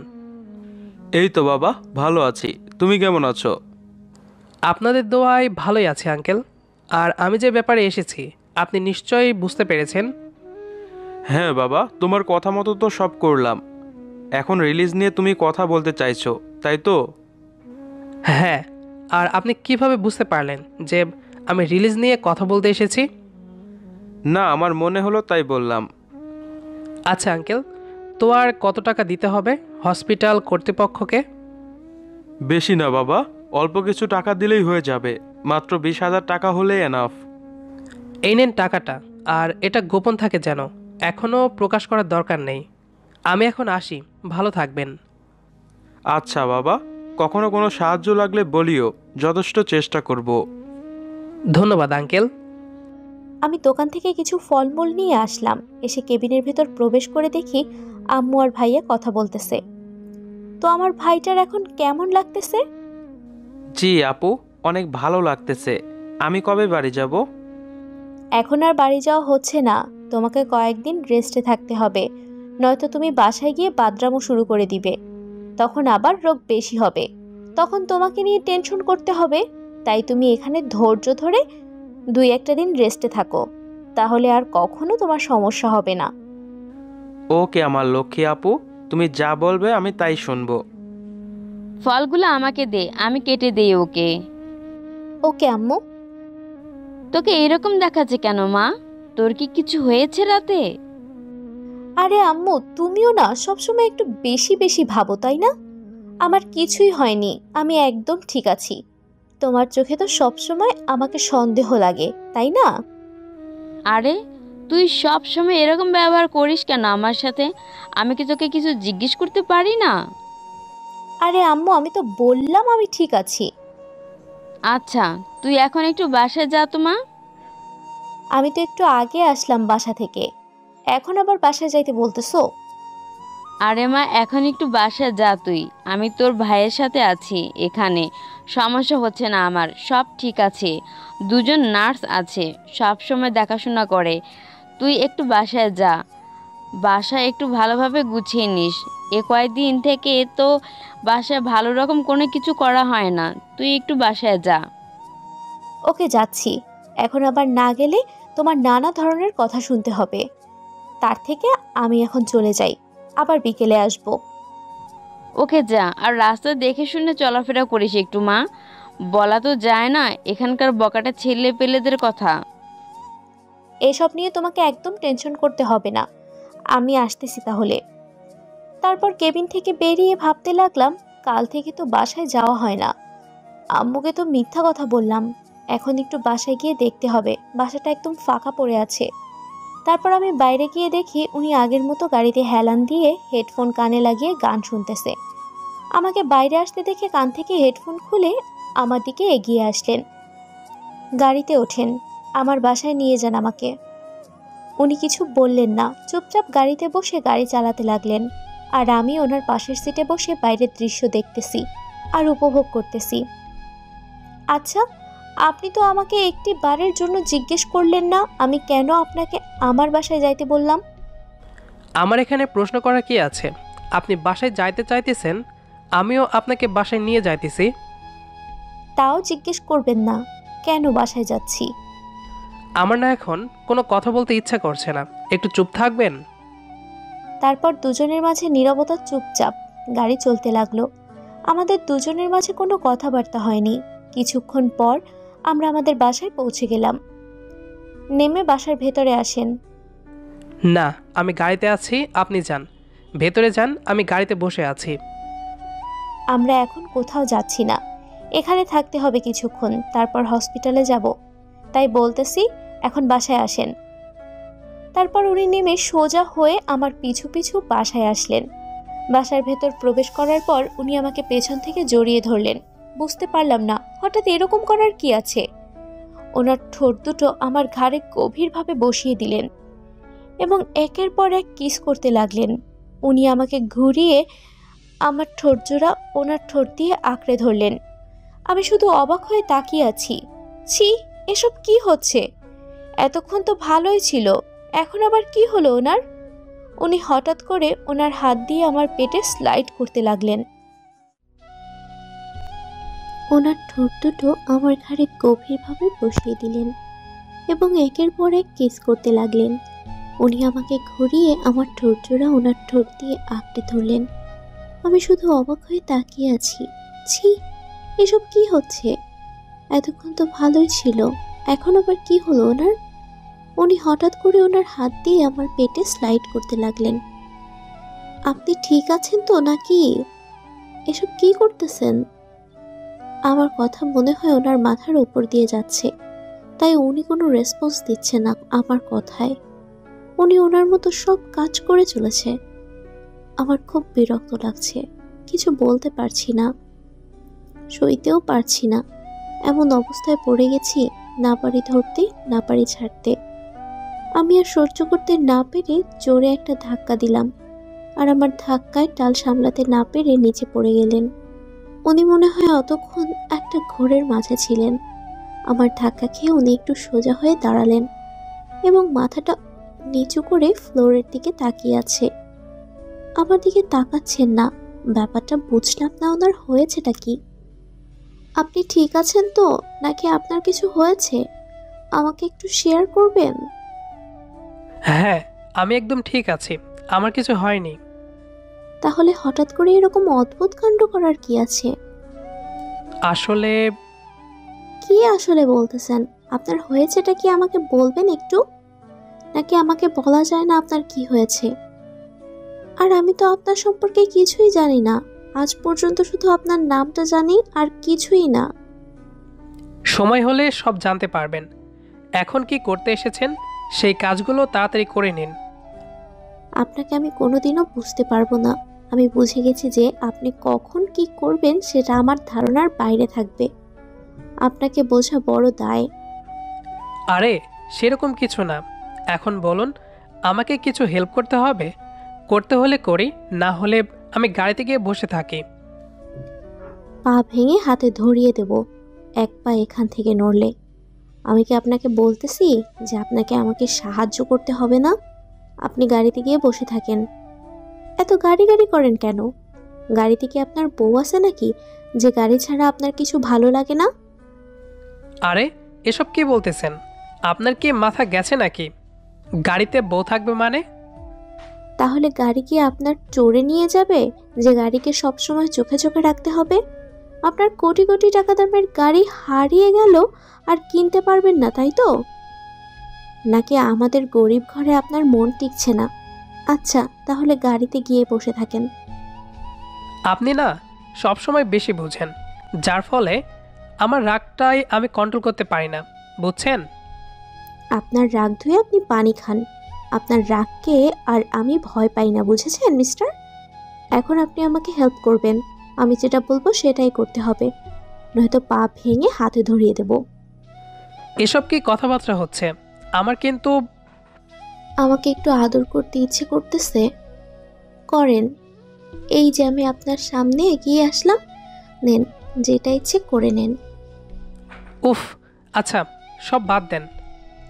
এই তো বাবা, ভালো আছি। তুমি কেমন আছো? আপনাদের দোয়ায় ভালোই আছে আঙ্কেল। আর আমি যে ব্যাপারে এসেছি আপনি নিশ্চয়ই বুঝতে পেরেছেন। হ্যাঁ বাবা, তোমার কথা মতো তো সব করলাম। এখন রিলিজ নিয়ে তুমি কথা বলতে চাইছো, তাই তো? হ্যাঁ, আর আপনি কিভাবে বুঝতে পারলেন যে আমি রিলিজ নিয়ে কথা বলতে এসেছি? না, আমার মনে হলো তাই বললাম। আচ্ছা আঙ্কেল, তো আর কত টাকা দিতে হবে হসপিটাল কর্তৃপক্ষকে? বেশি না বাবা, অল্প কিছু টাকা দিলেই হয়ে যাবে। মাত্র 20,000 টাকা হলেই এনাফ। এই নেন টাকাটা, আর এটা গোপন থাকে যেন, এখনও প্রকাশ করার দরকার নেই। আমি এখন আসি, ভালো থাকবেন। আচ্ছা বাবা, কখনো কোনো সাহায্য লাগলে বলিও, যথেষ্ট চেষ্টা করব। ধন্যবাদ আঙ্কেল। আমি দোকান থেকে কিছু ফলমূল নিয়ে আসলাম। এসে কেবিনের ভেতর প্রবেশ করে দেখি আম্মু আর ভাইয়া কথা বলতেছে। তো আমার ভাইটার এখন কেমন লাগতেছে? জি আপু, অনেক ভালো লাগতেছে। আমি কবে বাড়ি যাব? এখন আর বাড়ি যাওয়া হচ্ছে না, তোমাকে কয়েকদিন রেস্টে থাকতে হবে, নয়তো তুমি বাসায় গিয়ে বাদরামো শুরু করে দিবে। তখন আবার রোগ বেশি হবে, তখন তোমাকে নিয়ে টেনশন করতে হবে। তাই তুমি এখানে ধৈর্য ধরে 2-1 দিন রেস্টে থাকো, তাহলে আর কখনো তোমার সমস্যা হবে না। ওকে আমার লক্ষ্মী আপু, তুমি যা বলবে আমি তাই শুনবো। ফলগুলো আমাকে দে, আমি কেটে দেই ওকে। ওকে আম্মু। তোকে এরকম দেখাচ্ছে কেন মা? তোর কি কিছু হয়েছে রাতে? আরে আম্মু, তুমিও না সবসময় একটু বেশি বেশি ভাবো, তাই না? আমার কিছুই হয়নি, আমি একদম ঠিক আছি। তোমার চোখে তো সবসময় আমাকে সন্দেহ লাগে, তাই না? আরে তুই সব সময় এরকম ব্যবহার করিস কেন আমার সাথে? আমি কি তোকে কিছু জিজ্ঞেস করতে পারি না? আরে আম্মু, আমি তো বললাম আমি ঠিক আছি। আচ্ছা, তুই এখন একটু বাসায় যা তো মা। আমি তো একটু আগে আসলাম বাসা থেকে, এখন আবার বাসায় যাইতে বলতেছো? আরে মা, এখন একটু বাসায় যা তুই। আমি তোর ভাইয়ের সাথে আছি এখানে, সমস্যা হচ্ছে না আমার, সব ঠিক আছে। দুজন নার্স আছে, সব সময় দেখাশোনা করে। তুই একটু বাসায় যা, বাসায় একটু ভালোভাবে গুছিয়ে নিস। কয়েকদিন থেকে তো বাসায় ভালো রকম কোনো কিছু করা হয় না, তুই একটু বাসায় যা। ওকে, যাচ্ছি। এখন আবার না গেলে তোমার নানা ধরনের কথা শুনতে হবে। তার থেকে আমি এখন চলে যাই, আবার বিকেলে আসব। ওকে যা, আর রাস্তা দেখে শুনে চলাফেরা করিস একটু মা। বলা তো যায় না এখানকার বকাটা ছেলে পেলেদের কথা। এসব নিয়ে তোমাকে একদম টেনশন করতে হবে না, আমি আসতেছি তাহলে। তারপর কেবিন থেকে বেরিয়ে ভাবতে লাগলাম, কাল থেকে তো বাসায় যাওয়া হয় না। আম্মুকে তো মিথ্যা কথা বললাম, এখন একটু বাসায় গিয়ে দেখতে হবে, বাসাটা একদম ফাঁকা পড়ে আছে। তারপর আমি বাইরে গিয়ে দেখি উনি আগের মতো গাড়িতে হেলান দিয়ে হেডফোন কানে লাগিয়ে গান শুনতেছে। আমাকে বাইরে আসতে দেখে কান থেকে হেডফোন খুলে আমার দিকে এগিয়ে আসলেন। গাড়িতে ওঠেন, আমার বাসায় নিয়ে যান আমাকে। উনি কিছু বললেন না, চুপচাপ গাড়িতে বসে গাড়ি চালাতে লাগলেন, আর আমি ওনার পাশের সিটে বসে বাইরের দৃশ্য দেখতেছি আর উপভোগ করতেছি। আচ্ছা, আপনি তো আমাকে একটি বারের জন্য জিজ্ঞেস করলেন না আমি কেন আপনাকে আমার বাসায় যাইতে বললাম? আমার এখানে প্রশ্ন করার কি আছে? আপনি বাসায় যাইতে চাইতেছেন, আমিও আপনাকে বাসায় নিয়ে যাইতেছি। তাও জিজ্ঞেস করবেন না কেন বাসায় যাচ্ছি? আমার না এখন কোনো কথা বলতে ইচ্ছা করছে না, একটু চুপ থাকবেন? তারপর দুজনের মাঝে নীরবতা, চুপচাপ গাড়ি চলতে লাগলো। আমাদের দুজনের মাঝে কোনো কথাবার্তা হয়নি। কিছুক্ষণ পর আমরা আমাদের বাসায় পৌঁছে গেলাম। নেমে বাসার ভেতরে আসেন। না, আমি গাড়িতে আছি, আপনি যান, ভেতরে যান, আমি গাড়িতে বসে আছি। আমরা এখন কোথাও যাচ্ছি না, এখানে থাকতে হবে কিছুক্ষণ, তারপর হসপিটালে যাব। তাই বলতেছি এখন বাসায় আসেন। তারপর উনি নেমে সোজা হয়ে আমার পিছু পিছু বাসায় আসলেন। বাসার ভেতর প্রবেশ করার পর উনি আমাকে পেছন থেকে জড়িয়ে ধরলেন। বুঝতে পারলাম না হঠাৎ এরকম করার কি আছে। ওনার ঠোঁট দুটো আমার ঘাড়ে গভীরভাবে বসিয়ে দিলেন এবং একের পর এক কিস করতে লাগলেন। উনি আমাকে ঘুরিয়ে আমার ঠোঁটজোড়া ওনার ঠোঁট দিয়ে আঁকড়ে ধরলেন। আমি শুধু অবাক হয়ে তাকিয়ে আছি। ছি, এসব কি হচ্ছে? এতক্ষণ তো ভালোই ছিল, এখন আবার কি হলো ওনার? উনি হঠাৎ করে ওনার হাত দিয়ে আমার পেটে স্লাইড করতে লাগলেন। ওনার ঠোঁট দুটো আমার ঘাড়ে গভীরভাবে বসিয়ে দিলেন এবং একের পর এক কিস করতে লাগলেন। উনি আমাকে ঘুরিয়ে আমার ঠোঁটজোড়া ওনার ঠোঁট দিয়ে আঁকড়ে ধরলেন। আমি শুধু অবাক হয়ে তাকিয়ে আছি। ছি, এসব কি হচ্ছে? এতক্ষণ তো ভালোই ছিল, এখন আবার কি হলো ওনার? উনি হঠাৎ করে ওনার হাত দিয়ে আমার পেটে স্লাইড করতে লাগলেন। আপনি ঠিক আছেন তো নাকি? এসব কি করতেছেন? আমার কথা মনে হয় ওনার মাথার উপর দিয়ে যাচ্ছে, তাই উনি কোনো রেসপন্স দিচ্ছে না আমার কথায়। উনি ওনার মতো সব কাজ করে চলেছে। আমার খুব বিরক্ত লাগছে, কিছু বলতে পারছি না, সইতেও পারছি না। এমন অবস্থায় পড়ে গেছি, না পারি ধরতে না পারি ছাড়তে। আমি আর সহ্য করতে না পেরে জোরে একটা ধাক্কা দিলাম, আর আমার ধাক্কায় টাল সামলাতে না পেরে নিচে পড়ে গেলেন। উনি মনে হয় অতক্ষণ একটা ঘোরের মাঝে ছিলেন। আমার ধাক্কা খেয়ে উনি একটু সোজা হয়ে দাঁড়ালেন এবং মাথাটা নিচু করে ফ্লোরের দিকে তাকিয়ে আছে। আমার দিকে তাকাচ্ছেন না। ব্যাপারটা বুঝলাম না, ওনার হয়েছেটা কি? আপনি ঠিক আছেন তো নাকি আপনার কিছু হয়েছে? আমাকে একটু শেয়ার করবেন? হ্যাঁ, আমি একদম ঠিক আছি, আমার কিছু হয়নি। তাহলে হঠাৎ করে এরকম অদ্ভুত কাণ্ড করার কি আছে? আসলে কি আসলে বলতেছেন? আপনার হয়েছেটা কি আমাকে বলবেন একটু? নাকি আমাকে বলা যায় না আপনার কি হয়েছে? আর আমি তো আপনার সম্পর্কে কিছুই জানি না, আজ পর্যন্ত শুধু আপনার নামটা জানি আর কিছুই না। সময় হলে সব জানতে পারবেন। এখন কি করতে এসেছেন সেই কাজগুলো তাড়াতাড়ি করে নিন। আপনাকে আমি কোনোদিনও বুঝতে পারবো না। আমি বুঝে গেছি যে আপনি কখন কি করবেন সেটা আমার ধারণার বাইরে থাকবে। আপনাকে বোঝা বড় দায়। আরে সেরকম কিছু না। এখন বলুন, আমাকে কিছু হেল্প করতে হবে? করতে হলে করি, না হলে আমি গাড়িতে গিয়ে বসে থাকি। পা ভেঙে হাতে ধরিয়ে দেব এক পা এখান থেকে নড়লে। আমি কি আপনাকে বলতেছি যে আপনাকে আমাকে সাহায্য করতে হবে না? আপনি গাড়িতে গিয়ে বসে থাকেন। এত গাড়ি গাড়ি করেন কেন? গাড়িতে কি আপনার বউ আছে নাকি যে গাড়ি ছাড়া আপনার কিছু ভালো লাগে না? আরে এসব কি বলতেছেন? আপনার কি মাথা গেছে নাকি? গাড়িতে বউ থাকবে মানে? তাহলে গাড়ি কি আপনার চড়ে নিয়ে যাবে যে গাড়িকে সবসময় চোখে চোখে রাখতে হবে? আপনার কোটি কোটি টাকা দামের গাড়ি হারিয়ে গেল আর কিনতে পারবেন না, তাই তো? নাকি আমাদের গরিব ঘরে আপনার মন টিকছে না? আচ্ছা, তাহলে গাড়িতে গিয়ে বসে থাকেন। আপনি না সবসময় বেশি বুঝেন, যার ফলে আমার রাগটাই আমি কন্ট্রোল করতে পারি না, বুঝছেন? আপনার রাগ ধুয়ে আপনি পানি খান। আপনার রাগকে আর আমি ভয় পাই না, বুঝেছেন মিস্টার? এখন আপনি আমাকে হেল্প করবেন। আমি যেটা বলবো সেটাই করতে হবে, নয়তো পা ভেঙে হাতে ধরিয়ে দেব। এসব কি কথাবার্তা হচ্ছে? আমার কিন্তু আমাকে একটু আদর করতে ইচ্ছে করতেছে, করেন। এই যে আমি আপনার সামনে এগিয়ে আসলাম, নেন, যেটা ইচ্ছে করে নেন। উফ, আচ্ছা সব বাদ দেন।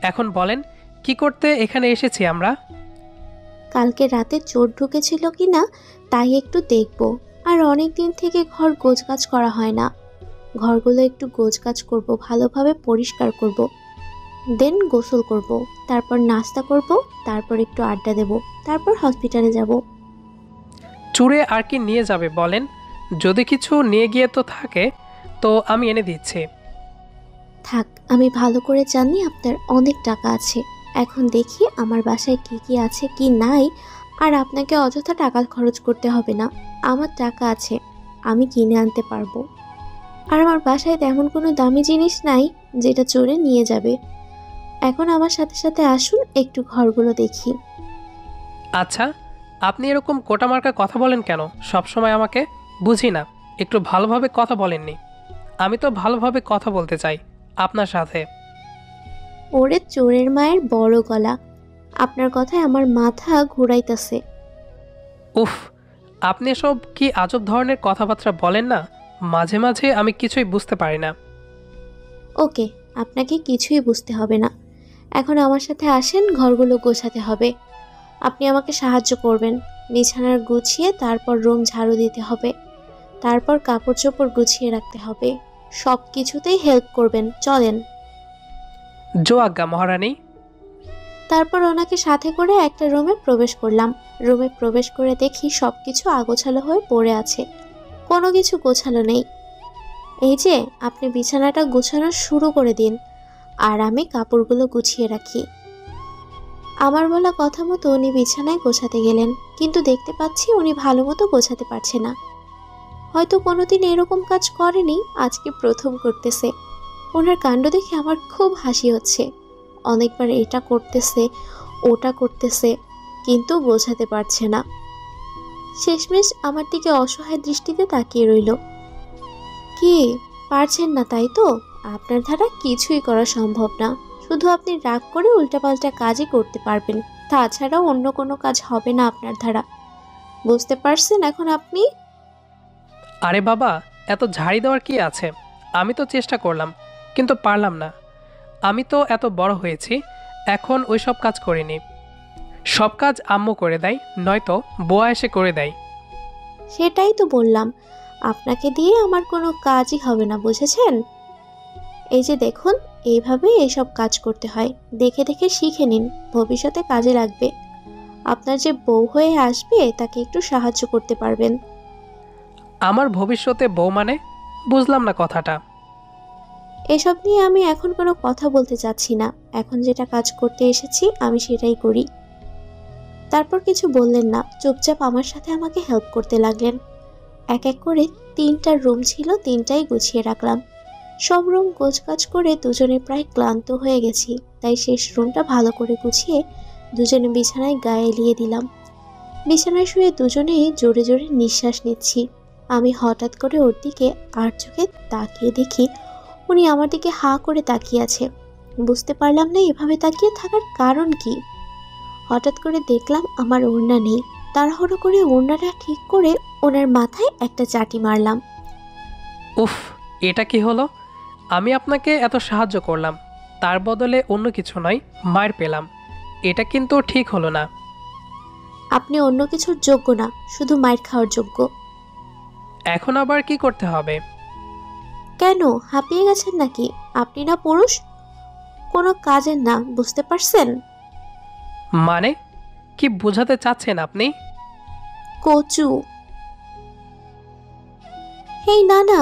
এখন বলেন কি করতে এখানে এসেছি আমরা? কালকে রাতে চোর ঢুকেছিল কি না তাই একটু দেখব। আর অনেক দিন থেকে ঘর গোছগাছ করা হয় না, ঘরগুলো একটু গোছগাছ করব, ভালোভাবে পরিষ্কার করব, দেন গোসল করব, তারপর নাস্তা করব, তারপর একটু আড্ডা দেব, তারপর হসপিটালে যাব। চুরে আর কি নিয়ে যাবে বলেন? যদি কিছু নিয়ে গিয়ে তো থাকে তো আমি এনে দিচ্ছি। থাক, আমি ভালো করে জানি আপনার অনেক টাকা আছে। এখন দেখি আমার বাসায় কি কি আছে কি নাই, আর আপনাকে অযথা টাকা খরচ করতে হবে না। আমার টাকা আছে, আমি কিনে আনতে পারবো। আর আমার বাসায় তেমন কোনো দামি জিনিস নাই যেটা চোরে নিয়ে যাবে। এখন আমার সাথে সাথে আসুন, একটু ঘরগুলো দেখি। আচ্ছা, আপনি এরকম কোটামার্কা কথা বলেন কেন সব সময় আমাকে? বুঝি না, একটু ভালোভাবে কথা বলেননি। আমি তো ভালোভাবে কথা বলতে চাই আপনার সাথে। ওরে চোরের মায়ের বড় গলা, আপনার কথায় আমার মাথা ঘুরাইতেছে। উফ, আপনি এসব কি আজব ধরনের কথাবার্তা বলেন না? মাঝে মাঝে আমি কিছুই বুঝতে পারি না। ওকে, আপনাকে কিছুই বুঝতে হবে না। এখন আমার সাথে আসেন, ঘরগুলো গোছাতে হবে। আপনি আমাকে সাহায্য করবেন। বিছানার গুছিয়ে তারপর রুম ঝাড়ু দিতে হবে, তারপর কাপড় চোপড় গুছিয়ে রাখতে হবে। সব কিছুতেই হেল্প করবেন, চলেন। জো আজ্ঞা মহারানী। তারপর ওনাকে সাথে করে একটা রুমে প্রবেশ করলাম। রুমে প্রবেশ করে দেখি সব কিছু আগোছালো হয়ে পড়ে আছে, কোনো কিছু গোছালো নেই। এই যে, আপনি বিছানাটা গুছানো শুরু করে দিন, আর আমি কাপড়গুলো গুছিয়ে রাখি। আমার বলা কথা মতো উনি বিছানায় গোছাতে গেলেন, কিন্তু দেখতে পাচ্ছি উনি ভালো মতো গোছাতে পারছে না। হয়তো কোনোদিন এরকম কাজ করেনি, আজকে প্রথম করতেছে। ওনার কাণ্ড দেখে আমার খুব হাসি হচ্ছে। অনেকবার এটা করতেছে, ওটা করতেছে, কিন্তু বোঝাতে পারছে না। শেষমেশ আমার দিকে অসহায় দৃষ্টিতে তাকিয়ে রইল। কি, পারছেন না তাই তো? আপনার দ্বারা কিছুই করা সম্ভব না। শুধু আপনি রাগ করে উল্টাপাল্টা কাজই করতে পারবেন, তাছাড়াও অন্য কোনো কাজ হবে না আপনার দ্বারা। বুঝতে পারছেন এখন আপনি? আরে বাবা, এত ঝাড়ি দেওয়ার কি আছে? আমি তো চেষ্টা করলাম, কিন্তু পারলাম না। আমি তো এত বড় হয়েছি, এখন ওই সব কাজ করিনি। সব কাজ আম্মু করে দেয়, নয়তো বুয়া এসে করে দেয়। সেটাই তো বললাম, আপনাকে দিয়ে আমার কোনো কাজই হবে না, বুঝেছেন? এই যে দেখুন, এইভাবে এইসব কাজ করতে হয়। দেখে দেখে শিখে নিন, ভবিষ্যতে কাজে লাগবে। আপনার যে বউ হয়ে আসবে তাকে একটু সাহায্য করতে পারবেন। আমার ভবিষ্যতে বউ মানে? বুঝলাম না কথাটা। এসব নিয়ে আমি এখন কোনো কথা বলতে চাচ্ছি না। এখন যেটা কাজ করতে এসেছি আমি সেটাই করি। তারপর কিছু বললেন না, চুপচাপ আমার সাথে আমাকে হেল্প করতে লাগলেন। এক এক করে 3টা রুম ছিল, 3টাই গুছিয়ে রাখলাম। সব রুম গোছগাছ করে দুজনে প্রায় ক্লান্ত হয়ে গেছি, তাই শেষ রুমটা ভালো করে গুছিয়ে দুজনে বিছানায় গায়ে এলিয়ে দিলাম। বিছানায় শুয়ে দুজনেই জোরে জোরে নিঃশ্বাস নিচ্ছি। আমি হঠাৎ করে ওর দিকে আর চোখে তাকিয়ে দেখি উনি আমার দিকে হাঁ করে তাকিয়ে আছে। বুঝতে পারলাম না এভাবে তাকিয়ে থাকার কারণ কি। হঠাৎ করে দেখলাম আমার ওড়না নেই। তাড়াহুড়ো করে ওড়নাটা ঠিক করে ওনার মাথায় একটা চাটি মারলাম। উফ, এটা কি হলো? আমি আপনাকে এত সাহায্য করলাম, তার বদলে অন্য কিছু নয়, মায়ের পেলাম। এটা কিন্তু ঠিক হলো না। আপনি অন্য কিছুর যোগ্য না, শুধু মায়ের খাওয়ার যোগ্য। এখন আবার কি করতে হবে? কেন, হাঁপিয়ে গেছেন নাকি? আপনি না পুরুষ, কোনো কাজের না, বুঝতে পারছেন? মানে কি বোঝাতে চাচ্ছেন আপনি? কচু। হেই না না,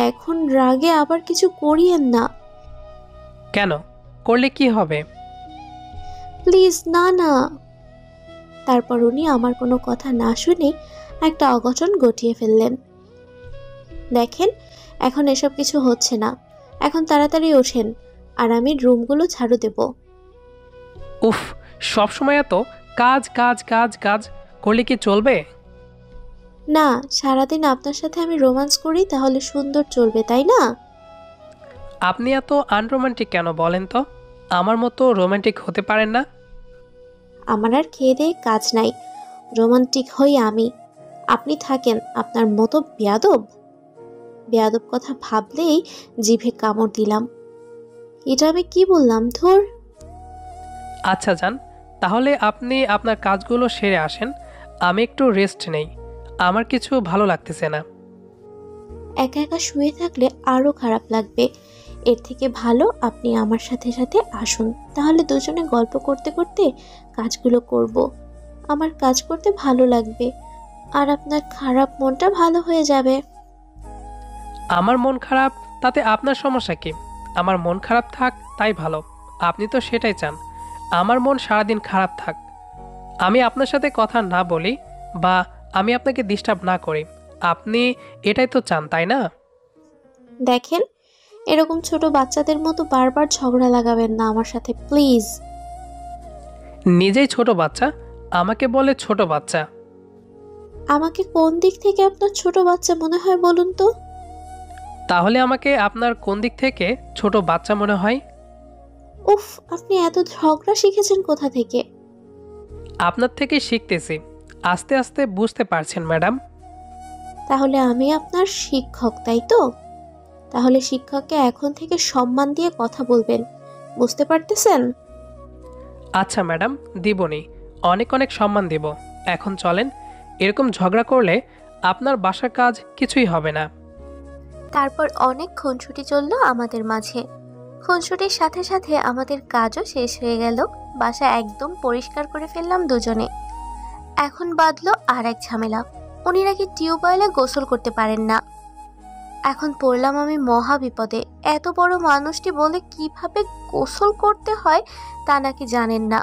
এখন রাগে আবার কিছু করিয়েন না। কেন? করলে কি হবে? প্লিজ না না। তারপর উনি আমার কোনো কথা না শুনে একটা অঘটন ঘটিয়ে ফেললেন। দেখেন, এখন এসব কিছু হচ্ছে না। এখন তাড়াতাড়ি ওঠেন, আর আমি রুমগুলো ঝাড়ু দেব। উফ, সব সময় এত কাজ কাজ কাজ কাজ করলে কি চলবে? না, সারাদিন আপনার সাথে আমি রোম্যান্স করি, তাহলে সুন্দর চলবে, তাই না? আপনি এত আনরোমান্টিক কেন বলেন তো? আমার মতো রোমান্টিক হতে পারেন না? আমার আর খেয়ে দিয়ে কাজ নাই, রোমান্টিক হই আমি। আপনি থাকেন আপনার মতো বেয়াদব। বেয়াদব কথা ভাবলেই জিভে কামড় দিলাম। এটা আমি কি বললাম, ধুর। আচ্ছা যান, তাহলে আপনি আপনার কাজগুলো সেরে আসেন, আমি একটু রেস্ট নেই। আমার কিছু ভালো লাগতেছে না। একা একা শুয়ে থাকলে আরো খারাপ লাগবে। এর থেকে ভালো আপনি আমার সাথে সাথে আসুন, তাহলে দুজনে গল্প করতে করতে কাজগুলো করব। আমার কাজ করতে ভালো লাগবে, আর আপনার খারাপ মনটা ভালো হয়ে যাবে। আমার মন খারাপ, তাতে আপনার সমস্যা কি? আমার মন খারাপ থাক, তাই ভালো। আপনি তো সেটাই চান, আমার মন সারাদিন খারাপ থাক। আমি আপনার সাথে কথা না বলি বা আমি আপনাকে ডিস্টার্ব না করি, আপনি এটাই তো চান, তাই না? দেখেন, এরকম ছোট বাচ্চাদের মতো বারবার ঝগড়া লাগাবেন না আমার সাথে, প্লিজ। নিজেই ছোট বাচ্চা, আমাকে বলে ছোট বাচ্চা? আমাকে কোন দিক থেকে আপনার ছোট বাচ্চা মনে হয় বলুন তো? তাহলে আমাকে আপনার কোন দিক থেকে ছোট বাচ্চা মনে হয়? উফ, আপনি এত ঝগড়া শিখেছেন কোথা থেকে? আপনার থেকে শিখতেছি। আস্তে আস্তে বুঝতে পারছেন ম্যাডাম। তাহলে আমি আপনার শিক্ষক, তাই তো? তাহলে শিক্ষককে এখন থেকে সম্মান দিয়ে কথা বলবেন, বুঝতে পারতেছেন? আচ্ছা ম্যাডাম, দিবনি, অনেক অনেক সম্মান দেব। এখন চলেন, এরকম ঝগড়া করলে আপনার বাসার কাজ কিছুই হবে না। তারপর অনেক খুনসুটি চললো আমাদের মাঝে। খুনসুটির সাথে সাথে আমাদের কাজও শেষ হয়ে গেল। বাসা একদম পরিষ্কার করে ফেললাম দুজনে। এখন বাঁধলো আর এক ঝামেলা, উনি নাকি টিউবওয়েলে গোসল করতে পারেন না। এখন পড়লাম আমি মহা বিপদে। এত বড় মানুষটি বলে কিভাবে গোসল করতে হয় তা নাকি জানেন না।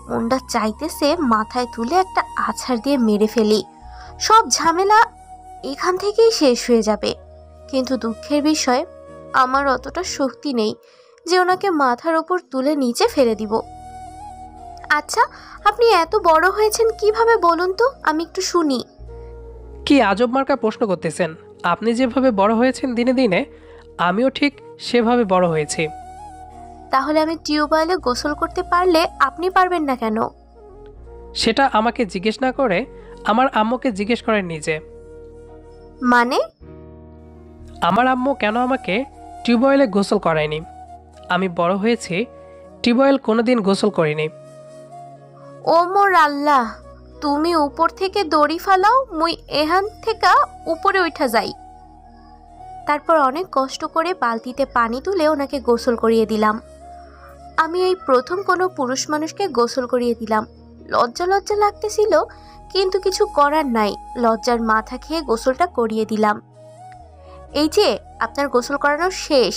মনটা চাইতেছে মাথায় তুলে একটা আছাড় দিয়ে মেরে ফেলি, সব ঝামেলা এখান থেকেই শেষ হয়ে যাবে। কিন্তু দুঃখের বিষয়, আমার অতটা শক্তি নেই যে ওনাকে মাথার ওপর তুলে নিচে ফেলে দিব। আচ্ছা, আপনি এত বড় হয়েছেন কিভাবে বলুন তো, আমি একটু শুনি। কি আজব মার্কা প্রশ্ন করতেছেন? আপনি যেভাবে বড় হয়েছেন দিনে দিনে, আমিও ঠিক সেভাবে বড় হয়েছি। তাহলে আমি টিউবওয়েলে গোসল করতে পারলে আপনি পারবেন না কেন? সেটা আমাকে জিজ্ঞেস না করে আমার আম্মুকে জিজ্ঞেস করেন নিজে। মানে? আমার আম্মু কেন আমাকে টিউবওয়েলে গোসল করায়নি? আমি বড় হয়েছি, টিউবওয়েল কোনোদিন গোসল করিনি। ও মোর আল্লাহ, তুমি উপর থেকে দড়ি ফালাও, মুই এখান থেকে উপরে উঠা যাই। তারপর অনেক কষ্ট করে বালতিতে পানি তুলে ওনাকে গোসল করিয়ে দিলাম। আমি এই প্রথম কোনো পুরুষ মানুষকে গোসল করিয়ে দিলাম। লজ্জা লজ্জা লাগতেছিল, কিন্তু কিছু করার নাই, লজ্জার মাথা খেয়ে গোসলটা করিয়ে দিলাম। এই যে আপনার গোসল করানো শেষ,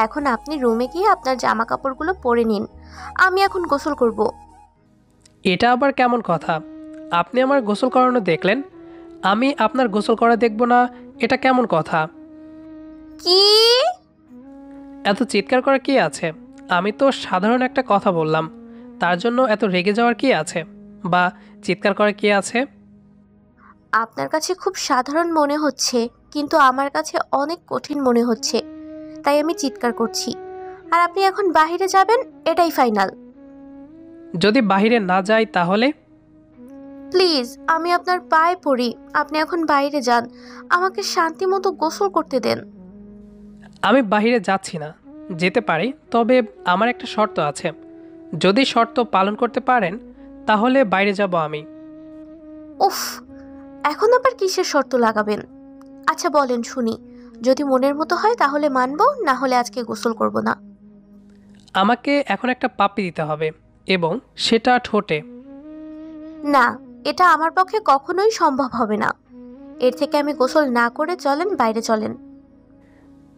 এখন আপনি রুমে গিয়ে আপনার জামা কাপড়গুলো পরে নিন, আমি এখন গোসল করব। এটা আবার কেমন কথা? আপনি আমার গোসল করানো দেখলেন, আমি আপনার গোসল করা দেখব না, এটা কেমন কথা? কি? এত চিৎকার করা কি আছে? আমি তো সাধারণ একটা কথা বললাম, তার জন্য এত রেগে যাওয়ার কি আছে, বা চিৎকার করা কি আছে? আপনার কাছে খুব সাধারণ মনে হচ্ছে, কিন্তু আমার কাছে অনেক কঠিন মনে হচ্ছে, তাই আমি চিৎকার করছি। আর আপনি এখন বাইরে যাবেন, এটাই ফাইনাল। যদি বাইরে না যাই তাহলে? প্লিজ, আমি আপনার পায়ে পড়ি, আপনি এখন বাইরে যান, আমাকে শান্তি মতো গোসল করতে দেন। আমি বাইরে যাচ্ছি না, যেতে পারি, তবে আমার একটা শর্ত আছে। যদি শর্ত পালন করতে পারেন তাহলে বাইরে যাব আমি। উফ, এখন আবার কিসের শর্ত লাগাবেন? আচ্ছা বলেন শুনি, যদি মনের মতো হয় তাহলে মানবো, না হলে আজকে গোসল করব না। আমাকে এখন একটা পাপ্পি দিতে হবে, এবং সেটা ঠোঁটে। না, এটা আমার পক্ষে কখনোই সম্ভব হবে না। এর থেকে আমি গোসল না করে চলেন, বাইরে চলেন।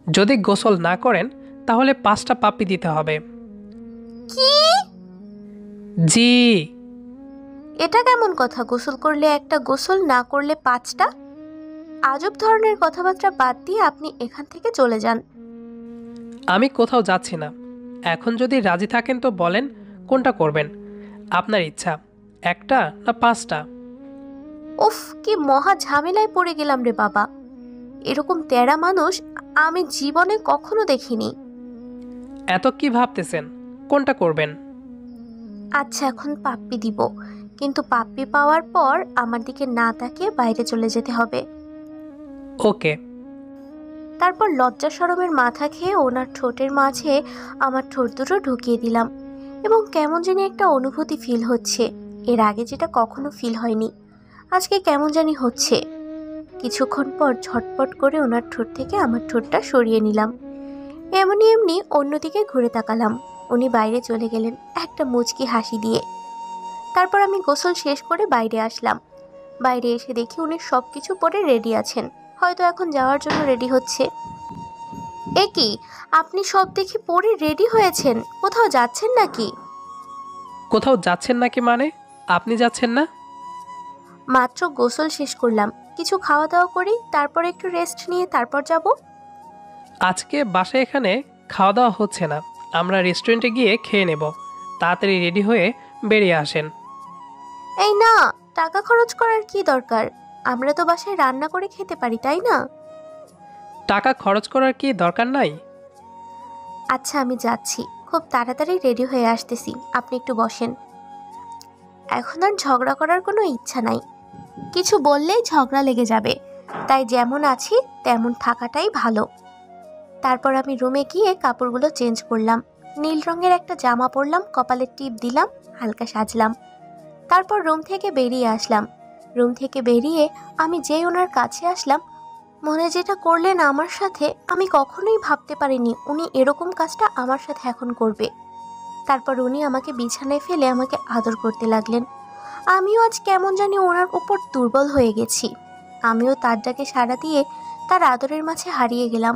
যদি গোসল না করেন তাহলে 5টা পাপ্পি দিতে হবে। কি? জি। এটা কেমন কথা? গোসল করলে একটা, গোসল না করলে 5টা? আজব ধরনের কথাবার্তা বাদ দিয়ে আপনি এখান থেকে চলে যান। আমি কোথাও যাচ্ছি না। এখন যদি রাজি থাকেন তো বলেন কোনটা করবেন, আপনার ইচ্ছা, একটা না 5টা? উফ, কি মহা ঝামেলায় পড়ে গেলাম রে বাবা। এরকম তেড়া মানুষ আমি জীবনে কখনো দেখিনি। এত কি ভাবতেছেন, কোনটা করবেন? আচ্ছা, এখন পাপ্পি দিব, কিন্তু পাপ্পি পাওয়ার পর আমার দিকে না তাকিয়ে বাইরে চলে যেতে হবে। ওকে। তারপর লজ্জা শরমের মাথা খেয়ে ওনার ঠোঁটের মাঝে আমার ঠোঁট দুটো ঢুকিয়ে দিলাম, এবং কেমন জানি একটা অনুভূতি ফিল হচ্ছে, এর আগে যেটা কখনো ফিল হয়নি, আজকে কেমন জানি হচ্ছে। কিছুক্ষণ পর ঝটপট করে ওনার ঠোঁট থেকে আমার ঠোঁটটা সরিয়ে নিলাম। এমনি এমনি অন্যদিকে ঘুরে তাকালাম, উনি বাইরে চলে গেলেন একটা মুচকি হাসি দিয়ে। তারপর আমি গোসল শেষ করে বাইরে আসলাম। বাইরে এসে দেখি উনি সব কিছু পরে রেডি আছেন, হয়তো এখন যাওয়ার জন্য রেডি হচ্ছে। এ কি, আপনি সব দেখি পরে রেডি হয়েছেন, কোথাও যাচ্ছেন নাকি? কোথাও যাচ্ছেন নাকি মানে? আপনি যাচ্ছেন না? মাত্র গোসল শেষ করলাম, কিছু খাওয়া দাওয়া করি, তারপর একটু রেস্ট নিয়ে তারপর যাব। আজকে বাসায় এখানে খাওয়া দাওয়া হচ্ছে না, আমরা রেস্টুরেন্টে গিয়ে খেয়ে নেব। তাড়াতাড়ি রেডি হয়ে বেরিয়ে আসেন। এই না, টাকা খরচ করার কি দরকার? আমরা তো বাসায় রান্না করে খেতে পারি, তাই না? টাকা খরচ করার কি দরকার নাই? আচ্ছা, আমি যাচ্ছি, খুব তাড়াতাড়ি রেডি হয়ে আসতেছি, আপনি একটু বসেন। এখন আর ঝগড়া করার কোনো ইচ্ছা নাই, কিছু বললেই ঝগড়া লেগে যাবে, তাই যেমন আছি তেমন থাকাটাই ভালো। তারপর আমি রুমে গিয়ে কাপড়গুলো চেঞ্জ করলাম, নীল রঙের একটা জামা পরলাম, কপালে টিপ দিলাম, হালকা সাজলাম। তারপর রুম থেকে বেরিয়ে আসলাম। রুম থেকে বেরিয়ে আমি যেই ওনার কাছে আসলাম, মনে যেটা করলেন আমার সাথে, আমি কখনোই ভাবতে পারিনি উনি এরকম কাজটা আমার সাথে এখন করবে। তারপর উনি আমাকে বিছানায় ফেলে আমাকে আদর করতে লাগলেন। আমিও আজ কেমন জানি ওনার উপর দুর্বল হয়ে গেছি। আমিও তার ডাকে সাড়া দিয়ে তার আদরের মাঝে হারিয়ে গেলাম।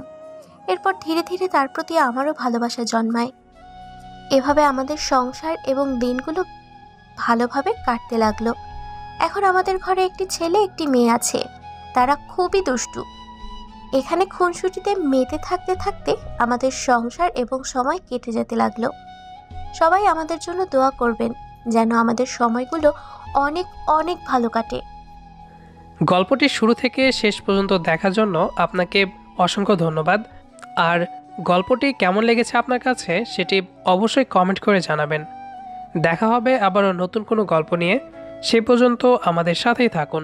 এরপর ধীরে ধীরে তার প্রতি আমারও ভালোবাসা জন্মায়। এভাবে আমাদের সংসার এবং দিনগুলো ভালোভাবে কাটতে লাগলো। এখন আমাদের ঘরে একটি ছেলে একটি মেয়ে আছে, তারা খুবই দুষ্টু। এখানে খুনসুটিতে মেতে থাকতে থাকতে আমাদের সংসার এবং সময় কেটে যেতে লাগলো। সবাই আমাদের জন্য দোয়া করবেন যেন আমাদের সময়গুলো অনেক অনেক ভালো কাটে। গল্পটি শুরু থেকে শেষ পর্যন্ত দেখার জন্য আপনাকে অসংখ্য ধন্যবাদ। আর গল্পটি কেমন লেগেছে আপনার কাছে সেটি অবশ্যই কমেন্ট করে জানাবেন। দেখা হবে আবারও নতুন কোনো গল্প নিয়ে। সে পর্যন্ত আমাদের সাথেই থাকুন।